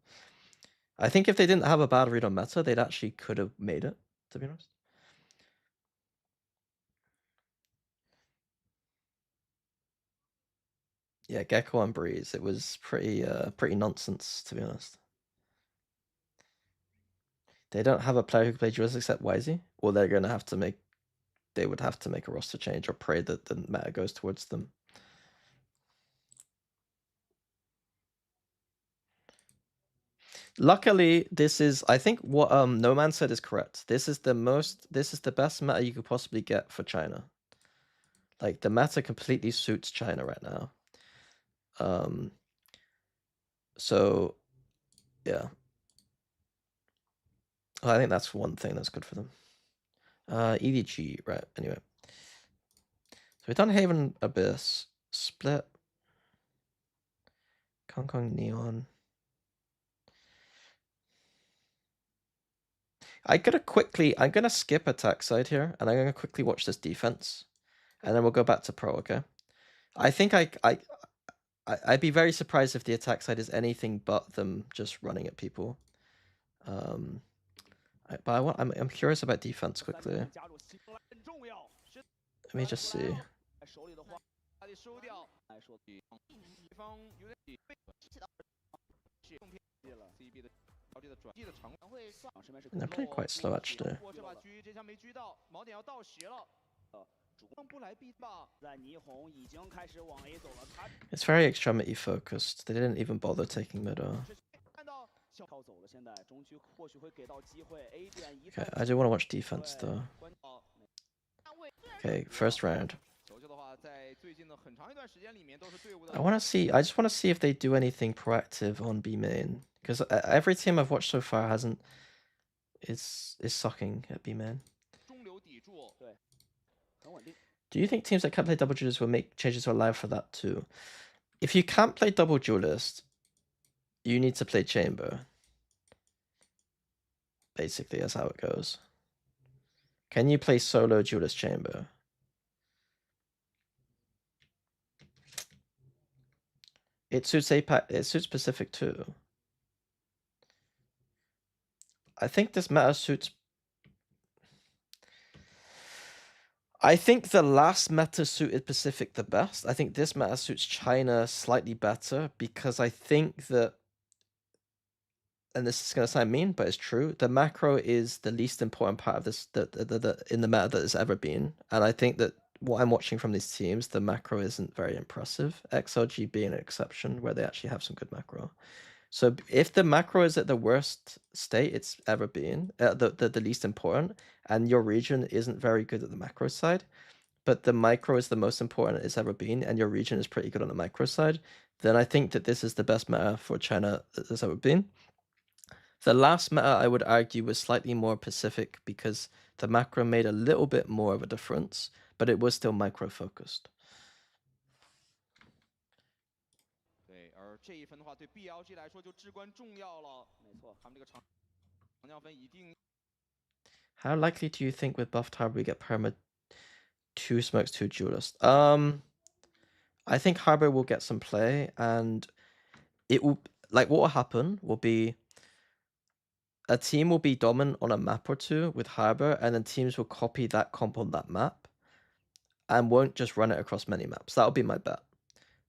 I think if they didn't have a bad read on meta, they'd actually could have made it, to be honest. Yeah, Gecko and Breeze. It was pretty nonsense, to be honest. They don't have a player who can play duels except Wisey. Well, they're gonna have to make. They would have to make a roster change or pray that the meta goes towards them. Luckily, this is. I think what No Man said is correct. This is the best meta you could possibly get for China. Like the meta completely suits China right now. So, yeah. I think that's one thing that's good for them. EDG, right, anyway. So we've done Haven Abyss, Split, Kong Kong Neon. I'm gonna skip attack side here, and I'm gonna quickly watch this defense, and then we'll go back to pro, okay? I think I'd be very surprised if the attack side is anything but them just running at people. But I'm curious about defense quickly. Let me just see. And they're playing quite slow actually. It's very extremity focused. They didn't even bother taking middle. Okay, I do want to watch defense though. Okay, first round. I just want to see if they do anything proactive on B main, because every team I've watched so far is sucking at B main. Do you think teams that can't play double duelist will make changes to allow for that too? If you can't play double duelist, you need to play chamber. Basically, that's how it goes. Can you play solo duelist chamber? It suits APAC. It suits Pacific too. I think this meta suits. I think the last meta suited Pacific the best. I think this meta suits China slightly better because I think that, and this is going to sound mean, but it's true, the macro is the least important part of this in the meta that has ever been. And I think that what I'm watching from these teams, the macro isn't very impressive. XLG being an exception where they actually have some good macro. So if the macro is at the worst state it's ever been, the least important, and your region isn't very good at the macro side, but the micro is the most important it's ever been, and your region is pretty good on the micro side, then I think that this is the best meta for China that's ever been. The last meta, I would argue, was slightly more Pacific because the macro made a little bit more of a difference, but it was still micro-focused. 对，而这一分的话，对 BLG 来说就至关重要了。没错，他们这个长将分一定。How likely do you think with buffed Harbor we get perma 2 smokes, 2 duelist? I think Harbor will get some play, and it will, like, what will happen will be a team will be dominant on a map or two with Harbor, and then teams will copy that comp on that map and won't just run it across many maps. That'll be my bet.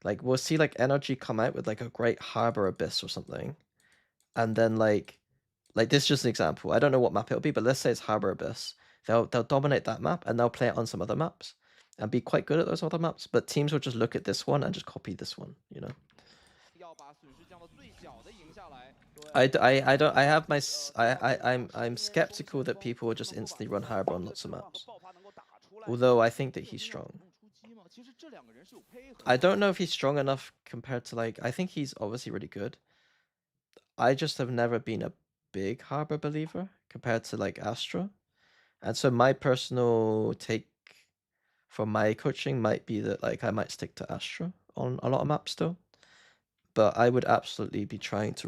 Like, we'll see, like, Energy come out with, like, a great Harbor Abyss or something, and then, like, this is just an example. I don't know what map it'll be, but let's say it's Harbor Abyss. They'll dominate that map, and they'll play it on some other maps, and be quite good at those other maps, but teams will just look at this one and just copy this one, you know? I'm skeptical that people will just instantly run Harbor on lots of maps. Although I think that he's strong. I don't know if he's strong enough compared to, like, I think he's obviously really good. I just have never been a big Harbor believer compared to, like, Astra. And so my personal take from my coaching might be that, like, I might stick to Astra on a lot of maps still. But I would absolutely be trying to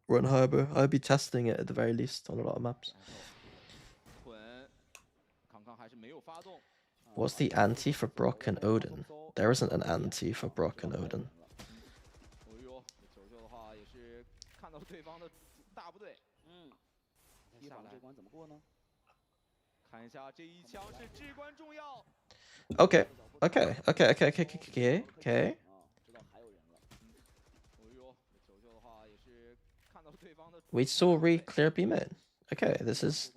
run Harbor. I'd be testing it at the very least on a lot of maps. What's the anti for Brock and Odin? There isn't an anti for Brock and Odin. Okay. We saw Re clear B main. Okay, this is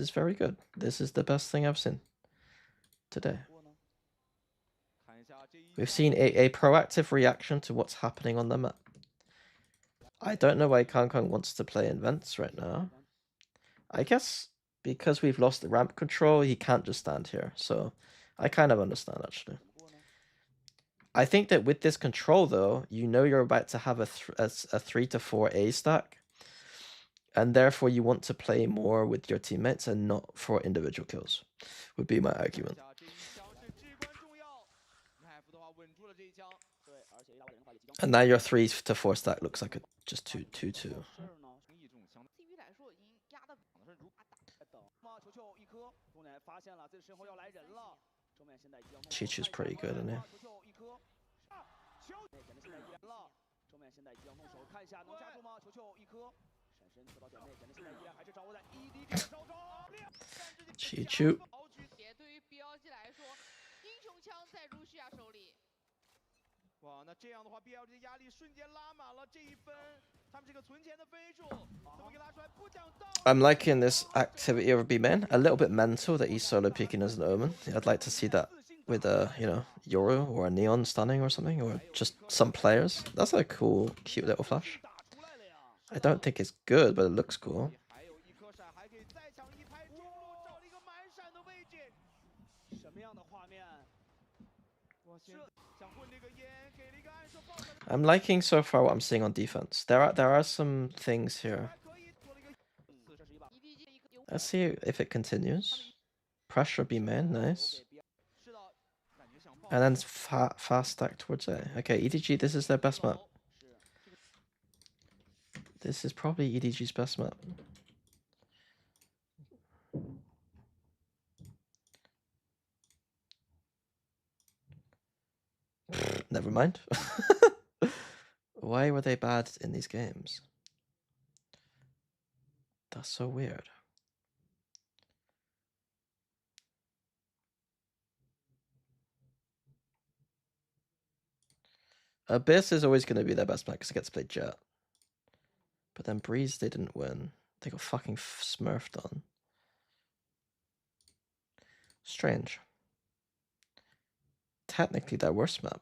very good. This is the best thing I've seen today. We've seen a proactive reaction to what's happening on the map. I don't know why Kong wants to play Invents right now. I guess because we've lost the ramp control, he can't just stand here. So I kind of understand, actually. I think that with this control, though, you know you're about to have a 3 to 4 A stack. And therefore, you want to play more with your teammates and not for individual kills, would be my argument. And now your 3 to 4 stack looks like a just 2-2-2. Chichu's pretty good, isn't he? Chichu. 哇，那这样的话 ，BLG 的压力瞬间拉满了这一分，他们这个存钱的分数怎么给拉出来？不讲道理。I'm liking this activity over B main. A little bit mental that he's solo peeking as an Omen. I'd like to see that with a, you know, Yoru or a Neon stunning or something, or just some players. That's a cool, cute little flash. I don't think it's good, but it looks cool. I'm liking so far what I'm seeing on defense. There are some things here. Let's see if it continues. Pressure B main, nice. And then fast stack towards A. Okay, EDG, this is their best map. This is probably EDG's best map. Never mind. Why were they bad in these games? That's so weird. Abyss is always going to be their best map because it gets to play Jet. But then Breeze, they didn't win. They got fucking smurfed on. Strange. Technically, their worst map.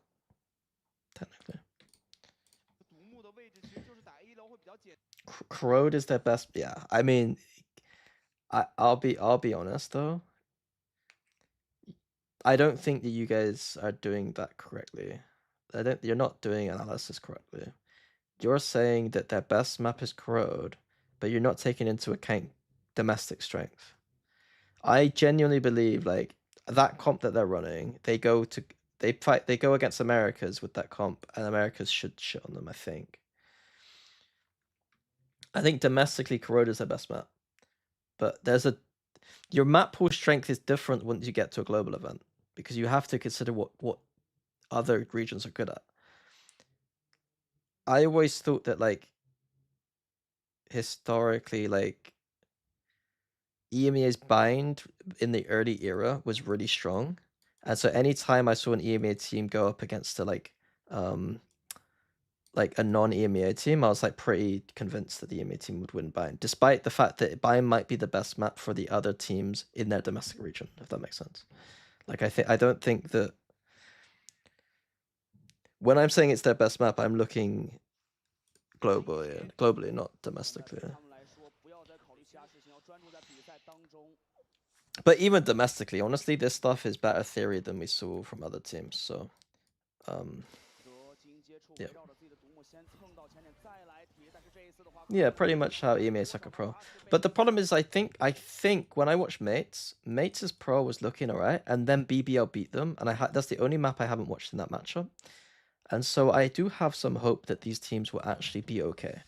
Technically. Corrode is their best. Yeah, I mean, I'll be honest though. I don't think that you guys are doing that correctly. You're not doing analysis correctly. You're saying that their best map is Corrode, but you're not taking into account domestic strength. I genuinely believe like that comp that they're running, they go against Americas with that comp, and Americas should shit on them, I think. I think domestically Kuroda's their best map. But your map pool strength is different once you get to a global event, because you have to consider what other regions are good at. I always thought that like historically like EMEA's bind in the early era was really strong. And so anytime I saw an EMEA team go up against a non-EMEA team, I was like pretty convinced that the EMEA team would win bind, despite the fact that bind might be the best map for the other teams in their domestic region, if that makes sense. Like I don't think that when I'm saying it's their best map, I'm looking globally, not domestically. But even domestically, honestly, this stuff is better theory than we saw from other teams. So, yeah. Yeah, pretty much how EMEA Sucker Pro. But the problem is, I think when I watched Mates' Pro was looking alright, and then BBL beat them, and that's the only map I haven't watched in that matchup. And so I do have some hope that these teams will actually be okay.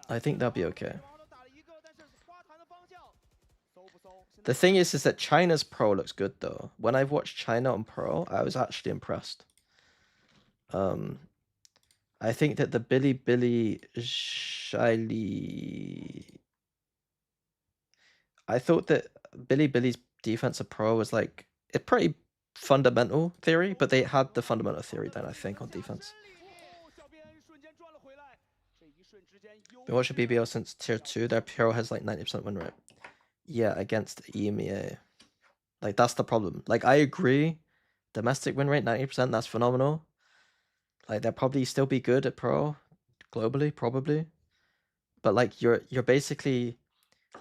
I think they'll be okay. The thing is that China's Pro looks good though. When I've watched China on Pro, I was actually impressed. I think that the Billy Shiley... I thought that Billy's defensive Pro was like a pretty fundamental theory, but they had the fundamental theory then, I think, on defense. Been watching BBL since tier 2. Their Pro has like 90% win rate. Yeah, against EMEA. Like, that's the problem. Like, I agree. Domestic win rate, 90%, that's phenomenal. Like, they'll probably still be good at Pro. Globally, probably. But, like, you're basically...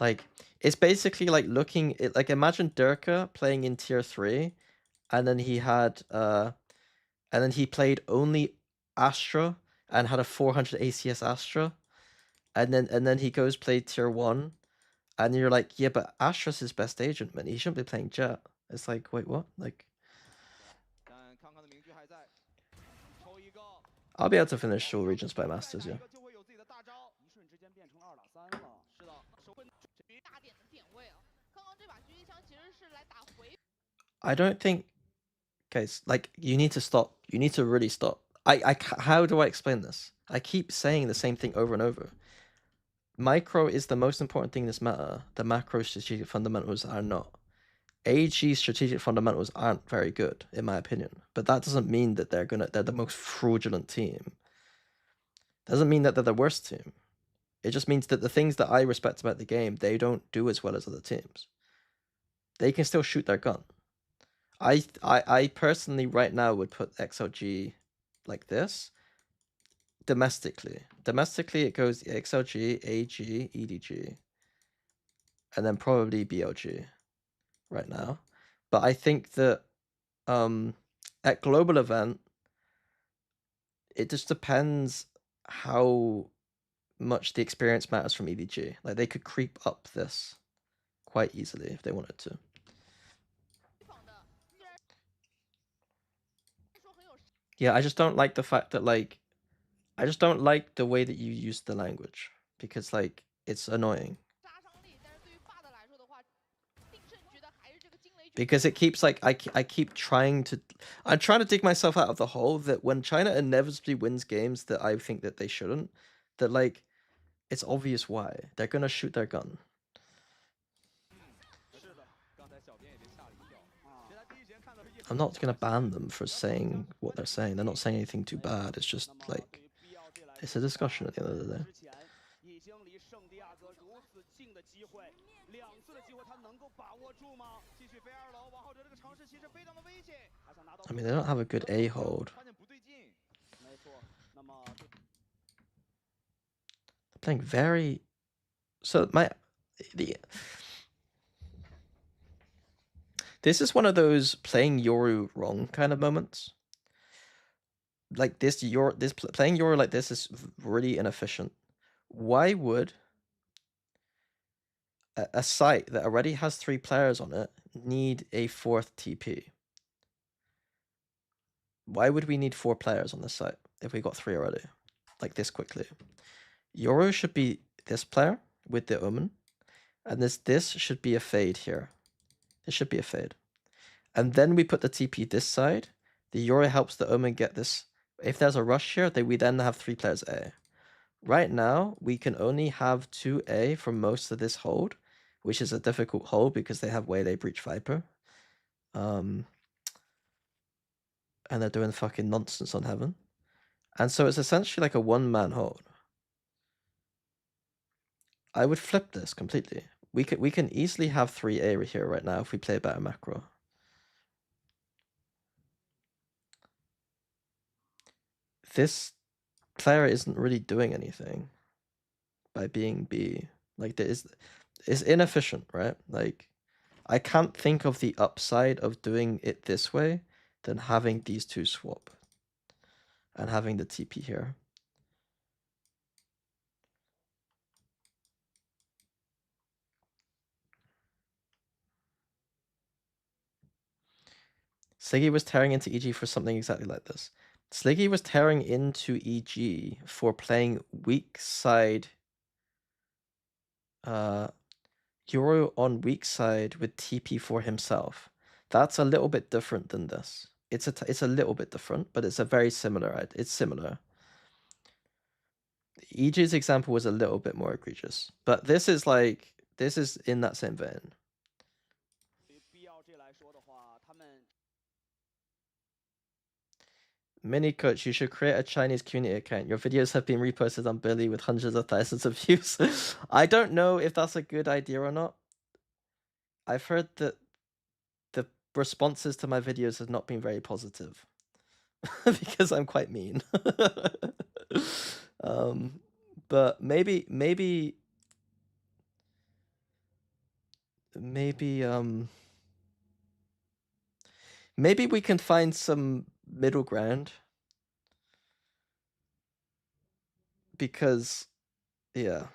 Like, it's basically like looking... Like, imagine Durka playing in tier 3. And then he had... and then he played only Astra. And had a 400 ACS Astra. And then he goes play tier 1. And you're like, yeah, but Astra's his best agent, man. He shouldn't be playing Jet. It's like, wait, what? Like, I'll be able to finish all regions by Masters, yeah. I don't think... Guys, like, you need to stop. You need to really stop. How do I explain this? I keep saying the same thing over and over. Micro is the most important thing in this matter. The macro strategic fundamentals are not. AG strategic fundamentals aren't very good, in my opinion. But that doesn't mean that they're the most fraudulent team. Doesn't mean that they're the worst team. It just means that the things that I respect about the game, they don't do as well as other teams. They can still shoot their gun. I personally right now would put XLG like this. Domestically, it goes XLG, AG, EDG, and then probably BLG right now. But I think that at global event, it just depends how much the experience matters from EDG. Like, they could creep up this quite easily if they wanted to. Yeah, I just don't like the fact that, like, I just don't like the way that you use the language, because, like, it's annoying. Because it keeps, like, I'm trying to dig myself out of the hole that when China inevitably wins games that I think that they shouldn't, that, like, it's obvious why. They're gonna shoot their gun. I'm not gonna ban them for saying what they're saying. They're not saying anything too bad. It's just, like, it's a discussion at the end of the day. I mean, they don't have a good A hold. They're playing very... So, this is one of those playing Yoru wrong kind of moments. Like, playing Yoru like this is really inefficient. why would a site that already has 3 players on it need a 4th TP? Why would we need 4 players on this site if we got 3 already? Like this quickly. Yoru should be this player with the Omen. And this should be a fade here. It should be a fade. And then we put the TP this side. The Yoru helps the Omen get this. If there's a rush here, we then have 3 players A. Right now, we can only have 2 A for most of this hold, which is a difficult hold because they have Waylay Breach Viper. And they're doing fucking nonsense on Heaven. And so it's essentially like a 1-man hold. I would flip this completely. We can easily have 3A here right now if we play better macro. This player isn't really doing anything by being B. Like, it's inefficient, right? Like, I can't think of the upside of doing it this way than having these 2 swap and having the TP here. Sliggy was tearing into EG for something exactly like this. Sliggy was tearing into EG for playing weak side Yoru on weak side with TP for himself. That's a little bit different than this. It's a little bit different, but it's a very similar. It's similar. EG's example was a little bit more egregious, but this is in that same vein. Mini Coach, you should create a Chinese community account. Your videos have been reposted on Billy with hundreds of thousands of views. I don't know if that's a good idea or not. I've heard that the responses to my videos have not been very positive. Because I'm quite mean. But maybe we can find some middle ground. Because, yeah.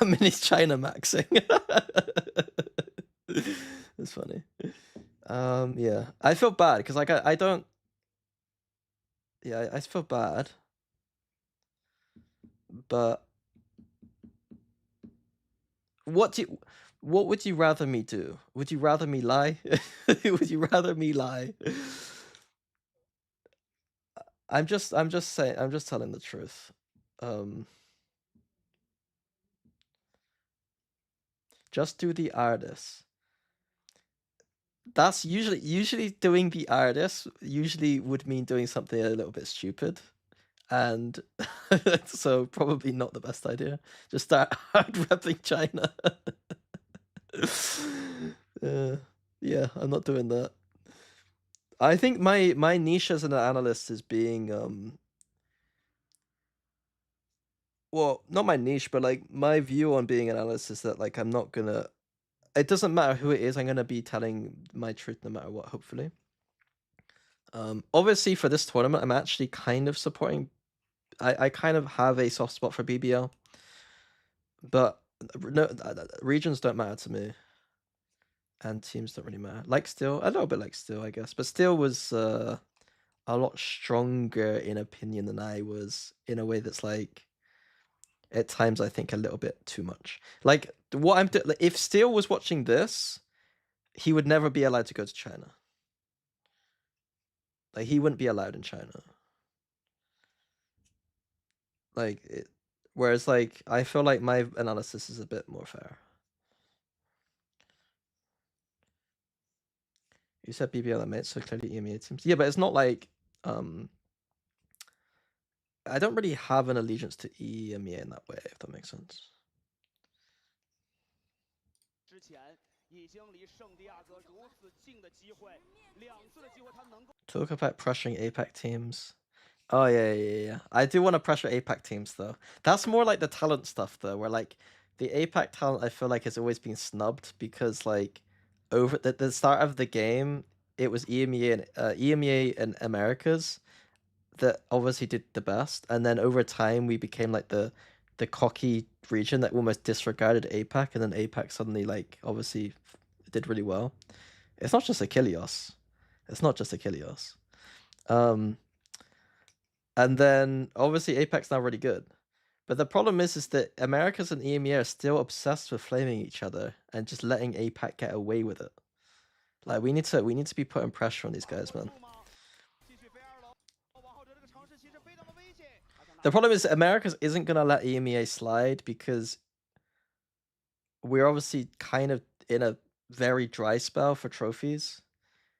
Mini's China maxing. That's funny. Yeah. I feel bad because like I don't. Yeah, I feel bad. But what would you rather me do? Would you rather me lie? Would you rather me lie? I'm just saying, I'm just telling the truth. Just do the artist. That's usually doing the artist usually would mean doing something a little bit stupid. And so probably not the best idea. Just start hard repping China. Yeah, I'm not doing that. I think my niche as an analyst is being well, not my niche, but like my view on being an analyst is that like I'm not gonna. It doesn't matter who it is. I'm gonna be telling my truth no matter what. Hopefully. Obviously for this tournament, I'm actually kind of supporting. I kind of have a soft spot for BBL, but no, regions don't matter to me, and teams don't really matter. Like Steel, a little bit like Steel, I guess, but Steel was a lot stronger in opinion than I was in a way that's like. At times, I think a little bit too much. Like what I'm doing. If Steel was watching this, he would never be allowed to go to China. Like he wouldn't be allowed in China. Like whereas like I feel like my analysis is a bit more fair. You said BBL mate, so clearly EMEA teams. Yeah, but it's not like I don't really have an allegiance to EMEA in that way, if that makes sense. Talk about pressuring APAC teams. Oh yeah. I do want to pressure APAC teams though. That's more like the talent stuff though, where like the APAC talent I feel like has always been snubbed because like over the start of the game it was EMEA and Americas, that obviously did the best, and then over time we became like the cocky region that almost disregarded APAC, and then APAC suddenly like obviously did really well. It's not just Achilles. It's not just Achilles. And then obviously APAC's now really good. But the problem is that Americas and EMEA are still obsessed with flaming each other and just letting APAC get away with it. Like we need to be putting pressure on these guys, man. The problem is that Americas isn't gonna let EMEA slide because we're obviously kind of in a very dry spell for trophies.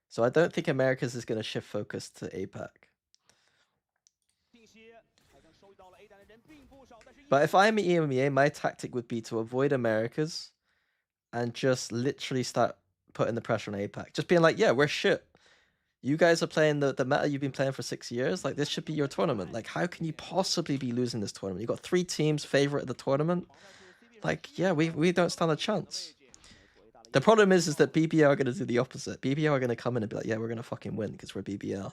So I don't think Americas is gonna shift focus to APAC. But if I'm EMEA, my tactic would be to avoid Americas and just literally start putting the pressure on APAC. Just being like, yeah, we're shit. You guys are playing the meta you've been playing for 6 years. Like, this should be your tournament. Like, how can you possibly be losing this tournament? You got 3 teams favorite at the tournament. Like, yeah, we don't stand a chance. The problem is that BBL are going to do the opposite. BBL are going to come in and be like, yeah, we're going to fucking win because we're BBL.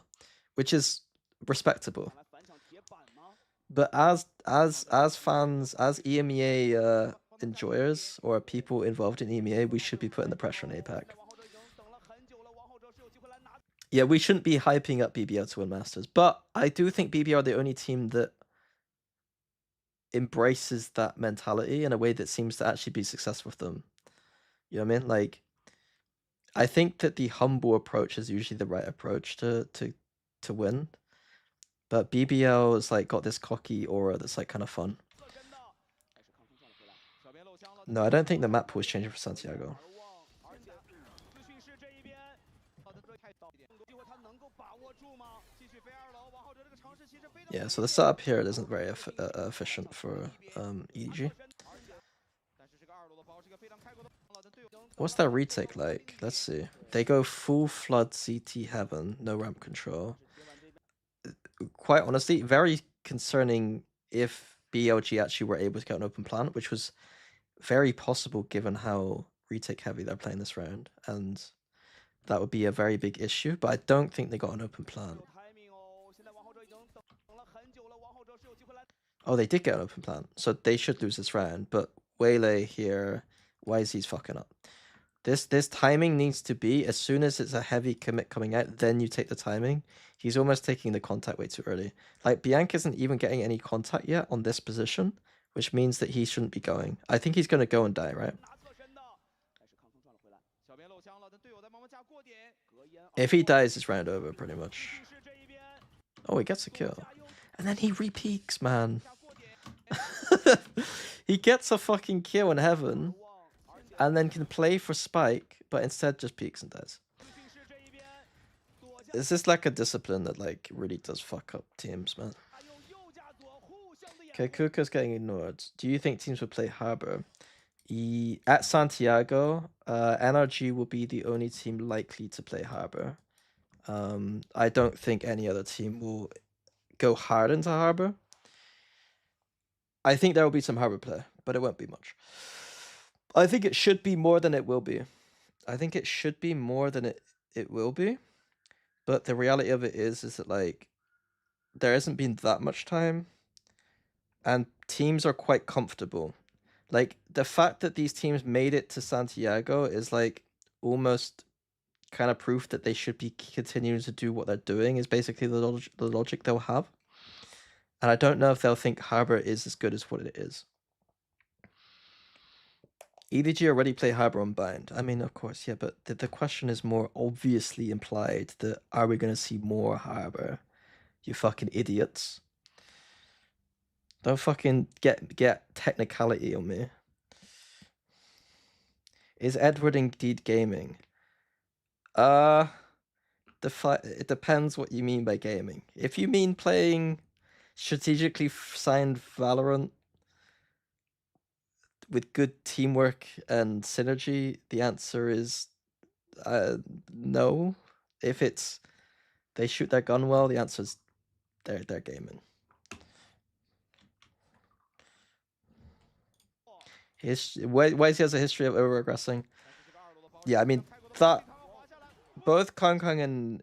Which is respectable. But as fans, as EMEA enjoyers or people involved in EMEA, we should be putting the pressure on APAC. Yeah, we shouldn't be hyping up BBL to win Masters, but I do think BBL are the only team that embraces that mentality in a way that seems to actually be successful with them. You know what I mean? Like, I think that the humble approach is usually the right approach to win. But BBL is like got this cocky aura that's like kind of fun. No, I don't think the map pool is changing for Santiago. Yeah, so the setup here isn't very efficient for EDG. What's that retake like? Let's see. They go full flood CT heaven, no ramp control. Quite honestly, very concerning if BLG actually were able to get an open plant, which was very possible given how retake heavy they're playing this round, and that would be a very big issue, but I don't think they got an open plant. Oh, they did get an open plant, so they should lose this round, but Waylay here, YZ's fucking up. This timing needs to be, as soon as it's a heavy commit coming out, then you take the timing. He's almost taking the contact way too early. Like, Bianca isn't even getting any contact yet on this position, which means that he shouldn't be going. I think he's going to go and die, right? If he dies, it's round over, pretty much. Oh, he gets a kill. And then he repeaks, man. He gets a fucking kill in heaven, and then can play for Spike, but instead just peeks and dies. It's just like a discipline that like really does fuck up teams, man. Okay, Kuka's getting ignored. Do you think teams would play Harbor? At Santiago, NRG will be the only team likely to play Harbor. I don't think any other team will go hard into Harbor. I think there will be some Harbor play, but it won't be much. I think it should be more than it will be. I think it should be more than it will be. But the reality of it is that like there hasn't been that much time, and teams are quite comfortable. Like, the fact that these teams made it to Santiago is like almost kind of proof that they should be continuing to do what they're doing, is basically the logic they'll have. And I don't know if they'll think Harbor is as good as what it is. EDG already play Harbor on Bind. I mean, of course, yeah, but the question is more obviously implied that are we going to see more Harbor? You fucking idiots. Don't fucking get technicality on me. Is Edward indeed gaming? It depends what you mean by gaming. If you mean playing strategically signed Valorant with good teamwork and synergy, the answer is no. If it's they shoot their gun well, the answer is they're gaming. YZ has a history of over-aggressing. Yeah, I mean, that both Kong and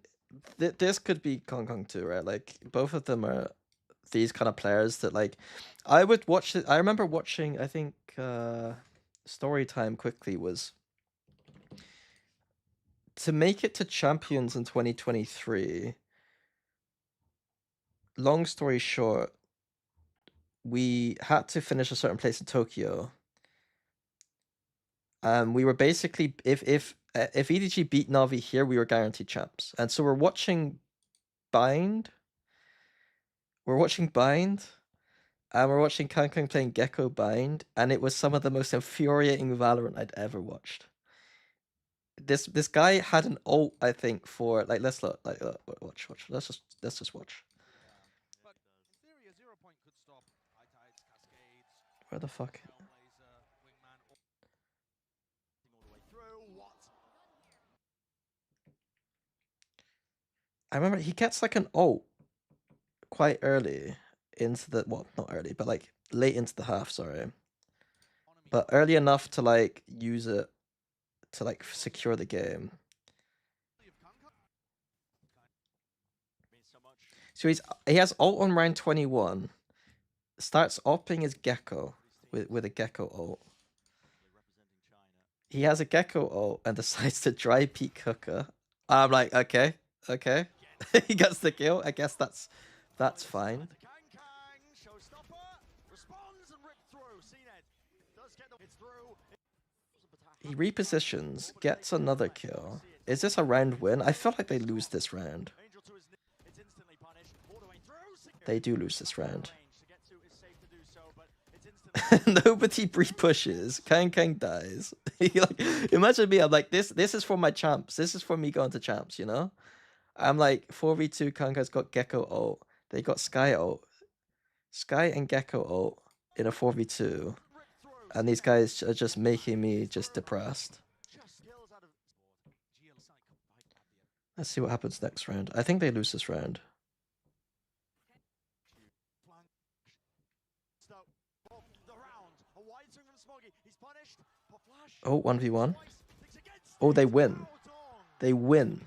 this could be Kong Kong too, right? Like both of them are these kind of players that like I would watch it. I remember watching, I think Storytime quickly was to make it to champions in 2023. Long story short, we had to finish a certain place in Tokyo. We were basically if EDG beat Navi here, we were guaranteed champs. And so we're watching Bind. We're watching Bind. And we're watching Kang playing Gecko Bind, and it was some of the most infuriating Valorant I'd ever watched. This guy had an ult, I think, for like let's look, like watch. Let's just watch. But in theory, a 0 point could stop high tides, cascades. Where the fuck? Laser, wingman, all the way through. What? I remember he gets like an ult quite early into the not early, but like late into the half. Sorry, but early enough to like use it to like secure the game. So he has ult on round 21. Starts opping his Gecko with a Gecko ult. He has a Gecko ult and decides to dry peek hooker. I'm like, okay. He gets the kill. I guess that's fine. He repositions, gets another kill. Is this a round win? I feel like they lose this round. They do lose this round. Nobody pre-pushes. Kang dies. Like, imagine me, I'm like, this is for my champs. This is for me going to champs, you know? I'm like, 4v2, Kang's got Gecko ult. They got Sky ult. Sky and Gecko ult in a 4v2. And these guys are just making me just depressed. Let's see what happens next round. I think they lose this round. Oh, 1v1. Oh, they win. They win.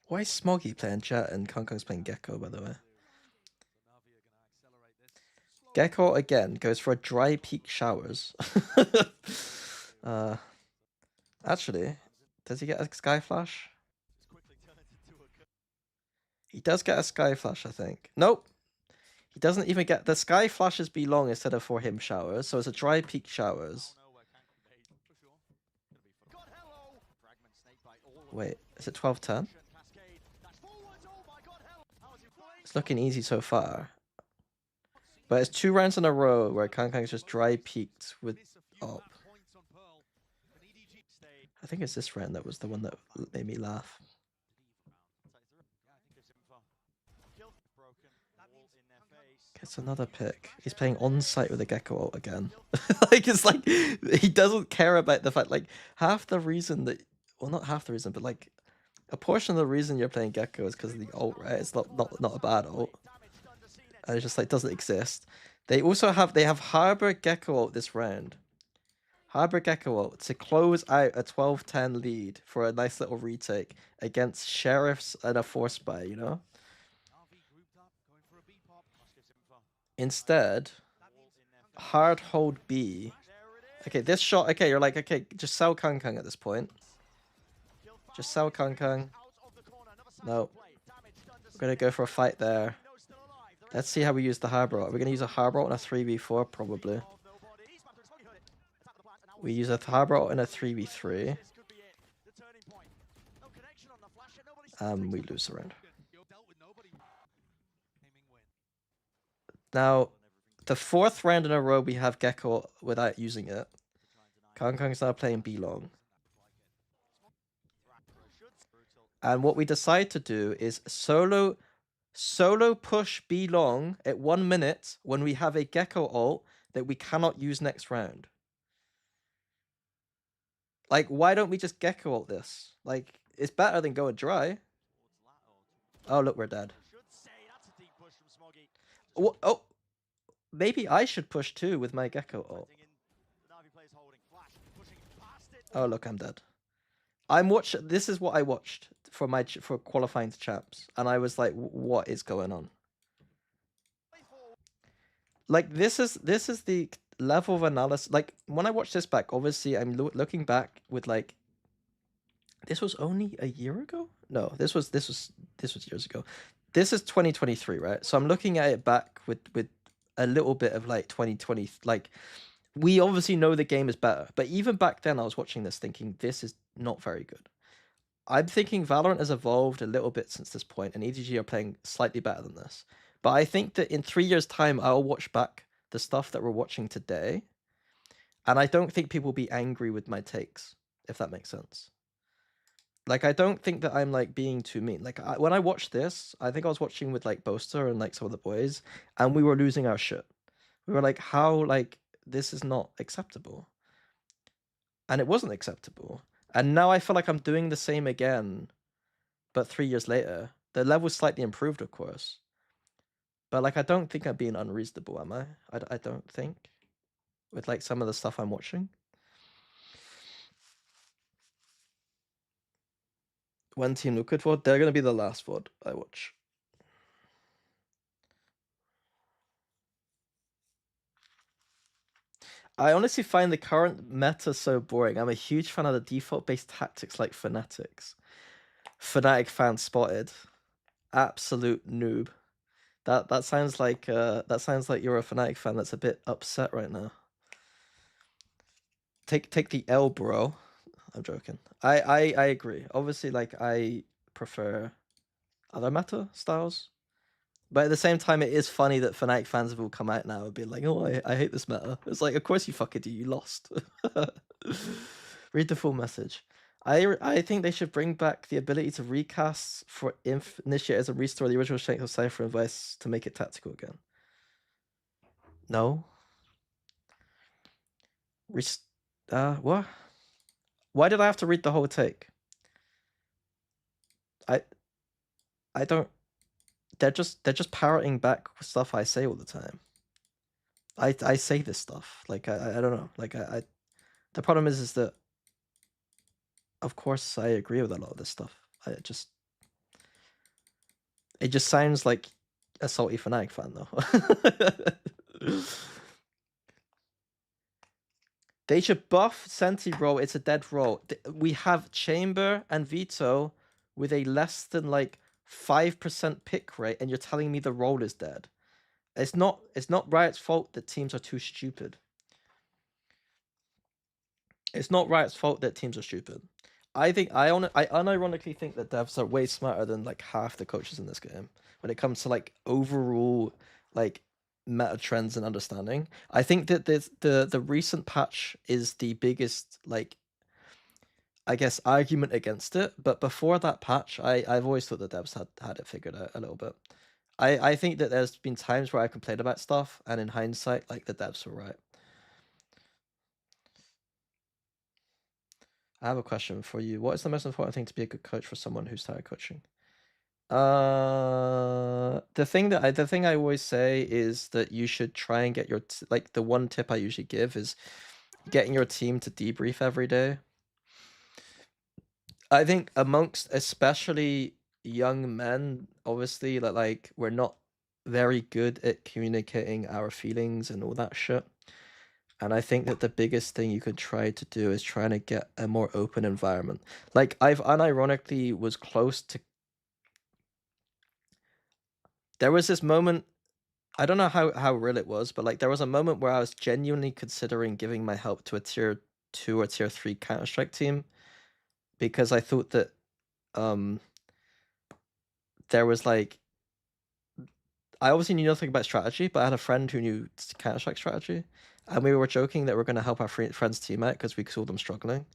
Why is Smoggy playing Jet and Kong's playing Gecko, by the way? Gecko, again, goes for a dry peak showers. Actually, does he get a Sky Flash? He does get a Sky Flash, I think. Nope. He doesn't even get... The Sky Flashes be long instead of for him showers, so it's a dry peak showers. Wait, is it 12-10? It's looking easy so far. But it's 2 rounds in a row where Kang's just dry peaked with op. I think it's this round that was the one that made me laugh. Gets another pick. He's playing on site with a Gecko ult again. Like, it's like, he doesn't care about the fact, like, half the reason that, well, not half the reason, but like, a portion of the reason you're playing Gecko is because of the ult, right? It's not a bad ult. And it's just like, doesn't exist. They also have, Harbor Gecko ult this round. Harbor Gecko ult to close out a 12-10 lead for a nice little retake against Sheriffs and a Force Buy, you know? Instead, hard hold B. Okay, this shot, okay, you're like, okay, just sell Kang at this point. Just sell Kang. No. We're gonna go for a fight there. Let's see how we use the Harbor. We're gonna use a Harbor in a 3v4, probably. We use a Harbor in a 3v3. We lose the round. Now, the 4th round in a row we have Gecko without using it. Kang's now playing B long. And what we decide to do is solo push B long at 1 minute when we have a Gecko ult that we cannot use next round. Like, why don't we just Gecko ult this? Like, it's better than going dry. Oh, look, we're dead. Oh, maybe I should push too with my Gecko ult. Oh look, I'm dead. This is what I watched for qualifying to champs, and I was like, what is going on? Like this is the level of analysis. Like when I watch this back, obviously I'm looking back with like, this was only a year ago. No, this was years ago. This is 2023, right? So I'm looking at it back with a little bit of like 2020. Like we obviously know the game is better, but even back then I was watching this thinking this is not very good. I'm thinking Valorant has evolved a little bit since this point, and EDG are playing slightly better than this. But I think that in 3 years' time, I'll watch back the stuff that we're watching today, and I don't think people will be angry with my takes, if that makes sense. Like, I don't think that I'm, like, being too mean. Like, when I watched this, I think I was watching with, like, Boaster and, like, some of the boys, and we were losing our shit. We were like, how, like, this is not acceptable. And it wasn't acceptable. And now I feel like I'm doing the same again, but 3 years later. The level's slightly improved, of course. But, like, I don't think I'm being unreasonable, am I? I don't think. With, like, some of the stuff I'm watching. One team Liquid VOD, they're going to be the last VOD I watch. I honestly find the current meta so boring. I'm a huge fan of the default-based tactics like Fanatics. Fnatic fan spotted. Absolute noob. That sounds like you're a Fnatic fan that's a bit upset right now. Take the L, bro. I'm joking. I agree. Obviously, like, I prefer other meta styles. But at the same time, it is funny that Fnatic fans have all come out now and be like, oh, I hate this meta. It's like, of course you fucking do. You lost. Read the full message. I think they should bring back the ability to recast for initiators and restore the original strength of Cypher and Vice to make it tactical again. No. What? Why did I have to read the whole take? I don't. They're just parroting back stuff I say all the time. I say this stuff. Like I don't know. Like I the problem is that of course I agree with a lot of this stuff. It just sounds like a salty Fnatic fan though. They should buff Senti role. It's a dead role. We have Chamber and Vito with a less than like 5% pick rate, and you're telling me the role is dead. It's not Riot's fault that teams are too stupid. It's not Riot's fault that teams are stupid. I unironically think that devs are way smarter than like half the coaches in this game when it comes to like overall like meta trends and understanding. I think that the recent patch is the biggest like, I guess, argument against it. But before that patch, I've always thought the devs had it figured out a little bit. I think that there's been times where I complained about stuff, and in hindsight, like, the devs were right. I have a question for you. What is the most important thing to be a good coach for someone who started coaching? The thing I always say is that you should try and get your like, the one tip I usually give is getting your team to debrief every day. I think amongst especially young men, obviously, that like we're not very good at communicating our feelings and all that shit. And I think that the biggest thing you could try to do is trying to get a more open environment. Like, I've unironically was close to... There was this moment, I don't know how real it was, but like there was a moment where I was genuinely considering giving my help to a tier 2 or tier 3 Counter-Strike team, because I thought that there was like... I obviously knew nothing about strategy, but I had a friend who knew Counter-Strike strategy, and we were joking that we're going to help our friends' team out because we saw them struggling.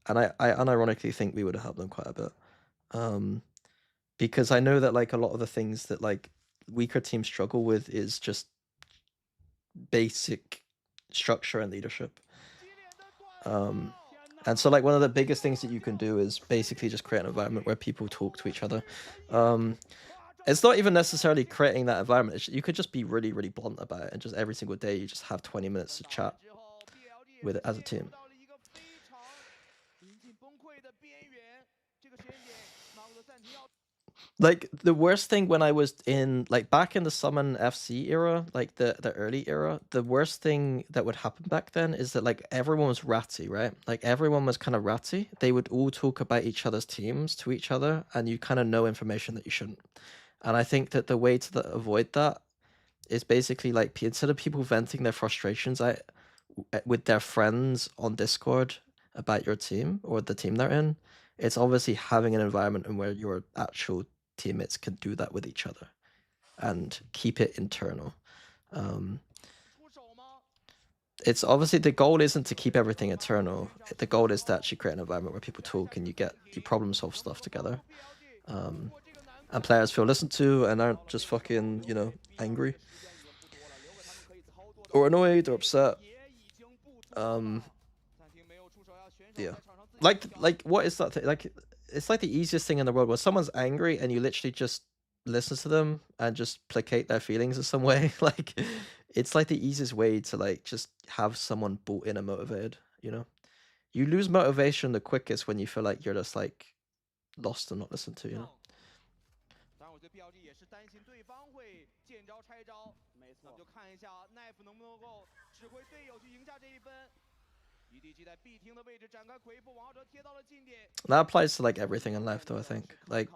And I unironically think we would have helped them quite a bit. Because I know that like a lot of the things that like weaker teams struggle with is just basic structure and leadership. And so like one of the biggest things that you can do is basically just create an environment where people talk to each other. It's not even necessarily creating that environment. You could just be really, really blunt about it, and just every single day you just have 20 minutes to chat with it as a team. Like, the worst thing when I was in, like, back in the Summon FC era, like, the early era, the worst thing that would happen back then is that, like, everyone was ratty, right? Like, everyone was kind of ratty. They would all talk about each other's teams to each other, and you kind of know information that you shouldn't. And I think that the way to avoid that is basically, like, instead of people venting their frustrations out with their friends on Discord about your team or the team they're in, it's obviously having an environment in where your actual teammates can do that with each other and keep it internal. It's obviously, the goal isn't to keep everything internal. The goal is to actually create an environment where people talk and you problem solve stuff together. And players feel listened to and aren't just fucking, you know, angry or annoyed or upset. Yeah. Like what is that thing? Like, it's like the easiest thing in the world when someone's angry and you literally just listen to them and just placate their feelings in some way. Like, it's like the easiest way to, like, just have someone bought in and motivated, you know? You lose motivation the quickest when you feel like you're just, like, lost and not listened to, you know? 当然，我觉得 BLG 也是担心对方会见招拆招。没错，咱们就看一下 Knife 能不能够指挥队友去赢下这一分。EDG 在 B 厅的位置展开回复，王浩哲贴到了近点。That applies to, like, everything in life, though, I think. Like,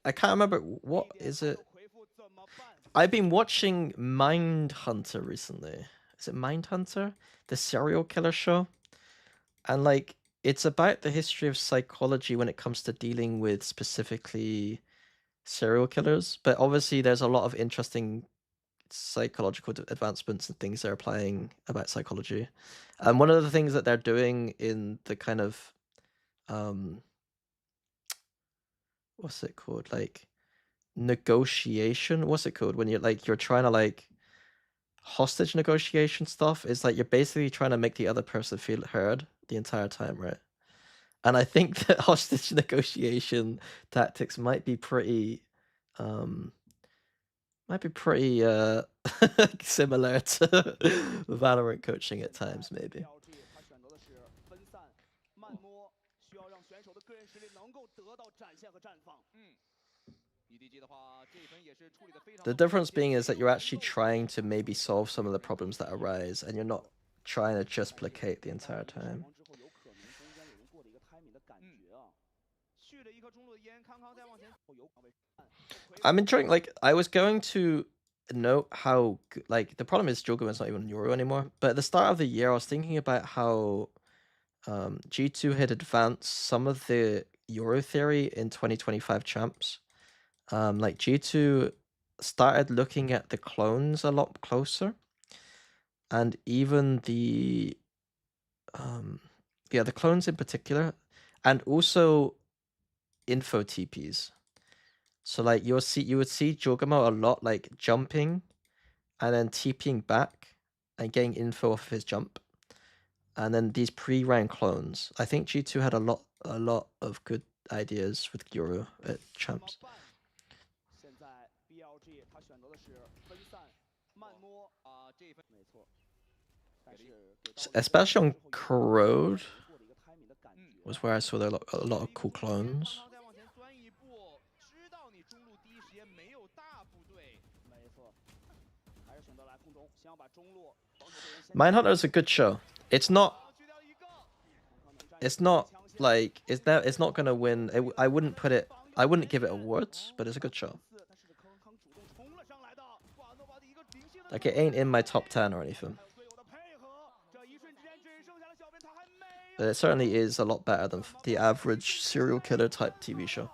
I can't remember, what is it? I've been watching Mindhunter recently. Is it Mindhunter? The serial killer show? And, like, it's about the history of psychology when it comes to dealing with specifically serial killers. But obviously there's a lot of interesting psychological advancements and things they're applying about psychology. And one of the things that they're doing in the kind of, what's it called? Like, negotiation? What's it called? When you're, like, you're trying to, like, hostage negotiation stuff, is like you're basically trying to make the other person feel heard the entire time, right? And I think that hostage negotiation tactics might be pretty similar to Valorant coaching at times, maybe. The difference being is that you're actually trying to maybe solve some of the problems that arise, and you're not trying to just placate the entire time. I'm enjoying, like, I was going to note how, like, the problem is Jogoman's not even Euro anymore, but at the start of the year I was thinking about how G2 had advanced some of the Euro theory in 2025 champs. Like, G2 started looking at the clones a lot closer, and even the the clones in particular, and also info TPs. So, like, you would see Jogamo a lot, like, jumping and then TPing back and getting info off of his jump. And then these pre-round clones. I think G2 had a lot of good ideas with Euro at champs. Especially on Corrode was where I saw a lot of cool clones. Mindhunter is a good show. It's not like, it's not gonna win. I wouldn't give it awards, but it's a good show. Like, it ain't in my top 10 or anything. But it certainly is a lot better than the average serial killer type TV show.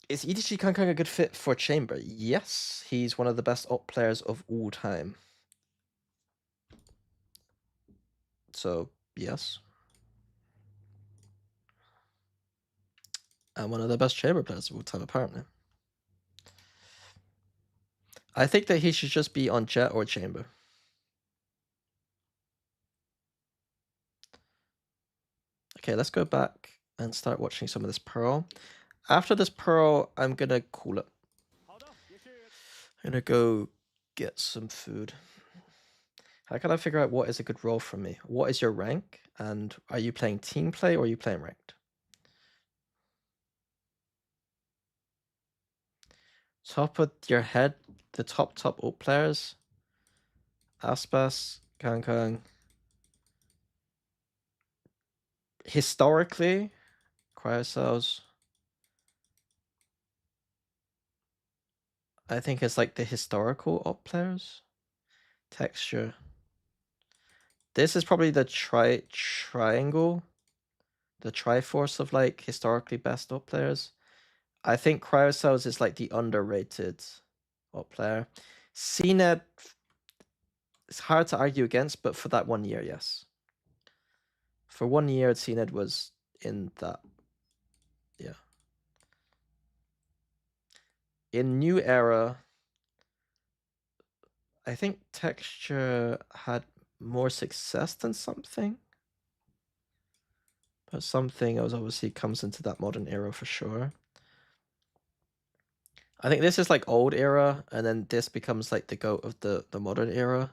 Is EDG Kang a good fit for Chamber? Yes, he's one of the best op players of all time. So, yes. And one of the best Chamber players of all time, apparently. I think that he should just be on Jet or Chamber. Okay, let's go back and start watching some of this Pearl. After this Pearl, I'm gonna cool it. I'm gonna go get some food. How can I figure out what is a good role for me? What is your rank? And are you playing team play or are you playing ranked? Top of your head, the top ult players. Aspas, Kang. Historically, Cryocells. I think it's like the historical ult players. Texture. This is probably the triangle. The Triforce of like historically best ult players. I think Cryocells is like the underrated ult player. CNED, it's hard to argue against, but for that 1 year, yes. For 1 year, CNED was in that. Yeah. In New Era, I think Texture had more success than Something. But Something obviously comes into that modern era for sure. I think this is like old era, and then this becomes like the GOAT of the modern era.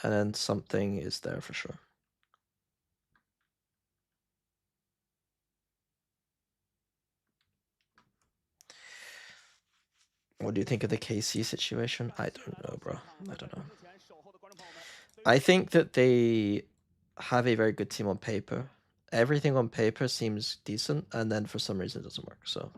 And then Something is there for sure. What do you think of the KC situation? I don't know, bro. I don't know. I think that they have a very good team on paper. Everything on paper seems decent, and then for some reason it doesn't work, so.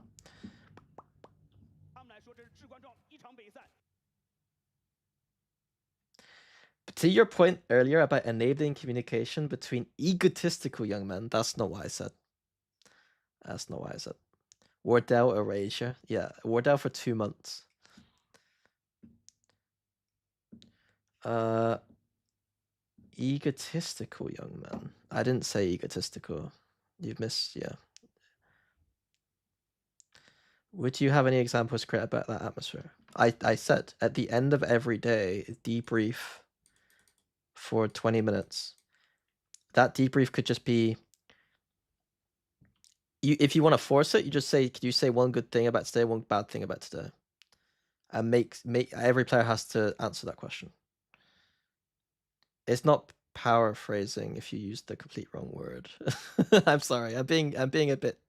But to your point earlier about enabling communication between egotistical young men, that's not what I said. That's not what I said. Wardell erasure. Yeah, Wardell for 2 months. Egotistical young man. I didn't say egotistical. You've missed, yeah. Would you have any examples create about that atmosphere? I said at the end of every day, debrief for 20 minutes. That debrief could just be, if you want to force it, you just say, could you say one good thing about today, one bad thing about today? And make every player has to answer that question. It's not paraphrasing if you use the complete wrong word. I'm sorry. I'm being a bit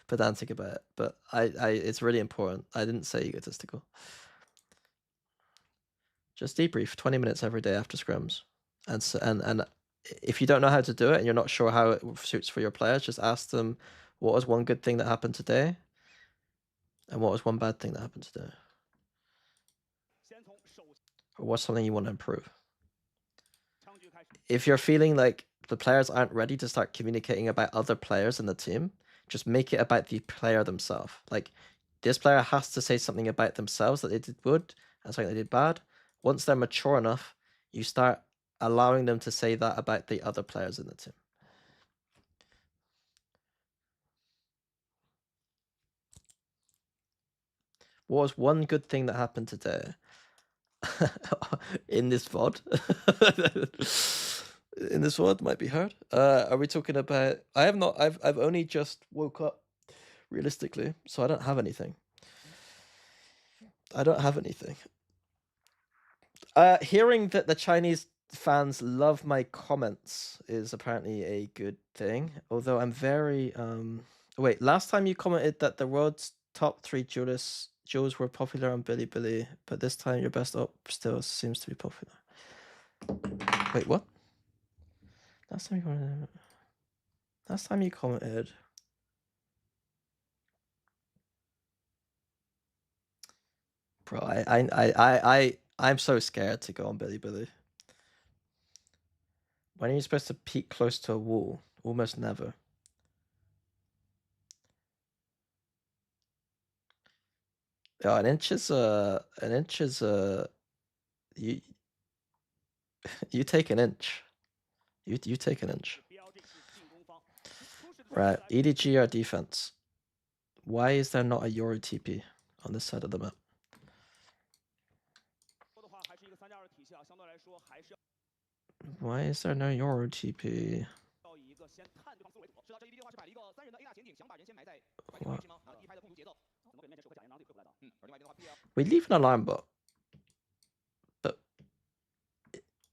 pedantic about it, but it's really important. I didn't say egotistical. Just debrief 20 minutes every day after scrims. And if you don't know how to do it and you're not sure how it suits for your players, just ask them, what was one good thing that happened today? And what was one bad thing that happened today? Or what's something you want to improve? If you're feeling like the players aren't ready to start communicating about other players in the team, just make it about the player themselves. Like, this player has to say something about themselves that they did good and something they did bad. Once they're mature enough, you start allowing them to say that about the other players in the team. What was one good thing that happened today? In this VOD? In this VOD might be hard. Are we talking about... I've only just woke up, realistically, so I don't have anything. Hearing that the Chinese fans love my comments is apparently a good thing, although I'm very... Wait, last time you commented that the world's top 3 duels were popular on Bilibili, but this time your best op still seems to be popular. Wait, what? Last time you commented... Bro, I'm so scared to go on Bilibili. When are you supposed to peek close to a wall? Almost never. Yeah, an inch is you you take an inch. You take an inch. Right, EDG or defense. Why is there not a Yoru TP on this side of the map? Why is there no Yoru TP? We leave an alarm bot. But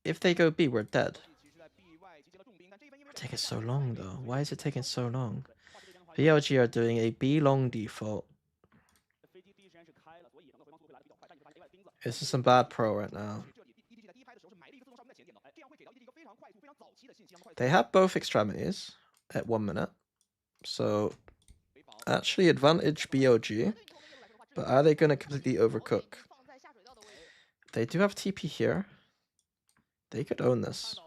if they go B, we're dead. It's taking so long though. Why is it taking so long? BLG are doing a B long default. This is some bad pro right now. They have both extremities at 1 minute. So actually advantage BLG. But are they going to completely overcook? They do have TP here. They could own this.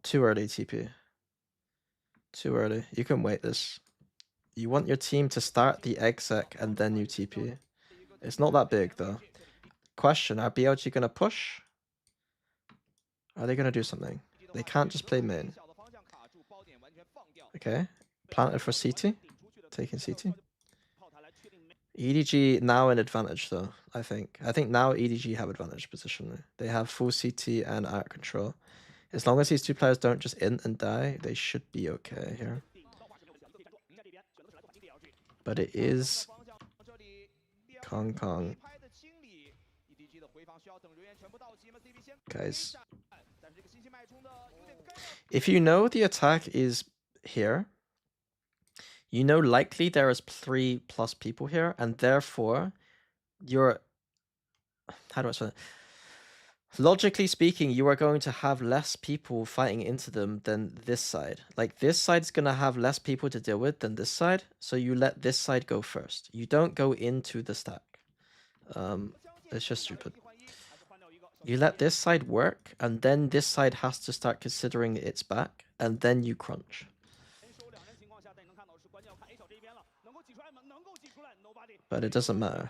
Too early TP. Too early. You can wait this. You want your team to start the exec and then you TP. It's not that big though. Question, are BLG going to push? Are they going to do something? They can't just play main. Okay. Planted for CT. Taking CT. EDG now in advantage though, I think. I think now EDG have advantage position. They have full CT and art control. As long as these two players don't just int and die, they should be okay here. But it is Kong Kong. Guys, if you know the attack is here, you know likely there is 3+ people here, and therefore you're, how do I say it? Logically speaking, you are going to have less people fighting into them than this side. Like, this side's going to have less people to deal with than this side, so you let this side go first. You don't go into the stack. It's just stupid. You let this side work, and then this side has to start considering its back, and then you crunch. But it doesn't matter.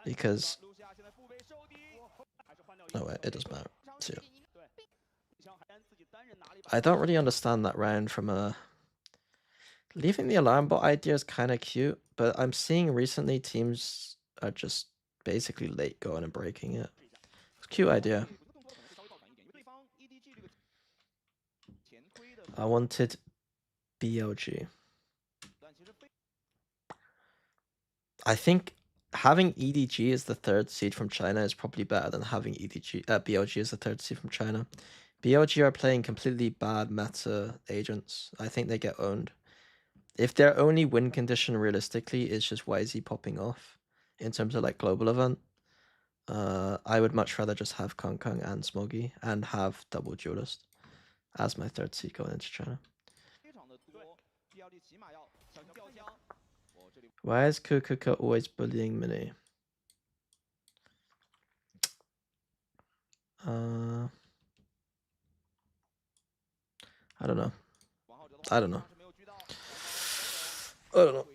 Because... no, wait, it does matter. So, I don't really understand that round from a... leaving the alarm bot idea is kind of cute, but I'm seeing recently teams are just basically late going and breaking it. It's a cute idea. I wanted BLG. I think having EDG as the 3rd seed from China is probably better than having BLG as the 3rd seed from China. BLG are playing completely bad meta agents. I think they get owned. If their only win condition realistically is just YZ popping off in terms of like global event, I would much rather just have Kong Kong and Smoggy and have double duelist as my 3rd seed going into China. Why is Kukuka always bullying Mini? I don't know. I don't know. I don't know.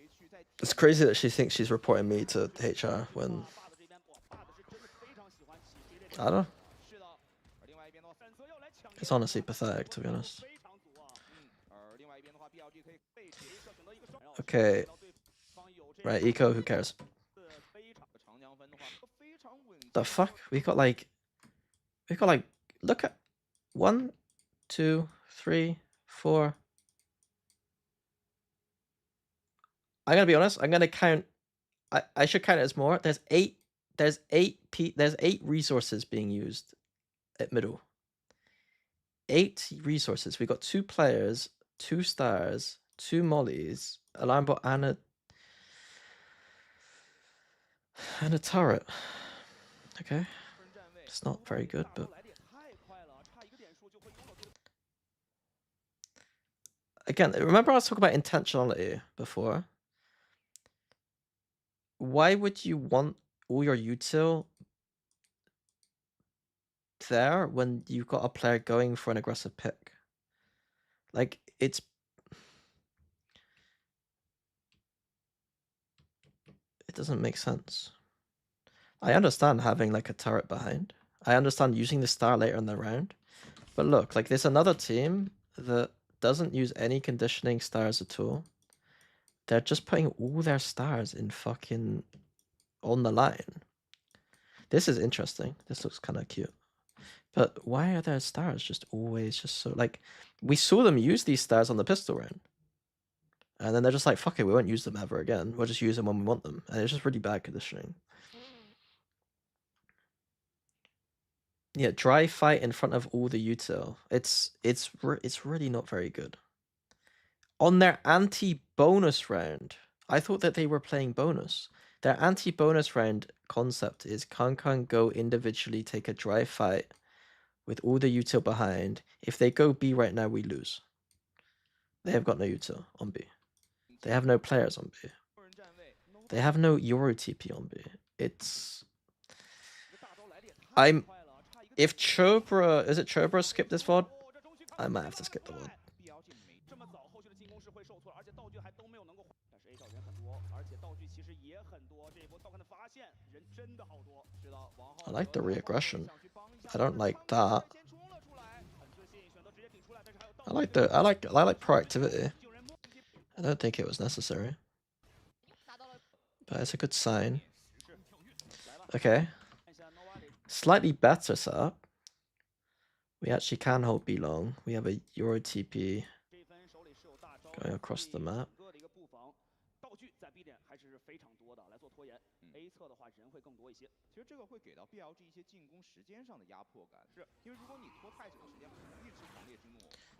It's crazy that she thinks she's reporting me to HR when... I don't know. It's honestly pathetic, to be honest. Okay. Right, Eco, who cares? The fuck? We got like, look at 1, 2, 3, 4. I'm gonna be honest, I'm gonna count, I should count it as more. There's 8 resources being used at middle. 8 resources. We got 2 players, 2 stars, 2 mollies, alarm bot and a turret. Okay. It's not very good, but... again, remember I was talking about intentionality before? Why would you want all your util there when you've got a player going for an aggressive pick? Like, it's... it doesn't make sense. I understand having like a turret behind. I understand using the star later in the round. But look, like there's another team that doesn't use any conditioning stars at all. They're just putting all their stars in fucking on the line. This is interesting. This looks kind of cute. But why are their stars just always just so, like, we saw them use these stars on the pistol round. And then they're just like, fuck it, we won't use them ever again. We'll just use them when we want them. And it's just really bad conditioning. Yeah, dry fight in front of all the util. It's really not very good. On their anti-bonus round, I thought that they were playing bonus. Their anti-bonus round concept is Kang go individually take a dry fight with all the util behind. If they go B right now, we lose. They have got no util on B. They have no players on B. They have no Euro TP on B. It's... If Chobra... Is it Chobra skipped this VOD? I might have to skip the VOD. I like the re-aggression. I don't like that. I like proactivity. I don't think it was necessary. But it's a good sign. Okay. Slightly better setup. We actually can hold B long. We have a Euro TP going across the map.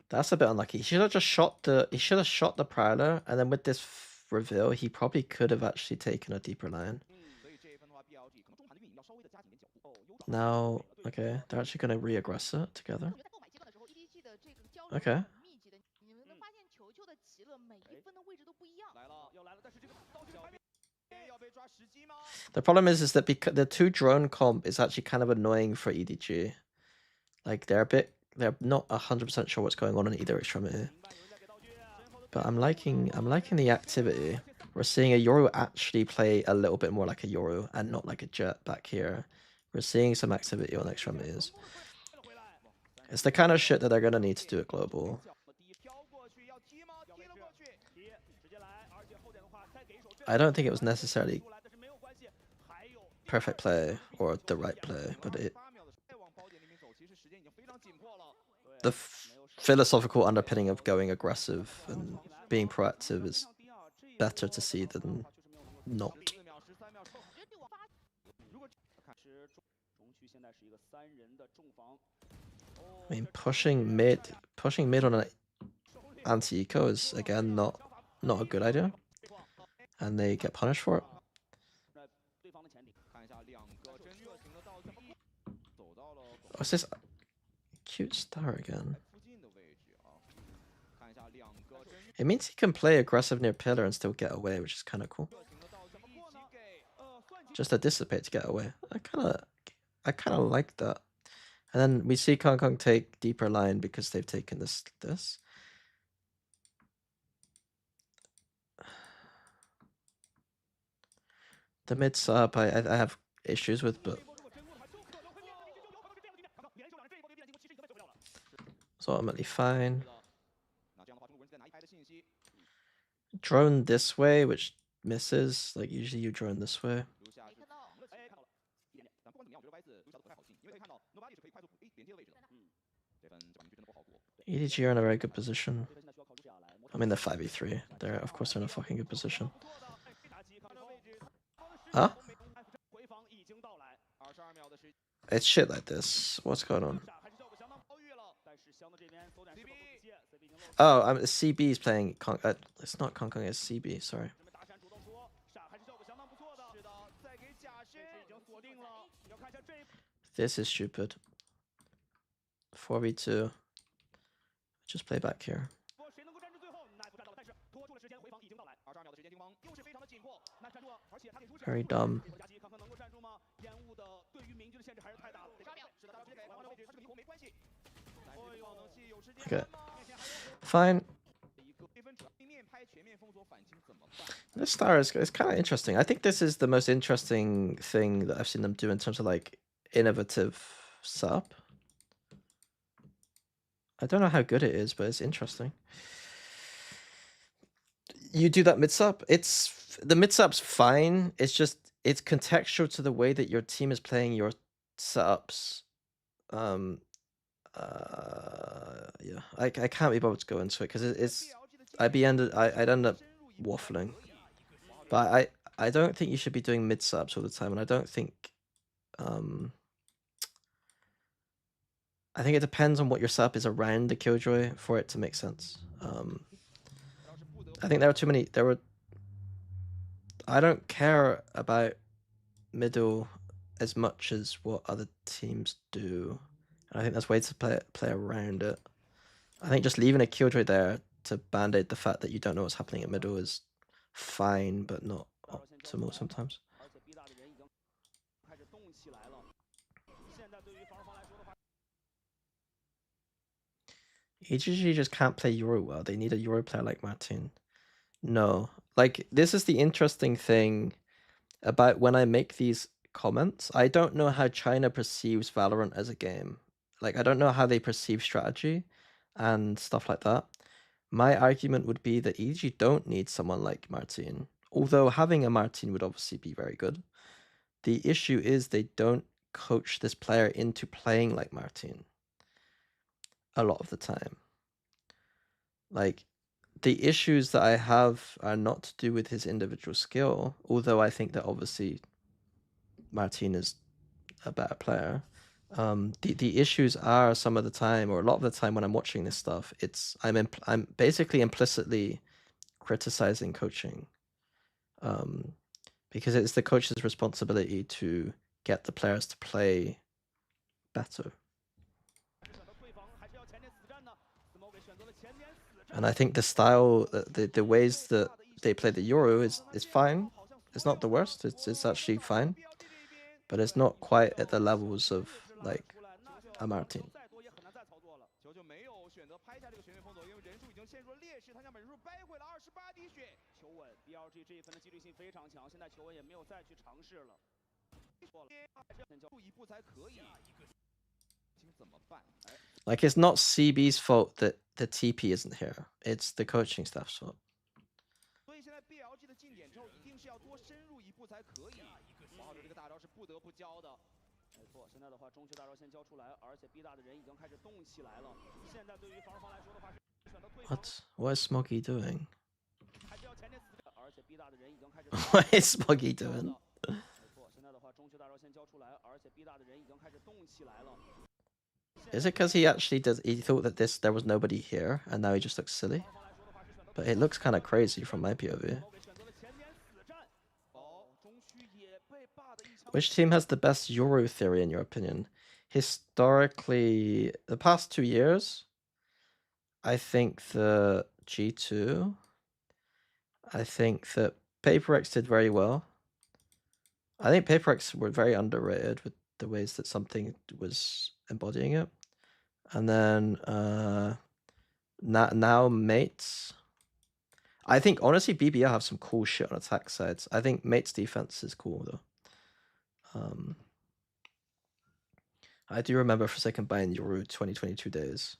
That's a bit unlucky. He should have just shot the Prowler, and then with this reveal, he probably could have actually taken a deeper line. Now, okay, they're actually going to re-aggress it together. Okay. The problem is that because the two drone comp is actually kind of annoying for EDG. Like they're not 100% sure what's going on in either extremity. But I'm liking the activity. We're seeing a Yoru actually play a little bit more like a Yoru and not like a Jet back here. We're seeing some activity on extremities. It's the kind of shit that they're gonna need to do at global. I don't think it was necessarily perfect play or the right play, but the philosophical underpinning of going aggressive and being proactive is better to see than not. I mean, pushing mid on an anti-eco is again not a good idea, and they get punished for it. What's this cute star again? It means he can play aggressive near pillar and still get away, which is kind of cool. Just to dissipate to get away. I kind of like that. And then we see Kong take deeper line because they've taken this. The mid sub I have issues with, but it's ultimately fine. Drone this way, which misses. Like usually you drone this way. EDG are in a very good position. I mean, they're 5v3. They're, of course, they're in a fucking good position. Huh? It's shit like this. What's going on? Oh, CB is playing. It's not Kong, it's CB. Sorry. This is stupid. 4v2. Just play back here. Very dumb. Okay. Fine. This star is kind of interesting. I think this is the most interesting thing that I've seen them do in terms of like innovative sub. I don't know how good it is, but it's interesting. You do that mid sub. The mid sub's fine. It's just it's contextual to the way that your team is playing your setups. Yeah, I can't be bothered to go into it because I'd end up waffling. But I don't think you should be doing mid subs all the time, and I don't think I think it depends on what your setup is around the Killjoy for it to make sense. I think there were I don't care about middle as much as what other teams do. And I think there's ways to play around it. I think just leaving a Killjoy there to band-aid the fact that you don't know what's happening at middle is fine, but not optimal sometimes. EGG just can't play Euro well. They need a Euro player like Martin. No. Like, this is the interesting thing about when I make these comments. I don't know how China perceives Valorant as a game. Like, I don't know how they perceive strategy and stuff like that. My argument would be that EG don't need someone like Martin, although having a Martin would obviously be very good. The issue is they don't coach this player into playing like Martin a lot of the time. Like, the issues that I have are not to do with his individual skill, although I think that obviously Martin is a better player. The issues are some of the time, or a lot of the time when I'm watching this stuff, I'm basically implicitly criticizing coaching, because it's the coach's responsibility to get the players to play better. And I think the style, the ways that they play the Euro is fine. It's not the worst. It's actually fine, but it's not quite at the levels of like a Martin. Like, it's not CB's fault that the TP isn't here. It's the coaching staff's fault. What is Smoggy doing? What is Smoggy doing? Is it because he thought that there was nobody here and now he just looks silly? But it looks kind of crazy from my POV. Which team has the best Euro theory in your opinion? Historically, the past 2 years, I think the G2. I think that PaperX did very well. I think PaperX were very underrated with the ways that something was embodying it. And then now Mates. I think honestly BBL have some cool shit on attack sides. I think Mates defense is cool though. I do remember for a second buying Yoru 2022 days.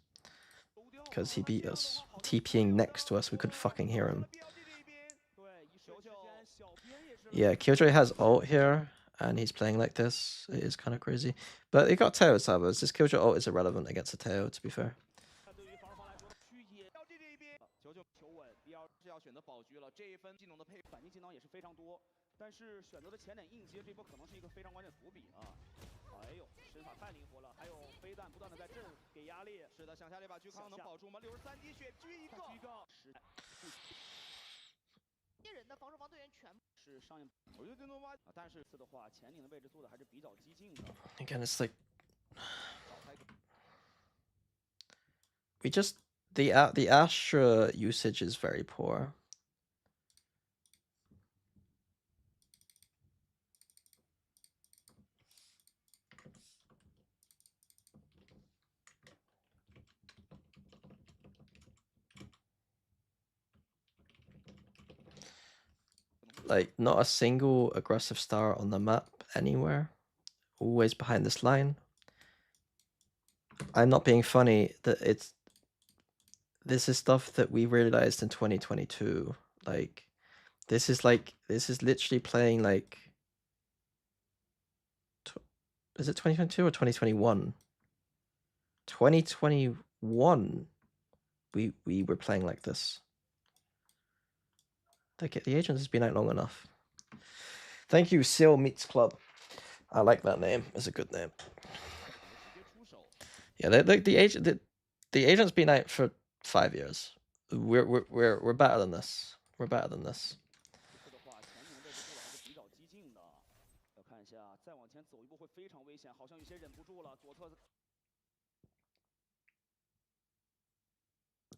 Because he beat us. TPing next to us, we couldn't fucking hear him. Yeah, Killjoy has ult here, and he's playing like this. It is kind of crazy. But he got Teo Sabers. This Killjoy ult is irrelevant against a Teo, to be fair. Again, it's like the Astra usage is very poor. Like, not a single aggressive star on the map anywhere. Always behind this line. I'm not being funny. This is stuff that we realized in 2022. Like, this is literally playing like, is it 2022 or 2021? 2021, we were playing like this. The agent has been out long enough. Thank you, Seal Meets Club. I like that name. It's a good name. Yeah, the agent's been out for 5 years. We're better than this. We're better than this.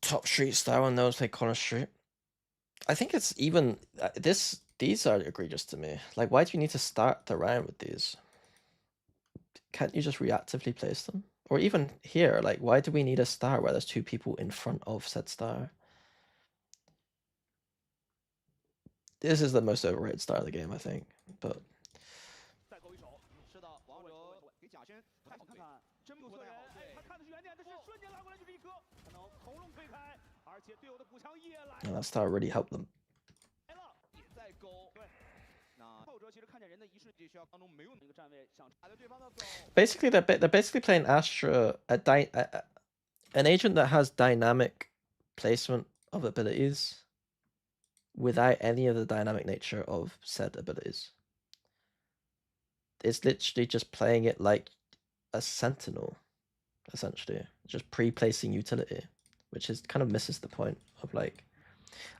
Top street style and those play corner street. I think it's even these are egregious to me. Like, why do you need to start the round with these? Can't you just reactively place them? Or even here, like, why do we need a star where there's 2 people in front of said star? This is the most overrated star of the game, I think. But and that star really helped them. Basically, they're basically playing Astra, an agent that has dynamic placement of abilities without any of the dynamic nature of said abilities. It's literally just playing it like a sentinel, essentially, just pre-placing utility, which is kind of misses the point of like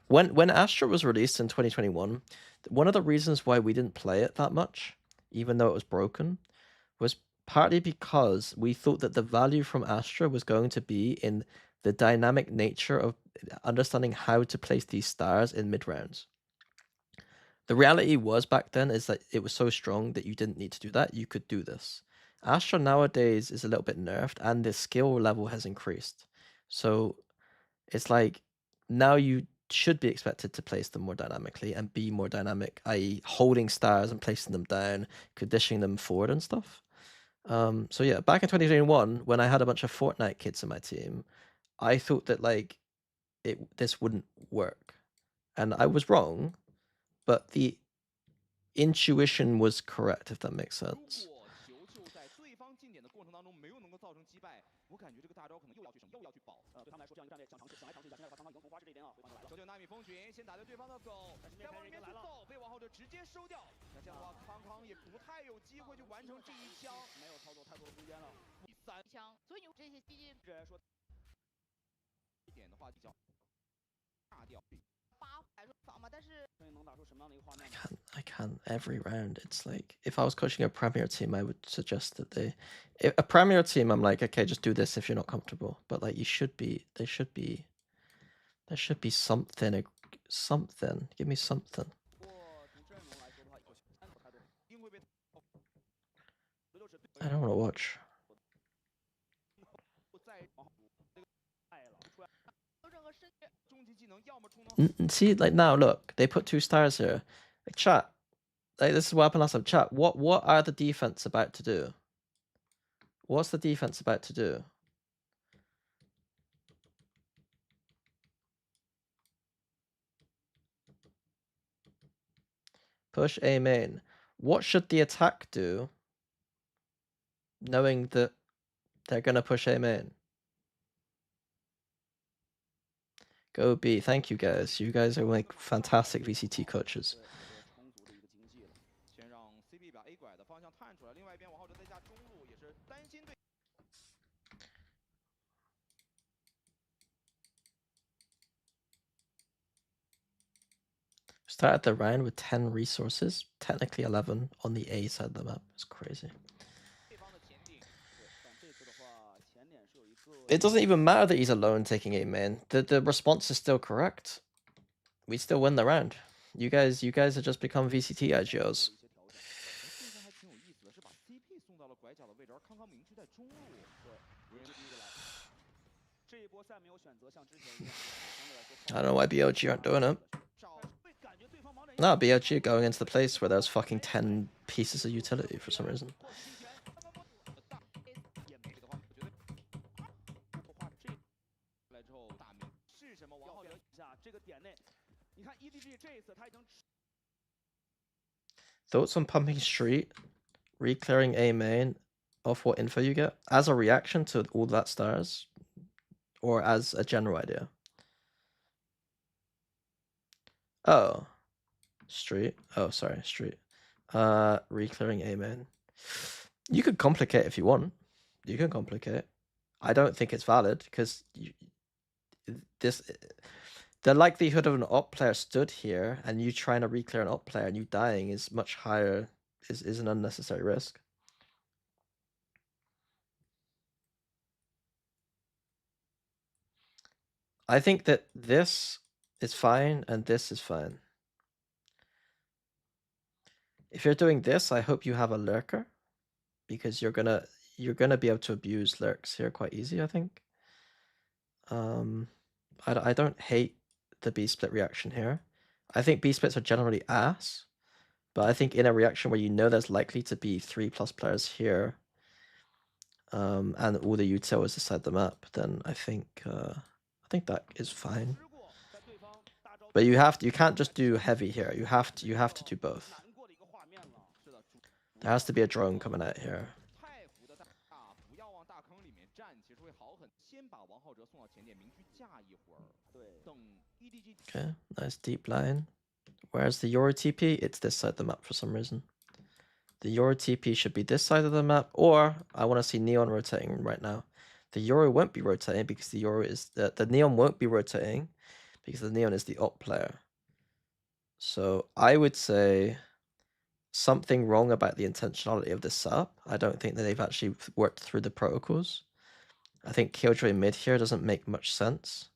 when Astra was released in 2021. One of the reasons why we didn't play it that much, even though it was broken, was partly because we thought that the value from Astra was going to be in the dynamic nature of understanding how to place these stars in mid-rounds. The reality was back then is that it was so strong that you didn't need to do that. You could do this. Astra nowadays is a little bit nerfed and the skill level has increased. So it's like now you should be expected to place them more dynamically and be more dynamic, i.e. holding stars and placing them down, conditioning them forward and stuff. So yeah, back in 2021, when I had a bunch of Fortnite kids in my team, I thought that like this wouldn't work. And I was wrong, but the intuition was correct, if that makes sense. I can't every round. It's like if I was coaching a premier team, I would suggest that a premier team, I'm like, okay, just do this if you're not comfortable. But like there should be something. Give me something. I don't want to watch. See, like now, look, they put 2 stars here. Like, chat, like this is what happened last time. Chat, what are the defense about to do? What's the defense about to do? Push A main. What should the attack do, knowing that they're gonna push A main? Go B. Thank you guys. You guys are like fantastic VCT coaches. Started the round with 10 resources, technically 11 on the A side of the map. It's crazy. It doesn't even matter that he's alone taking A main. The response is still correct. We still win the round. You guys have just become VCT IGOs. I don't know why BLG aren't doing it. No, BLG going into the place where there's fucking 10 pieces of utility for some reason. Thoughts on pumping street, re-clearing A main, of what info you get as a reaction to all that stars, or as a general idea? Oh, street. Oh, sorry, street. Reclearing A main. You could complicate if you want. You can complicate. I don't think it's valid because the likelihood of an op player stood here and you trying to reclear an op player and you dying is much higher. Is an unnecessary risk. I think that this is fine and this is fine. If you're doing this, I hope you have a lurker, because you're gonna be able to abuse lurks here quite easy, I think. I don't hate the B split reaction here. I think B splits are generally ass, but I think in a reaction where you know there's likely to be 3+ players here, and all the util is inside the map, then I think that is fine. But you can't just do heavy here. You have to do both. There has to be a drone coming out here. Okay, nice deep line. Where's the Yoru TP? It's this side of the map for some reason. The Yoru TP should be this side of the map, or I want to see Neon rotating right now. The Yoru won't be rotating because the Yoru is the Neon won't be rotating because the Neon is the op player. So I would say something wrong about the intentionality of this setup. I don't think that they've actually worked through the protocols. I think Killjoy mid here doesn't make much sense.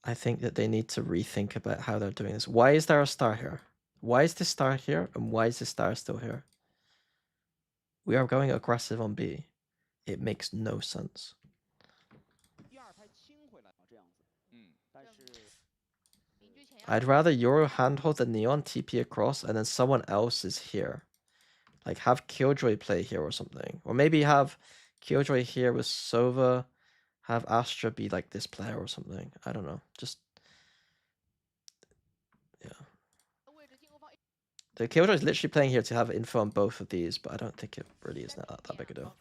I think that they need to rethink about how they're doing this. Why is there a star here? Why is this star here, and why is this star still here? We are going aggressive on B. It makes no sense. I'd rather Yoru handhold the Neon TP across, and then someone else is here. Like, have Killjoy play here or something. Or maybe have Killjoy here with Sova, have Astra be like this player or something. I don't know. Just, yeah. The Killjoy is literally playing here to have info on both of these, but I don't think it really is that big a deal.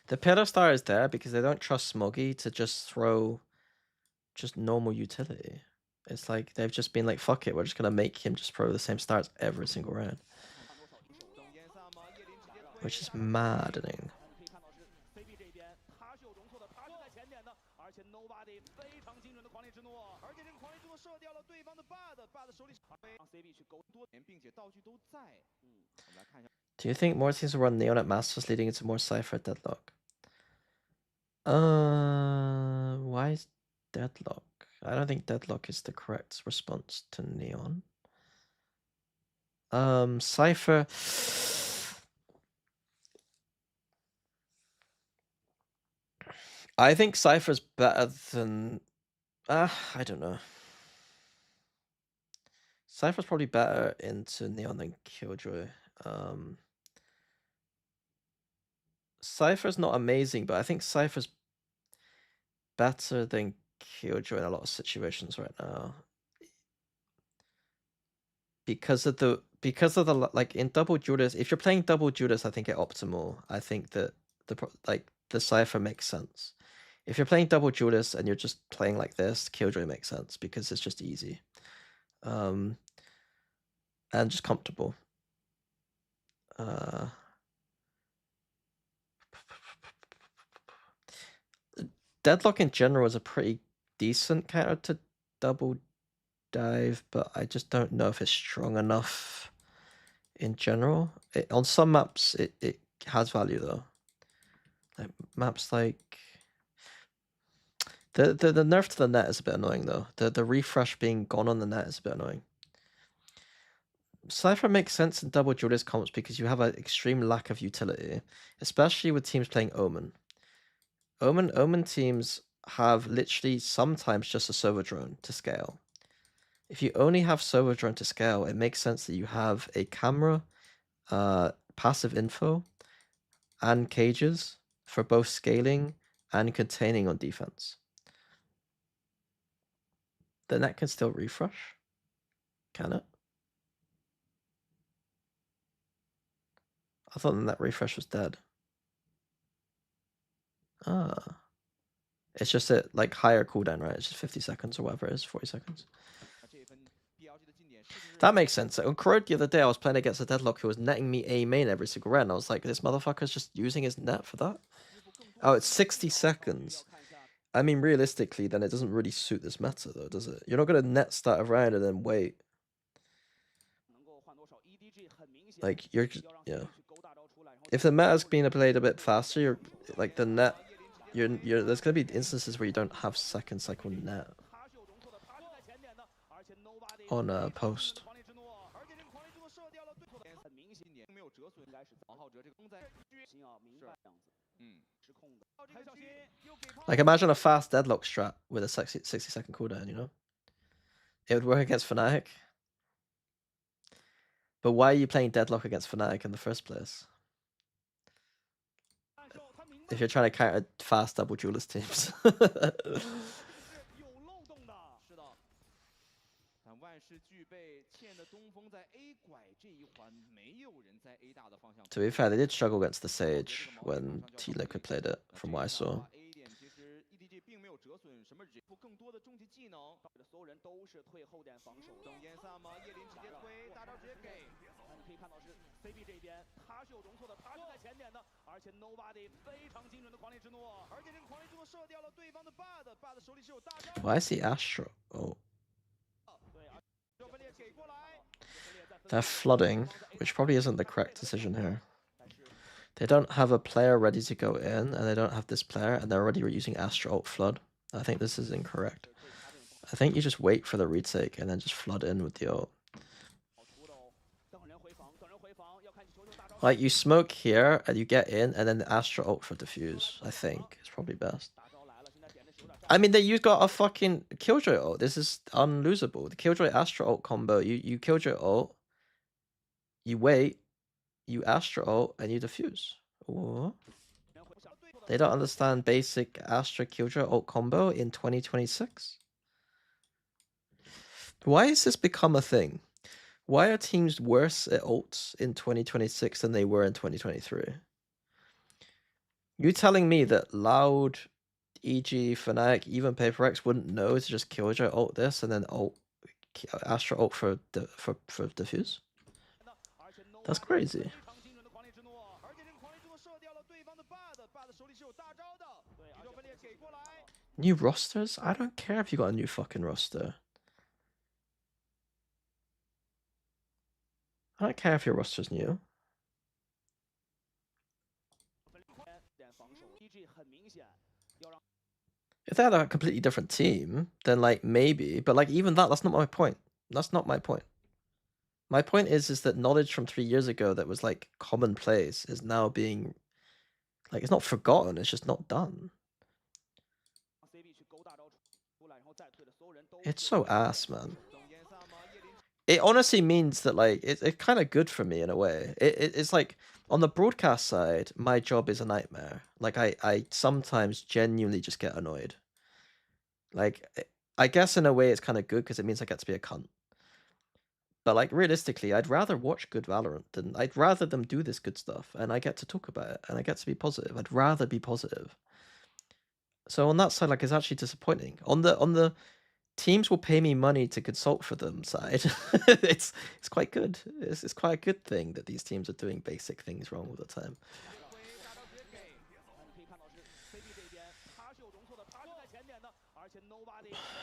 The Pillar Star is there because they don't trust Smoggy to just throw just normal utility. It's like they've just been like, fuck it, we're just gonna make him just throw the same stars every single round. Which is maddening. Do you think more teams will run Neon at Masters, leading into more Cypher deadlock? Why is deadlock? I don't think deadlock is the correct response to Neon. Cypher. I think Cypher's better than. I don't know. Cypher's probably better into Neon than Killjoy. Cypher's not amazing, but I think Cypher's better than Killjoy in a lot of situations right now. Because of the like in double Judas, if you're playing double Judas, I think at optimal, I think that the Cypher makes sense. If you're playing double Judas and you're just playing like this, Killjoy makes sense because it's just easy. And just comfortable. Deadlock in general is a pretty decent counter to double dive, but I just don't know if it's strong enough in general. On some maps, it has value though. Like maps like the nerf to the net is a bit annoying though. The refresh being gone on the net is a bit annoying. Cypher makes sense in double Judas comps because you have an extreme lack of utility, especially with teams playing Omen. Omen teams have literally sometimes just a Sova drone to scale. If you only have Sova drone to scale, it makes sense that you have a camera, passive info, and cages for both scaling and containing on defense. The net can still refresh? Can it? I thought the net refresh was dead. Ah. It's just a like higher cooldown, right? It's just 50 seconds or whatever it is, 40 seconds. That makes sense. On Crowd the other day, I was playing against a Deadlock who was netting me A main every single round. I was like, this motherfucker's just using his net for that? Oh, it's 60 seconds. I mean, realistically, then it doesn't really suit this meta, though, does it? You're not going to net start a round and then wait. Like, you're just, yeah. If the meta's being played a bit faster, you're, like, the net, there's going to be instances where you don't have second cycle net on a post. Like, imagine a fast Deadlock strat with a 60-second cooldown, you know? It would work against Fnatic. But why are you playing Deadlock against Fnatic in the first place? If you're trying to counter fast double duelist teams. To be fair, they did struggle against the Sage when T-Liquid played it, from what I saw. Why is the Astro? Oh. They're flooding, which probably isn't the correct decision here. They don't have a player ready to go in, and they don't have this player, and they're already using Astro ult flood. I think this is incorrect. I think you just wait for the retake and then just flood in with the ult. Like, you smoke here, and you get in, and then the Astro ult for defuse, I think. It's probably best. I mean, you got a fucking Killjoy ult. This is unlosable. The Killjoy Astro ult combo, you Killjoy ult, you wait, you Astro ult, and you defuse. Ooh. They don't understand basic Astra Killjoy ult combo in 2026? Why has this become a thing? Why are teams worse at ults in 2026 than they were in 2023? You telling me that Loud, e.g. Fnatic, even PaperX wouldn't know to just Killjoy ult this and then ult Astra ult for defuse? That's crazy. New rosters? I don't care if you got a new fucking roster. I don't care if your roster's new. If they had a completely different team, then like maybe, but like even that's not my point. That's not my point. My point is that knowledge from 3 years ago that was like commonplace is now being like, it's not forgotten, it's just not done. It's so ass, man. It honestly means that like it's kind of good for me in a way. It's like on the broadcast side, my job is a nightmare. Like I sometimes genuinely just get annoyed. Like I guess in a way it's kind of good because it means I get to be a cunt. But like realistically, I'd rather watch good Valorant than I'd rather them do this good stuff and I get to talk about it and I get to be positive. I'd rather be positive. So on that side, like it's actually disappointing. On the teams will pay me money to consult for them side, it's quite good. It's quite a good thing that these teams are doing basic things wrong all the time.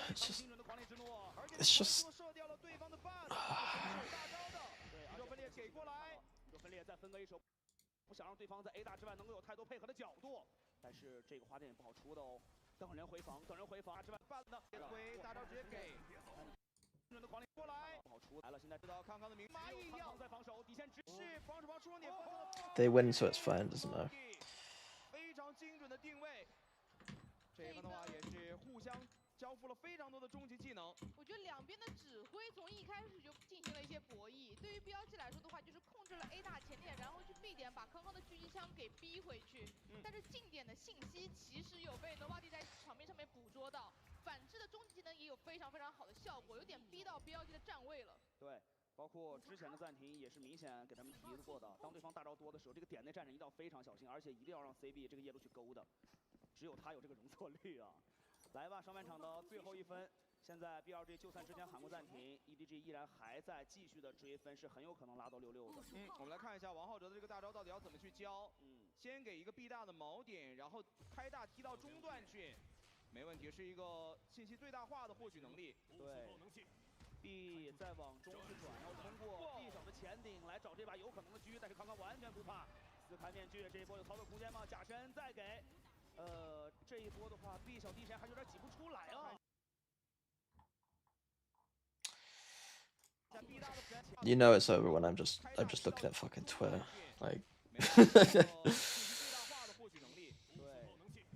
It's just they win, so it's fine, doesn't matter. 交付了非常多的终极技能。我觉得两边的指挥从一开始就进行了一些博弈。对于 BLG 来说的话，就是控制是了 A 大前点，然后去 B 点把刚刚的狙击枪给逼回去。但是近点的信息其实有被 Nobody 在场面上面捕捉到，反制的终极技能也有非常好的效果，有点逼到 BLG 的站位了。对。 包括之前的暂停也是明显给他们提过的，当对方大招多的时候，这个点内战阵一定要非常小心，而且一定要让 CB 这个夜路去勾的，只有他有这个容错率啊。来吧，上半场的最后1分，现在 BLG 就算之前喊过暂停 ，EDG 依然还在继续的追分，是很有可能拉到6-6的。我们来看一下王浩哲的这个大招到底要怎么去教。先给一个 B 大的锚点，然后开大踢到中段去，没问题，是一个信息最大化的获取能力。对。 B 再往中去转，然后通过 B 小的前顶来找这把有可能的狙，但是康康完全不怕。撕开面具，这一波有操作空间吗？假身再给，这一波的话 ，B 小第一时间还有点挤不出来啊。You know it's over when I'm just looking at fucking Twitter, like. 对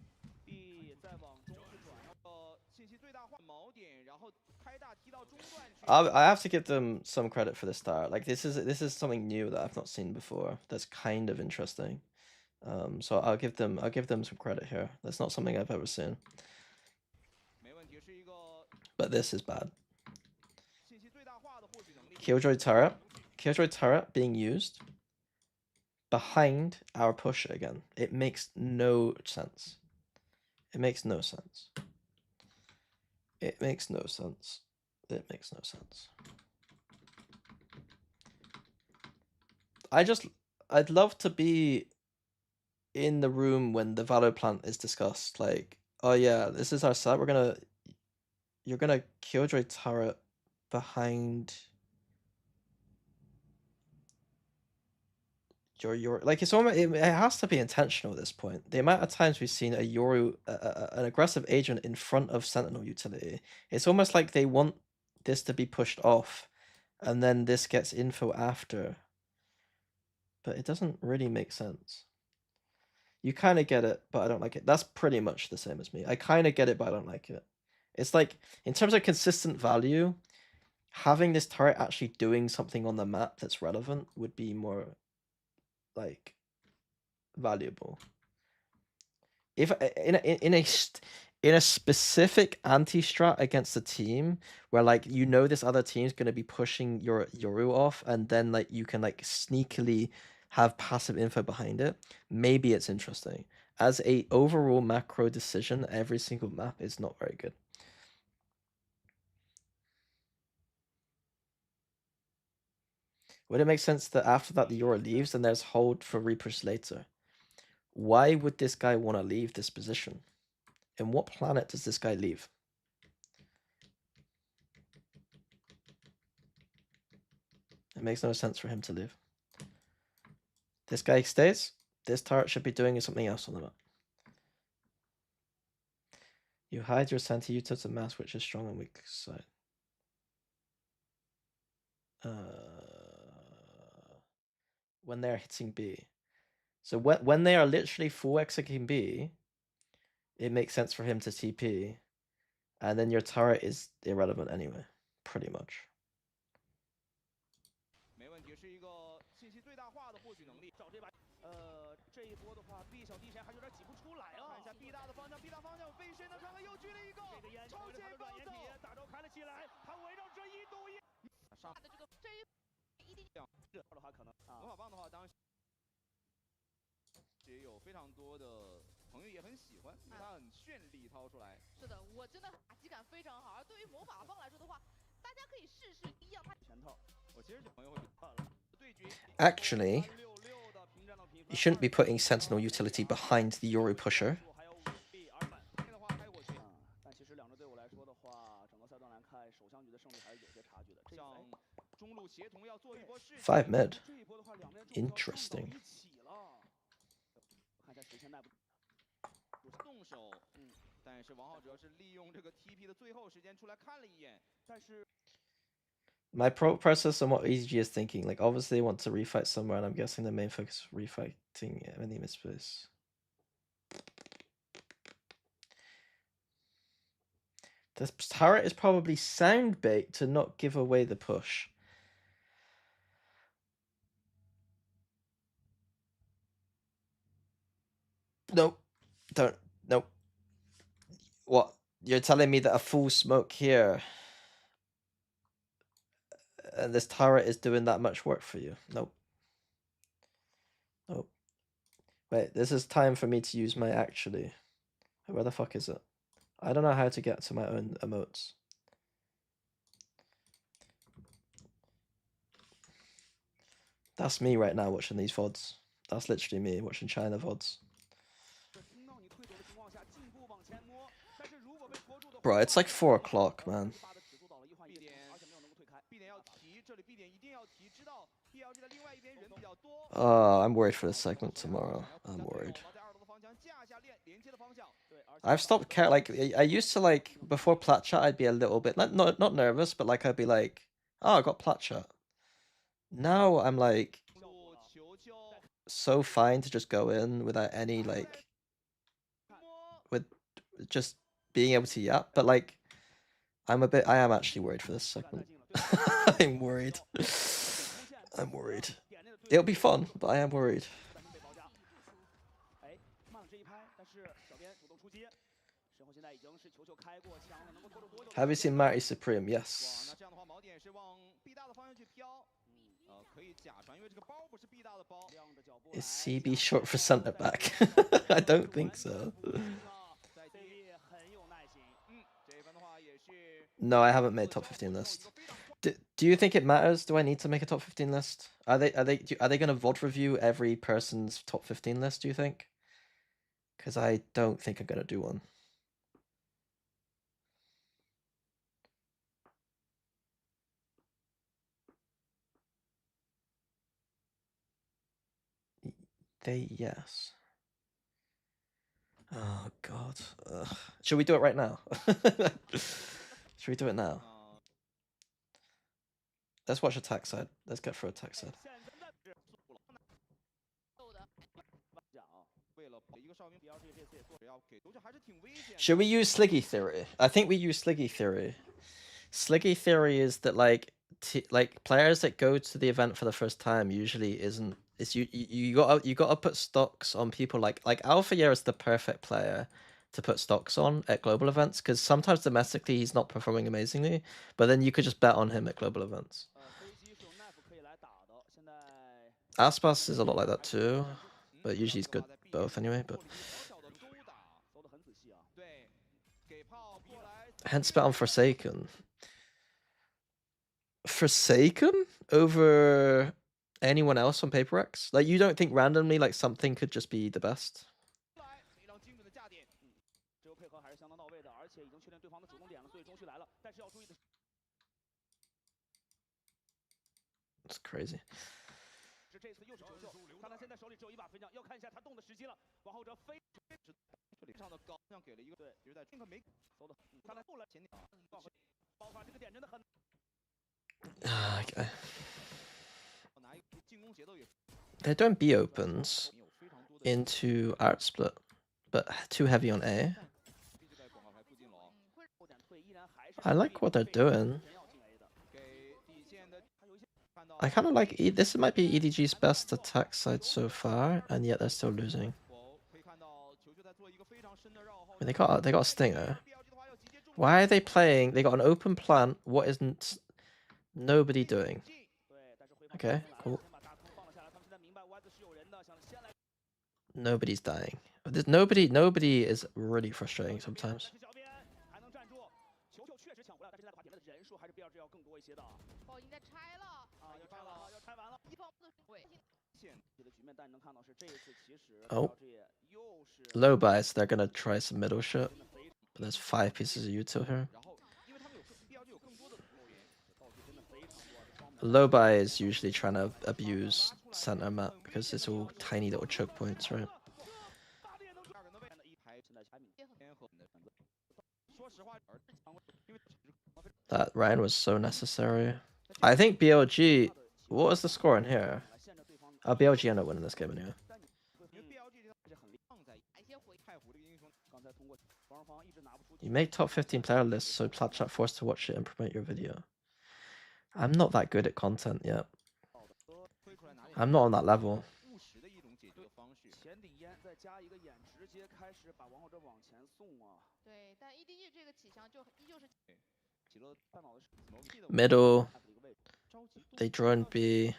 ，B 再往中去转，信息最大化锚点，然后开大踢到中段去。I have to give them some credit for the start. Like this is something new that I've not seen before. That's kind of interesting. So I'll give them some credit here. That's not something I've ever seen. But this is bad. Killjoy turret being used behind our pusher again. It makes no sense. It makes no sense. It makes no sense. It makes no sense. I'd love to be in the room when the Valor plant is discussed. Like, oh yeah, this is our set. You're gonna Killjoy turret behind your like it's almost it has to be intentional at this point. The amount of times we've seen a Yoru an aggressive agent in front of Sentinel utility, it's almost like they want this to be pushed off, and then this gets info after. But it doesn't really make sense. You kind of get it, but I don't like it. That's pretty much the same as me. I kind of get it, but I don't like it. It's like, in terms of consistent value, having this turret actually doing something on the map that's relevant would be more, like, valuable. If in a specific anti-strat against a team where like you know this other team's gonna be pushing your Yoru off, and then like you can like sneakily have passive info behind it, maybe it's interesting. As a overall macro decision, every single map is not very good. Would it make sense that after that the Yoru leaves and there's hold for repush later? Why would this guy want to leave this position? And what planet does this guy leave? It makes no sense for him to leave. This guy stays. This turret should be doing something else on the map. You hide your Santiyuta to mask which is strong and weak side. When they're hitting B. So when they are literally full executing B, it makes sense for him to TP. And then your turret is irrelevant anyway, pretty much. Actually, you shouldn't be putting Sentinel utility behind the Yoru pusher. 5 mid. Interesting. 但是王浩哲是利用这个 TP 的最后时间出来看了一眼，但是 My process and what EG is thinking, like obviously they want to refight somewhere, and I'm guessing the main focus is refighting in the mid-space. This turret is probably sound bait to not give away the push. Nope. Don't. Nope. What? You're telling me that a full smoke here and this turret is doing that much work for you? Nope. Nope. Wait, this is time for me to use my actually. Where the fuck is it? I don't know how to get to my own emotes. That's me right now watching these VODs. That's literally me watching China VODs. Bro, it's like 4 o'clock, man. Oh, I'm worried for this segment tomorrow. I'm worried. I've stopped care. Like I used to, like before plat chat, I'd be a little bit not nervous, but like I'd be like, oh, I got plat chat. Now I'm like so fine to just go in without any like with just being able to yap, but like I am actually worried for this segment. I'm worried. I'm worried. It'll be fun, but I am worried. Have you seen Marty Supreme? Yes. Is CB short for centre back? I don't think so. No, I haven't made top 15 list. Do you think it matters? Do I need to make a top 15 list? Are they going to VOD review every person's top 15 list, do you think? Because I don't think I'm going to do one. Yes. Oh god. Ugh. Should we do it right now? Should we do it now? Let's watch attack side. Let's get for attack side. Should we use Sliggy theory? I think we use Sliggy theory. Sliggy theory is that like players that go to the event for the first time usually isn't. It's you gotta put stocks on people like Alpha is the perfect player to put stocks on at global events, because sometimes domestically he's not performing amazingly, but then you could just bet on him at global events. Aspas is a lot like that too, but usually he's good both anyway. But hence bet on Forsaken. Forsaken over anyone else on Paper X? Like, you don't think randomly like something could just be the best? It's crazy. Okay. They're doing B opens into art split, but too heavy on A. I like what they're doing. I kind of like this might be EDG's best attack side so far, and yet they're still losing. I mean, they got a stinger. Why are they playing? They got an open plant. What isn't nobody doing? Okay, cool. Nobody's dying. There's nobody is really frustrating sometimes. Oh. Low buys, they're gonna try some middle shit. But there's 5 pieces of util here. Low buy is usually trying to abuse center map because it's all tiny little choke points, right? That Ryan was so necessary. I think BLG... What was the score in here? BLG ended up winning this game anyway. You make top 15 player lists, so Platchat forced to watch it and promote your video. I'm not that good at content yet. I'm not on that level. 前顶烟，再加一个眼，直接开始把王后这往前送啊。对，但 EDG 这个起枪就依旧是。起了半脑的 Middle. They drone B.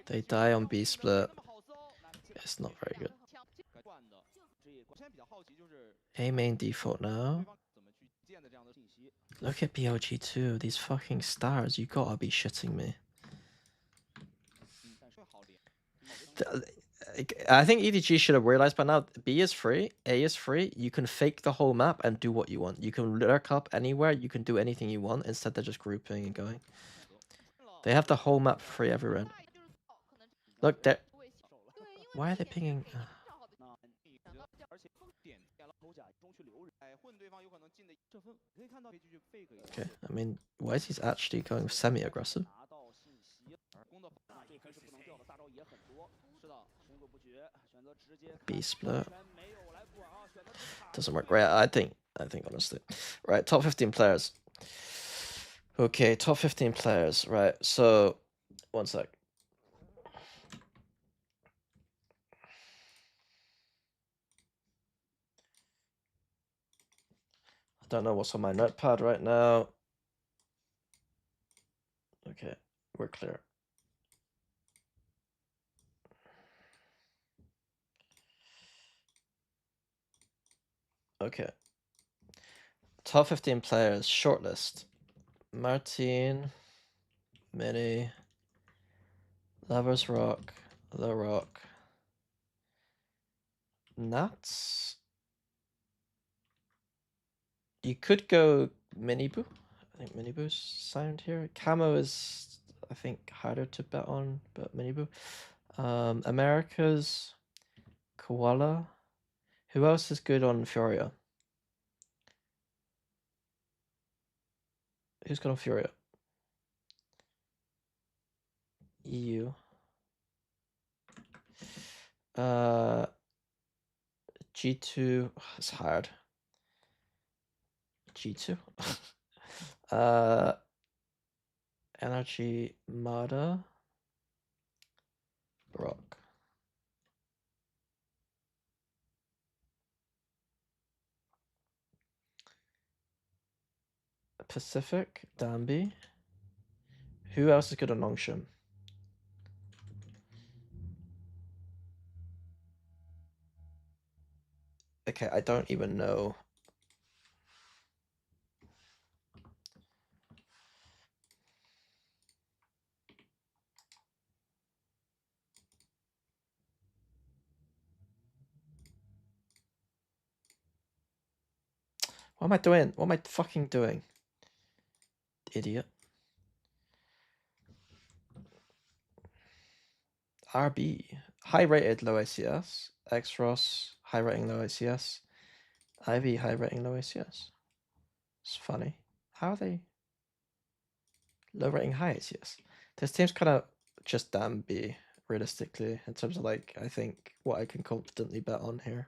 They die on B split. It's not very good. A main default now. Look at BLG2. These fucking stars. You gotta be shitting me. I think EDG should have realized by now B is free, A is free. You can fake the whole map and do what you want. You can lurk up anywhere. You can do anything you want. Instead, they're just grouping and going. They have the whole map free everywhere. Look, they're... Why are they pinging? Okay, I mean, why is he actually going semi-aggressive? B split. Doesn't work. Right, I think honestly. Right, top 15 players. Okay, top 15 players. Right, so one sec. I don't know what's on my notepad right now. Okay, we're clear. Okay. Top 15 players, shortlist. Martin, Mini, Lovers Rock, The Rock, Nuts. You could go Miniboo. I think Miniboo's signed here. Camo is, I think, harder to bet on, but Miniboo. America's Koala. Who else is good on Furia? Who's good on Furia? EU. G2. It's hard. G2. Energy Mada. Rock. Pacific, Danby. Who else is good on Longshim? Okay, I don't even know. What am I doing? What am I fucking doing? Idiot. RB. High rated, low ACS. X-Ross, high rating, low ACS. Ivy, high rating, low ACS. It's funny. How are they low rating, high ACS? This team's kind of just damn B, realistically, in terms of, like, I think what I can confidently bet on here.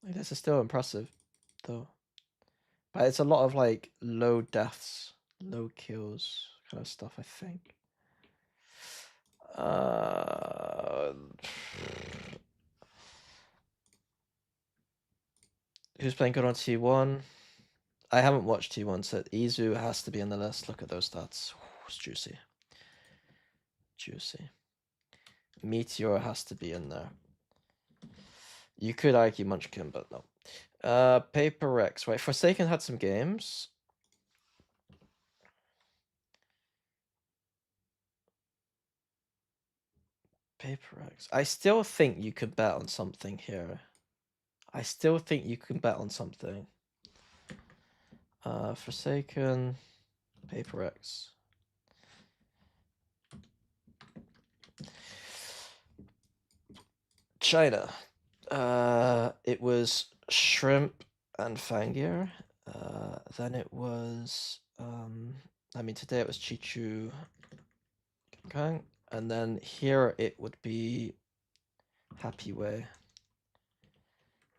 Like, this is still impressive, though. But it's a lot of, like, low deaths, low kills kind of stuff, I think. Who's playing good on T1? I haven't watched T1, so Izu has to be on the list. Look at those stats. It's juicy. Juicy. Meteor has to be in there. You could argue Munchkin, but no. Paper Rex. Right, Forsaken had some games. Paper Rex. I still think you could bet on something here. I still think you can bet on something. Forsaken, Paper Rex. China. It was Shrimp and Fangier. Then it was, I mean, today it was Chichu Kang. And then here it would be Happy Way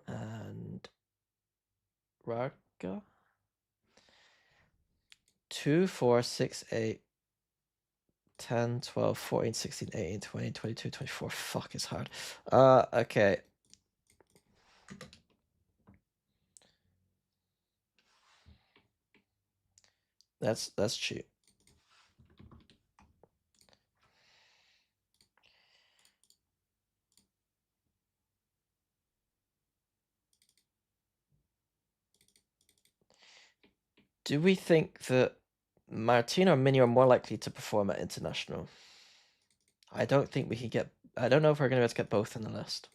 and Raga. 2, 4, 6, 8, 10, 12, 14, 16, 18, 20, 22, 24. Fuck, it's hard. Okay. That's cheap. Do we think that Martin or Mini are more likely to perform at international? I don't think we can get. I don't know if we're going to be able to get both in the list.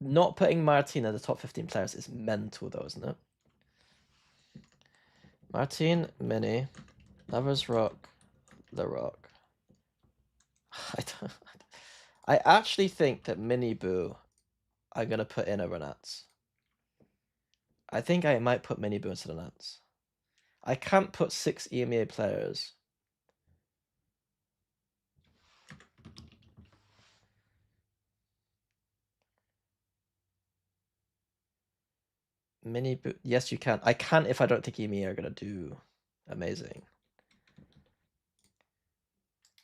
Not putting Martin in the top 15 players is mental, though, isn't it? Martin, Mini, Lovers Rock, The Rock. I actually think that Mini Boo I'm going to put in over Nats. I think I might put Mini Boo instead of Nats. I can't put 6 EMEA players. Mini Boo. Yes, you can. I can't if I don't think EMEA are going to do amazing.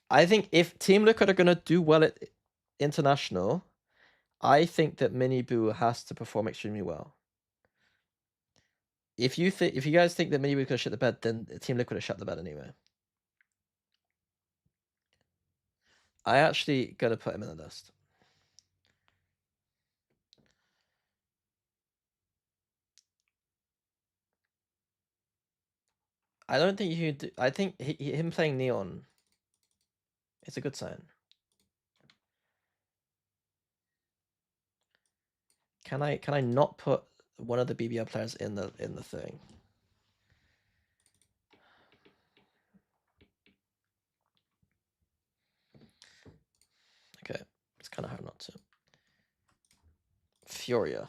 I think if Team Liquid are going to do well at international, I think that Mini Boo has to perform extremely well. If you guys think that Mini Boo could shit the bed, then Team Liquid has shut the bed anyway. I actually gonna put him in the list. I don't think you do. I think him playing Neon is a good sign. Can I not put one of the BBL players in the thing? Okay, it's kind of hard not to. Furia.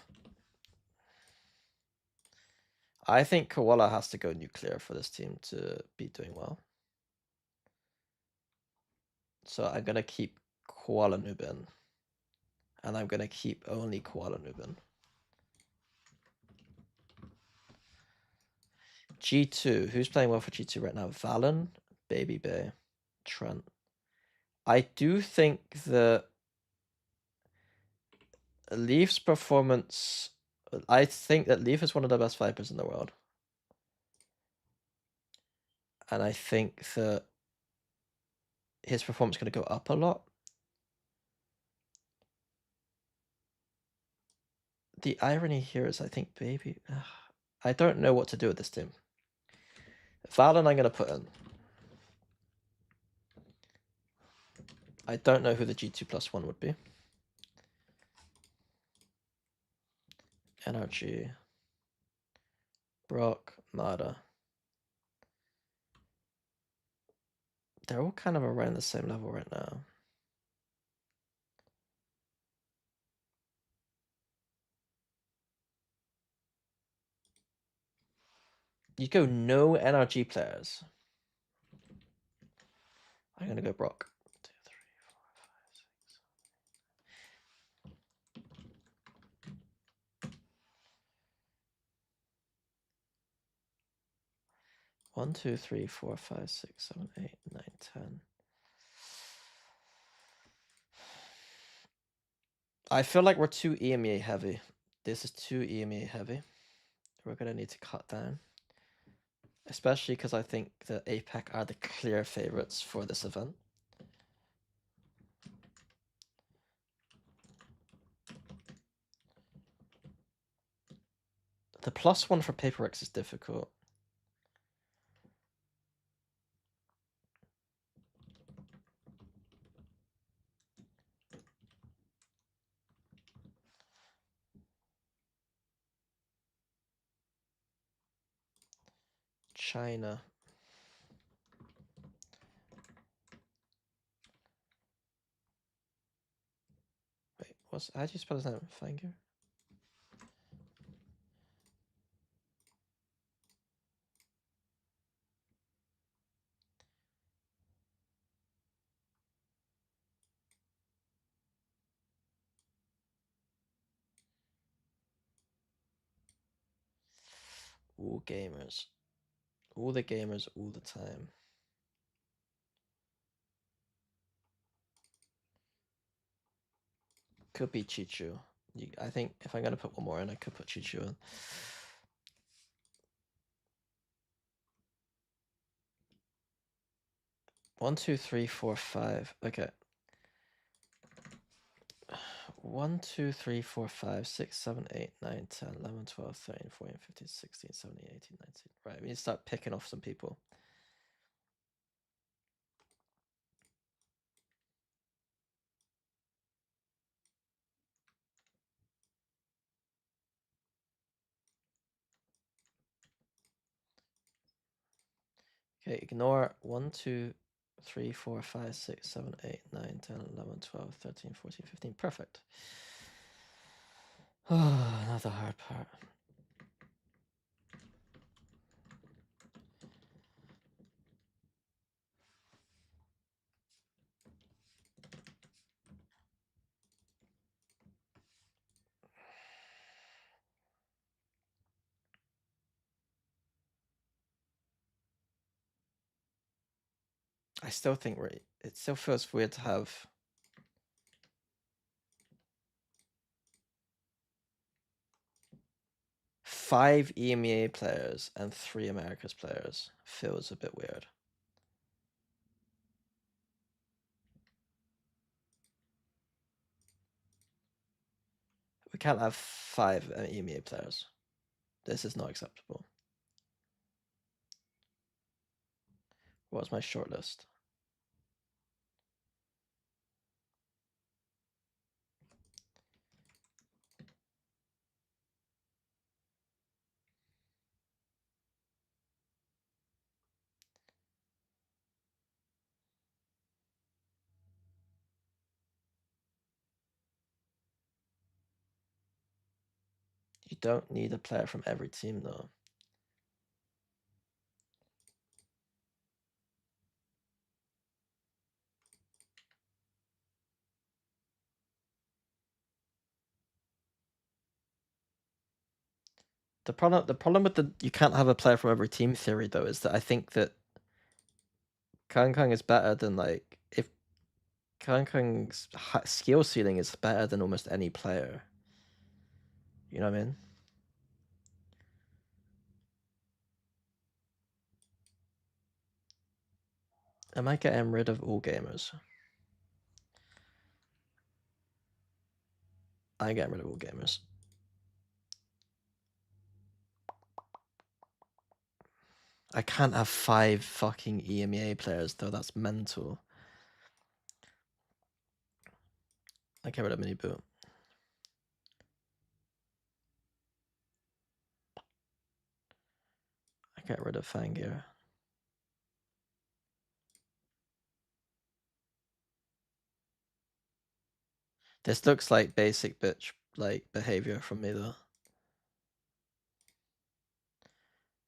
I think Koala has to go nuclear for this team to be doing well. So I'm gonna keep Koala Nubin. And I'm gonna keep only Koala Nubin. G2. Who's playing well for G2 right now? Valen, Baby Bay, Trent. I do think that Leaf's performance. I think that Leaf is one of the best Vipers in the world. And I think that his performance is going to go up a lot. The irony here is I think Baby... I don't know what to do with this team. Valen I'm going to put in. I don't know who the G2 plus 1 would be. NRG. Brock, Mada. They're all kind of around the same level right now. You go no NRG players. I'm going to go Brock. 2, 3, 4, 5, 6. 1, 2, 3, 4, 5, 6, 7, 8, 9, 10. I feel like we're too EMEA heavy. This is too EMEA heavy. We're going to need to cut down. Especially because I think the APAC are the clear favorites for this event. The plus 1 for Paper X is difficult. China. Wait, how do you spell his name? Fanger? All gamers. All the gamers all the time. Could be Chichu. I think if I'm going to put one more in, I could put Chichu in. One, two, three, four, five. Okay. 1, 2, 3, 4, 5, 6, 7, 8, 9, 10, 11, 12, 13, 14, 15, 16, 17, 18, 19. Right, we need to start picking off some people. Okay, ignore 1, 2, 3, 4, 5, 6, 7, 8, 9, 10, 11, 12, 13, 14, 15. Perfect. Oh, another hard part. I still think it still feels weird to have 5 EMEA players and 3 Americas players. Feels a bit weird. We can't have 5 EMEA players. This is not acceptable. What's my shortlist? You don't need a player from every team, though. The problem with the you can't have a player from every team theory, though, is that I think that Kang is better than, like, if Kang's skill ceiling is better than almost any player. You know what I mean? Am I getting rid of all gamers? I'm getting rid of all gamers. I can't have 5 fucking EMEA players, though. That's mental. I get rid of Mini Boot. I get rid of Fangir. This looks like basic bitch like behavior from me, though.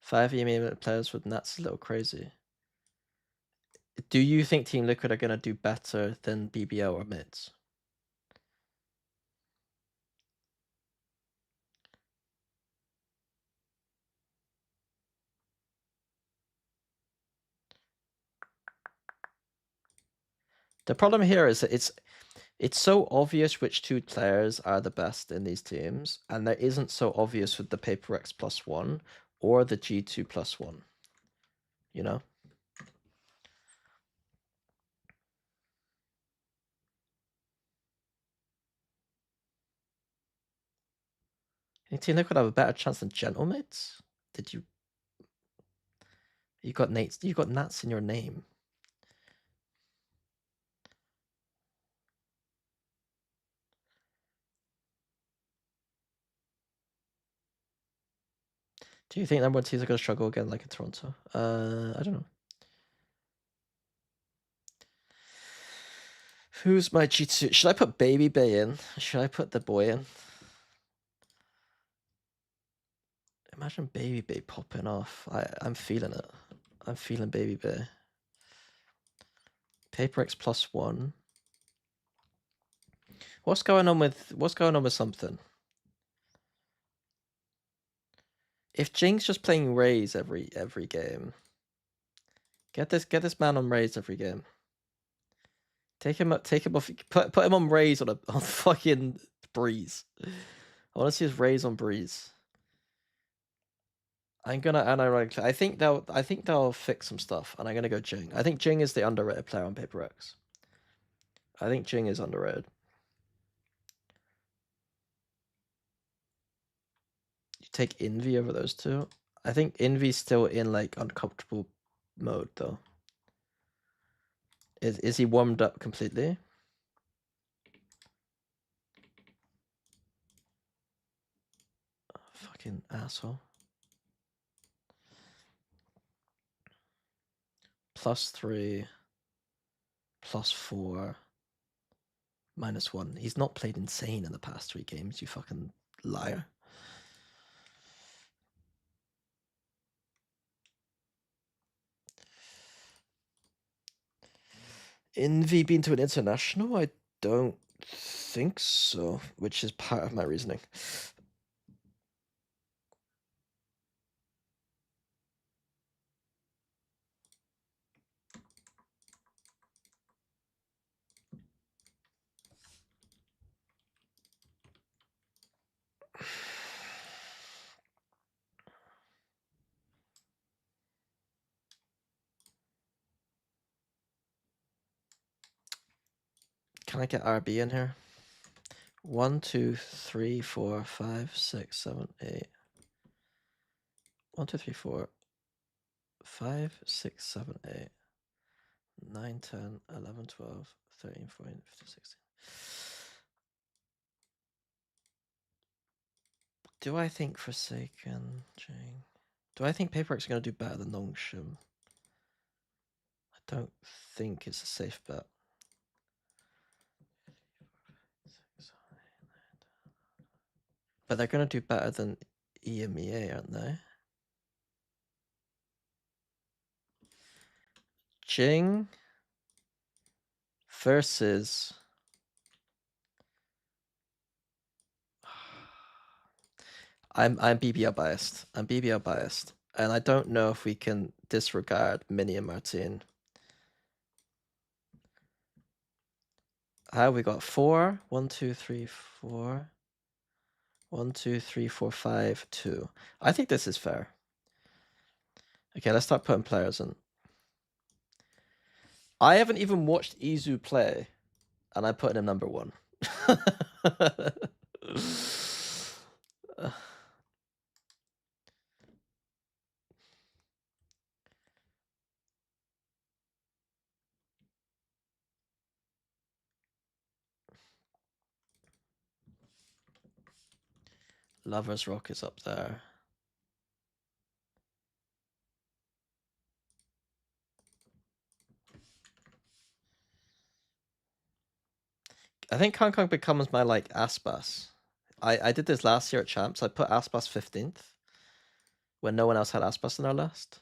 5 EMEA players with Nats is a little crazy. Do you think Team Liquid are going to do better than BBL or Mids? The problem here is that it's so obvious which 2 players are the best in these teams, and there isn't so obvious with the Paper X +1 or the G2 +1. You know? You think Team Liquid have a better chance than Gentlemates? Did you? You got Nates. You got Nats in your name. Do you think number 1 teams are going to struggle again, like in Toronto? I don't know. Who's my G2? Should I put Baby Bay in? Should I put the boy in? Imagine Baby Bay popping off. I'm feeling it. I'm feeling Baby Bay. Paper X +1. What's going on with something? If Jing's just playing Rays every game, get this man on Rays every game. Take him off. Put him on Rays on fucking Breeze. I want to see his Rays on Breeze. I'm gonna unironically. I think they'll fix some stuff, and I'm gonna go Jing. I think Jing is the underrated player on Paper X. I think Jing is underrated. You take Envy over those two. I think Envy's still in like uncomfortable mode though. Is he warmed up completely? Oh, fucking asshole. +3, +4, -1. He's not played insane in the past 3 games, you fucking liar. Envy been to an international? I don't think so, which is part of my reasoning. Can I get RB in here? 1, 2, 3, 4, 5, 6, 7, 8. 1, 2, 3, 4, 5, 6, 7, 8, 9, 10, 11, 12, 13, 14, 15, 16. Do I think Forsaken, Jing? Do I think Paper X is going to do better than Nongshim? I don't think it's a safe bet. But they're going to do better than EMEA, aren't they? Jing versus... I'm BBL biased. I'm BBL biased. And I don't know if we can disregard Mini and Martin. How we got 4? 1, 2, 3, 4. 1, 2, 3, 4, 5, 2. I think this is fair. Okay, let's start putting players in. I haven't even watched Izu play, and I put him number 1. Lover's Rock is up there. I think Hong Kong becomes my like Aspas. I did this last year at Champs. I put Aspas 15th when no one else had Aspas in our list.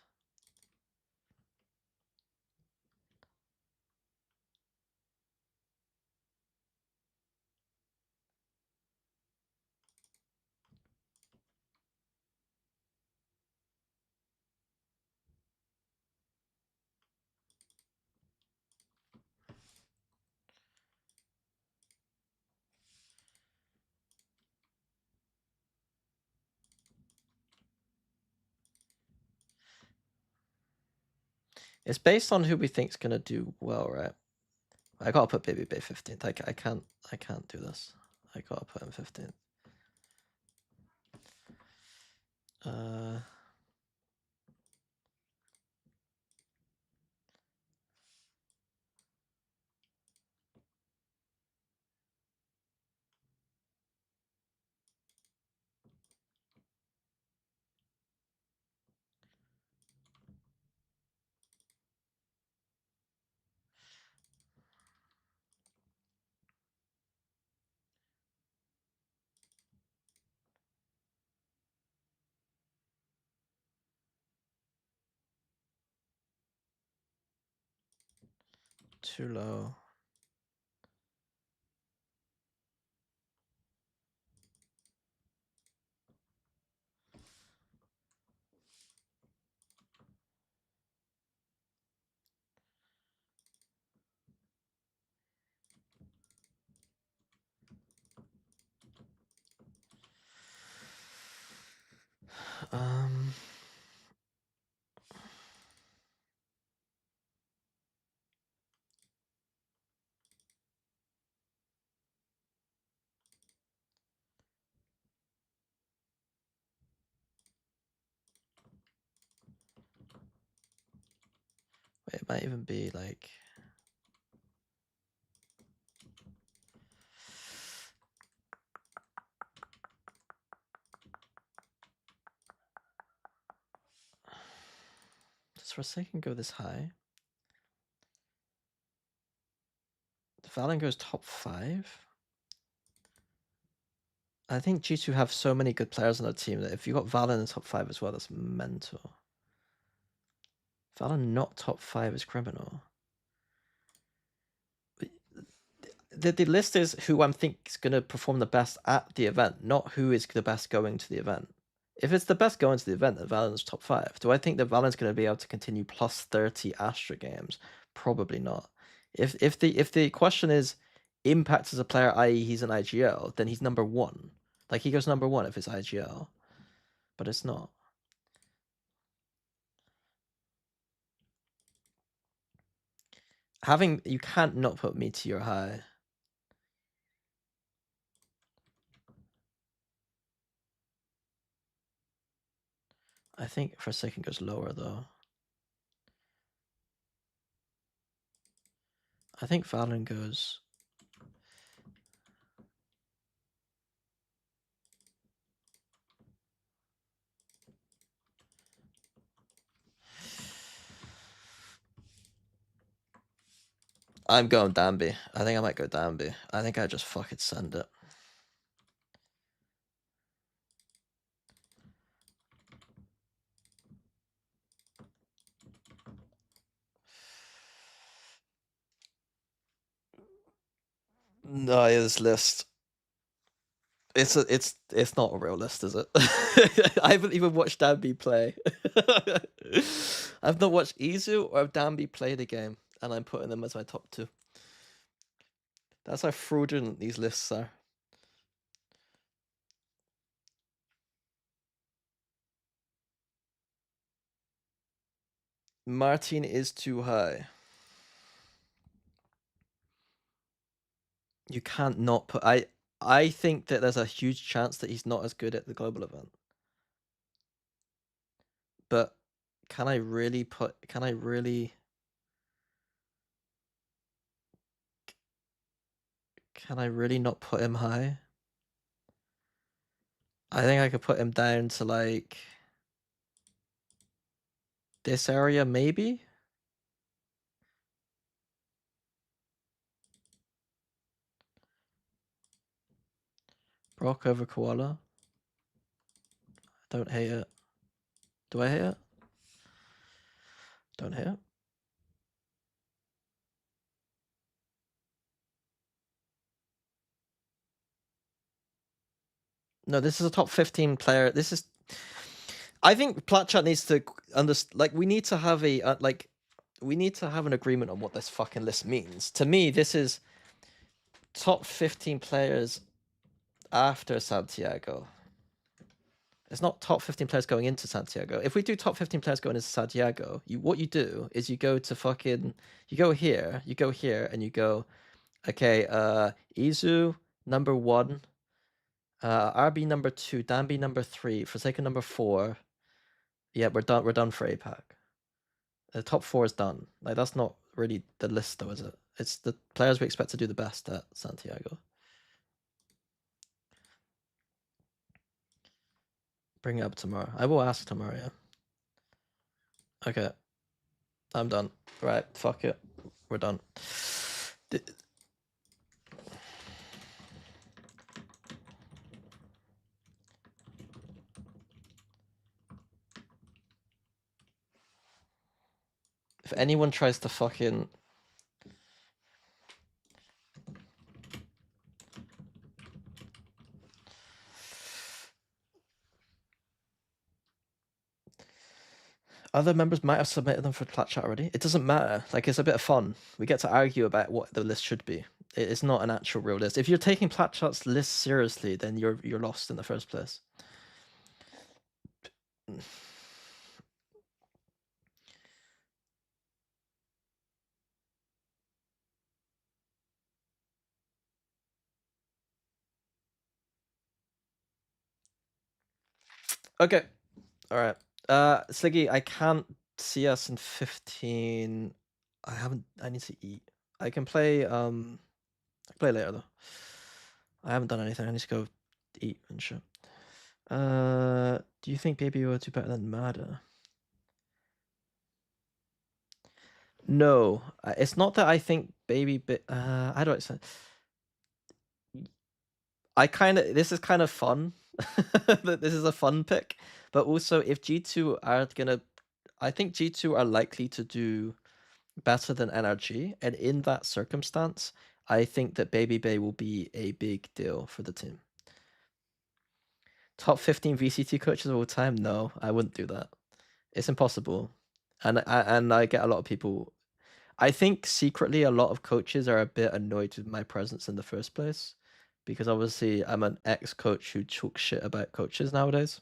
It's based on who we think's gonna do well, right? I gotta put Baby Bay 15th. I can't do this. I gotta put him 15th. Too low. It might even be like... Does Forsaken go this high? Valen goes top 5? I think G2 have so many good players on their team that if you got Valen in top 5 as well, that's mental. Valen not top 5 is criminal. The list is who I think is going to perform the best at the event, not who is the best going to the event. If it's the best going to the event, then Valen's top 5. Do I think that Valen's going to be able to continue plus 30 Astra games? Probably not. If the question is impact as a player, i.e. he's an IGL, then he's number 1. Like, he goes number 1 if it's IGL. But it's not. You can't not put Meteor high. I think Forsaken goes lower, though. I think Valen goes... I'm going Danby. I think I might go Danby. I think I just fucking send it. No, this list. It's not a real list, is it? I haven't even watched Danby play. I've not watched Izu or Danby play the game, and I'm putting them as my top 2. That's how fraudulent these lists are. Martin is too high. You can't not put... I think that there's a huge chance that he's not as good at the global event. But can I really not put him high? I think I could put him down to like this area, maybe? Brock over Koala. I don't hate it. Do I hate it? Don't hate it. No, this is a top 15 player. This is... I think Platchat needs to understand... Like, we need to have a... we need to have an agreement on what this fucking list means. To me, this is top 15 players after Santiago. It's not top 15 players going into Santiago. If we do top 15 players going into Santiago, what you do is you go to fucking... You go here, and you go... Okay, Izu, number 1. RB number 2, Danby number 3, Forsaken number 4. Yeah, we're done for APAC. The top 4 is done. Like, that's not really the list, though, is it? It's the players we expect to do the best at Santiago. Bring it up tomorrow. I will ask tomorrow, yeah. Okay. I'm done. Right, fuck it. We're done. If anyone tries to fucking... Other members might have submitted them for Plat Chat already. It doesn't matter. Like, it's a bit of fun. We get to argue about what the list should be. It's not an actual real list. If you're taking Plat Chat's list seriously, then you're lost in the first place. Okay. All right. Sliggy, I can't see us in 15. I need to eat. I can play later though. I haven't done anything. I need to go eat and shit. Do you think Baby will do better than Mada? No, it's not that I think how do I say? This is kind of fun. This is a fun pick, but also if G2 are gonna, I think G2 are likely to do better than NRG, and in that circumstance, I think that Baby Bay will be a big deal for the team. Top 15 VCT coaches of all time? No, I wouldn't do that. It's impossible. And I get a lot of people. I think secretly a lot of coaches are a bit annoyed with my presence in the first place, because obviously I'm an ex-coach who talks shit about coaches nowadays.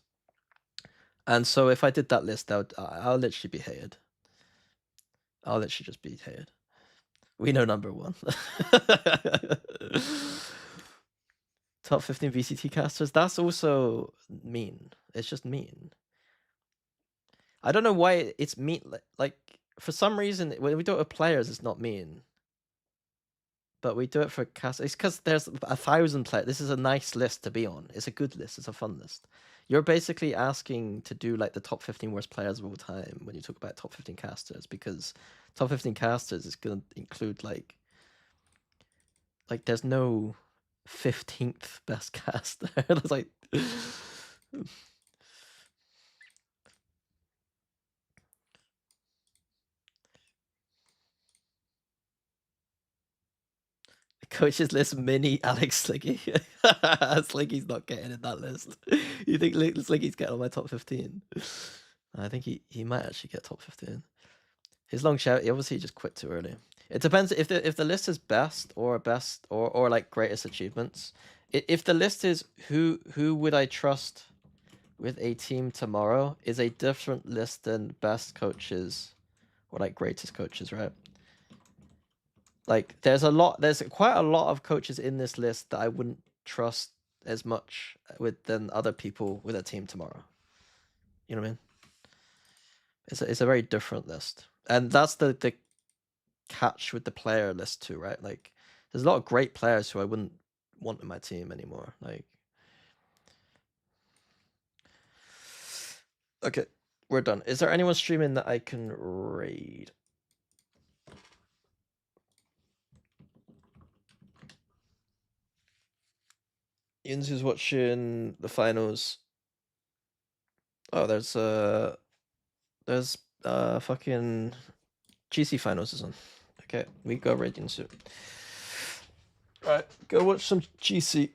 And so if I did that list, I'll literally be hated. I'll literally just be hated. We know number one. Top 15 VCT casters. That's also mean. It's just mean. I don't know why it's mean. Like for some reason, when we do it with players, it's not mean. But we do it for casters. It's because there's 1,000 players. This is a nice list to be on. It's a good list. It's a fun list. You're basically asking to do like the top 15 worst players of all time when you talk about top 15 casters, because top 15 casters is going to include like there's no 15th best caster. It's like coaches list mini Alex Sliggy. Sliggy's not getting in that list. You think Sliggy's getting on my top 15? I think he might actually get top 15. His longevity, obviously, he just quit too early. It depends if the list is best or like greatest achievements. If the list is who would I trust with a team tomorrow, is a different list than best coaches or like greatest coaches, right? Like there's quite a lot of coaches in this list that I wouldn't trust as much with than other people with a team tomorrow. You know what I mean? It's a very different list, and that's the catch with the player list too, right? Like there's a lot of great players who I wouldn't want in my team anymore. Like, okay, we're done. Is there anyone streaming that I can raid? Ian's who's watching the finals. Oh, there's fucking GC finals is on. Okay, we go raiding soon. Alright, go watch some GC.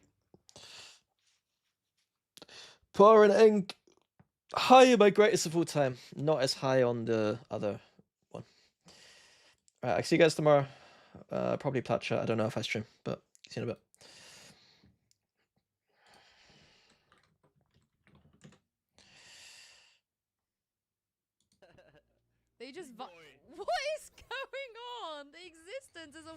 Power and Eng. High in my greatest of all time. Not as high on the other one. Alright, I'll see you guys tomorrow. Probably plat chat. I don't know if I stream, but see you in a bit. They just what is going on? The existence is a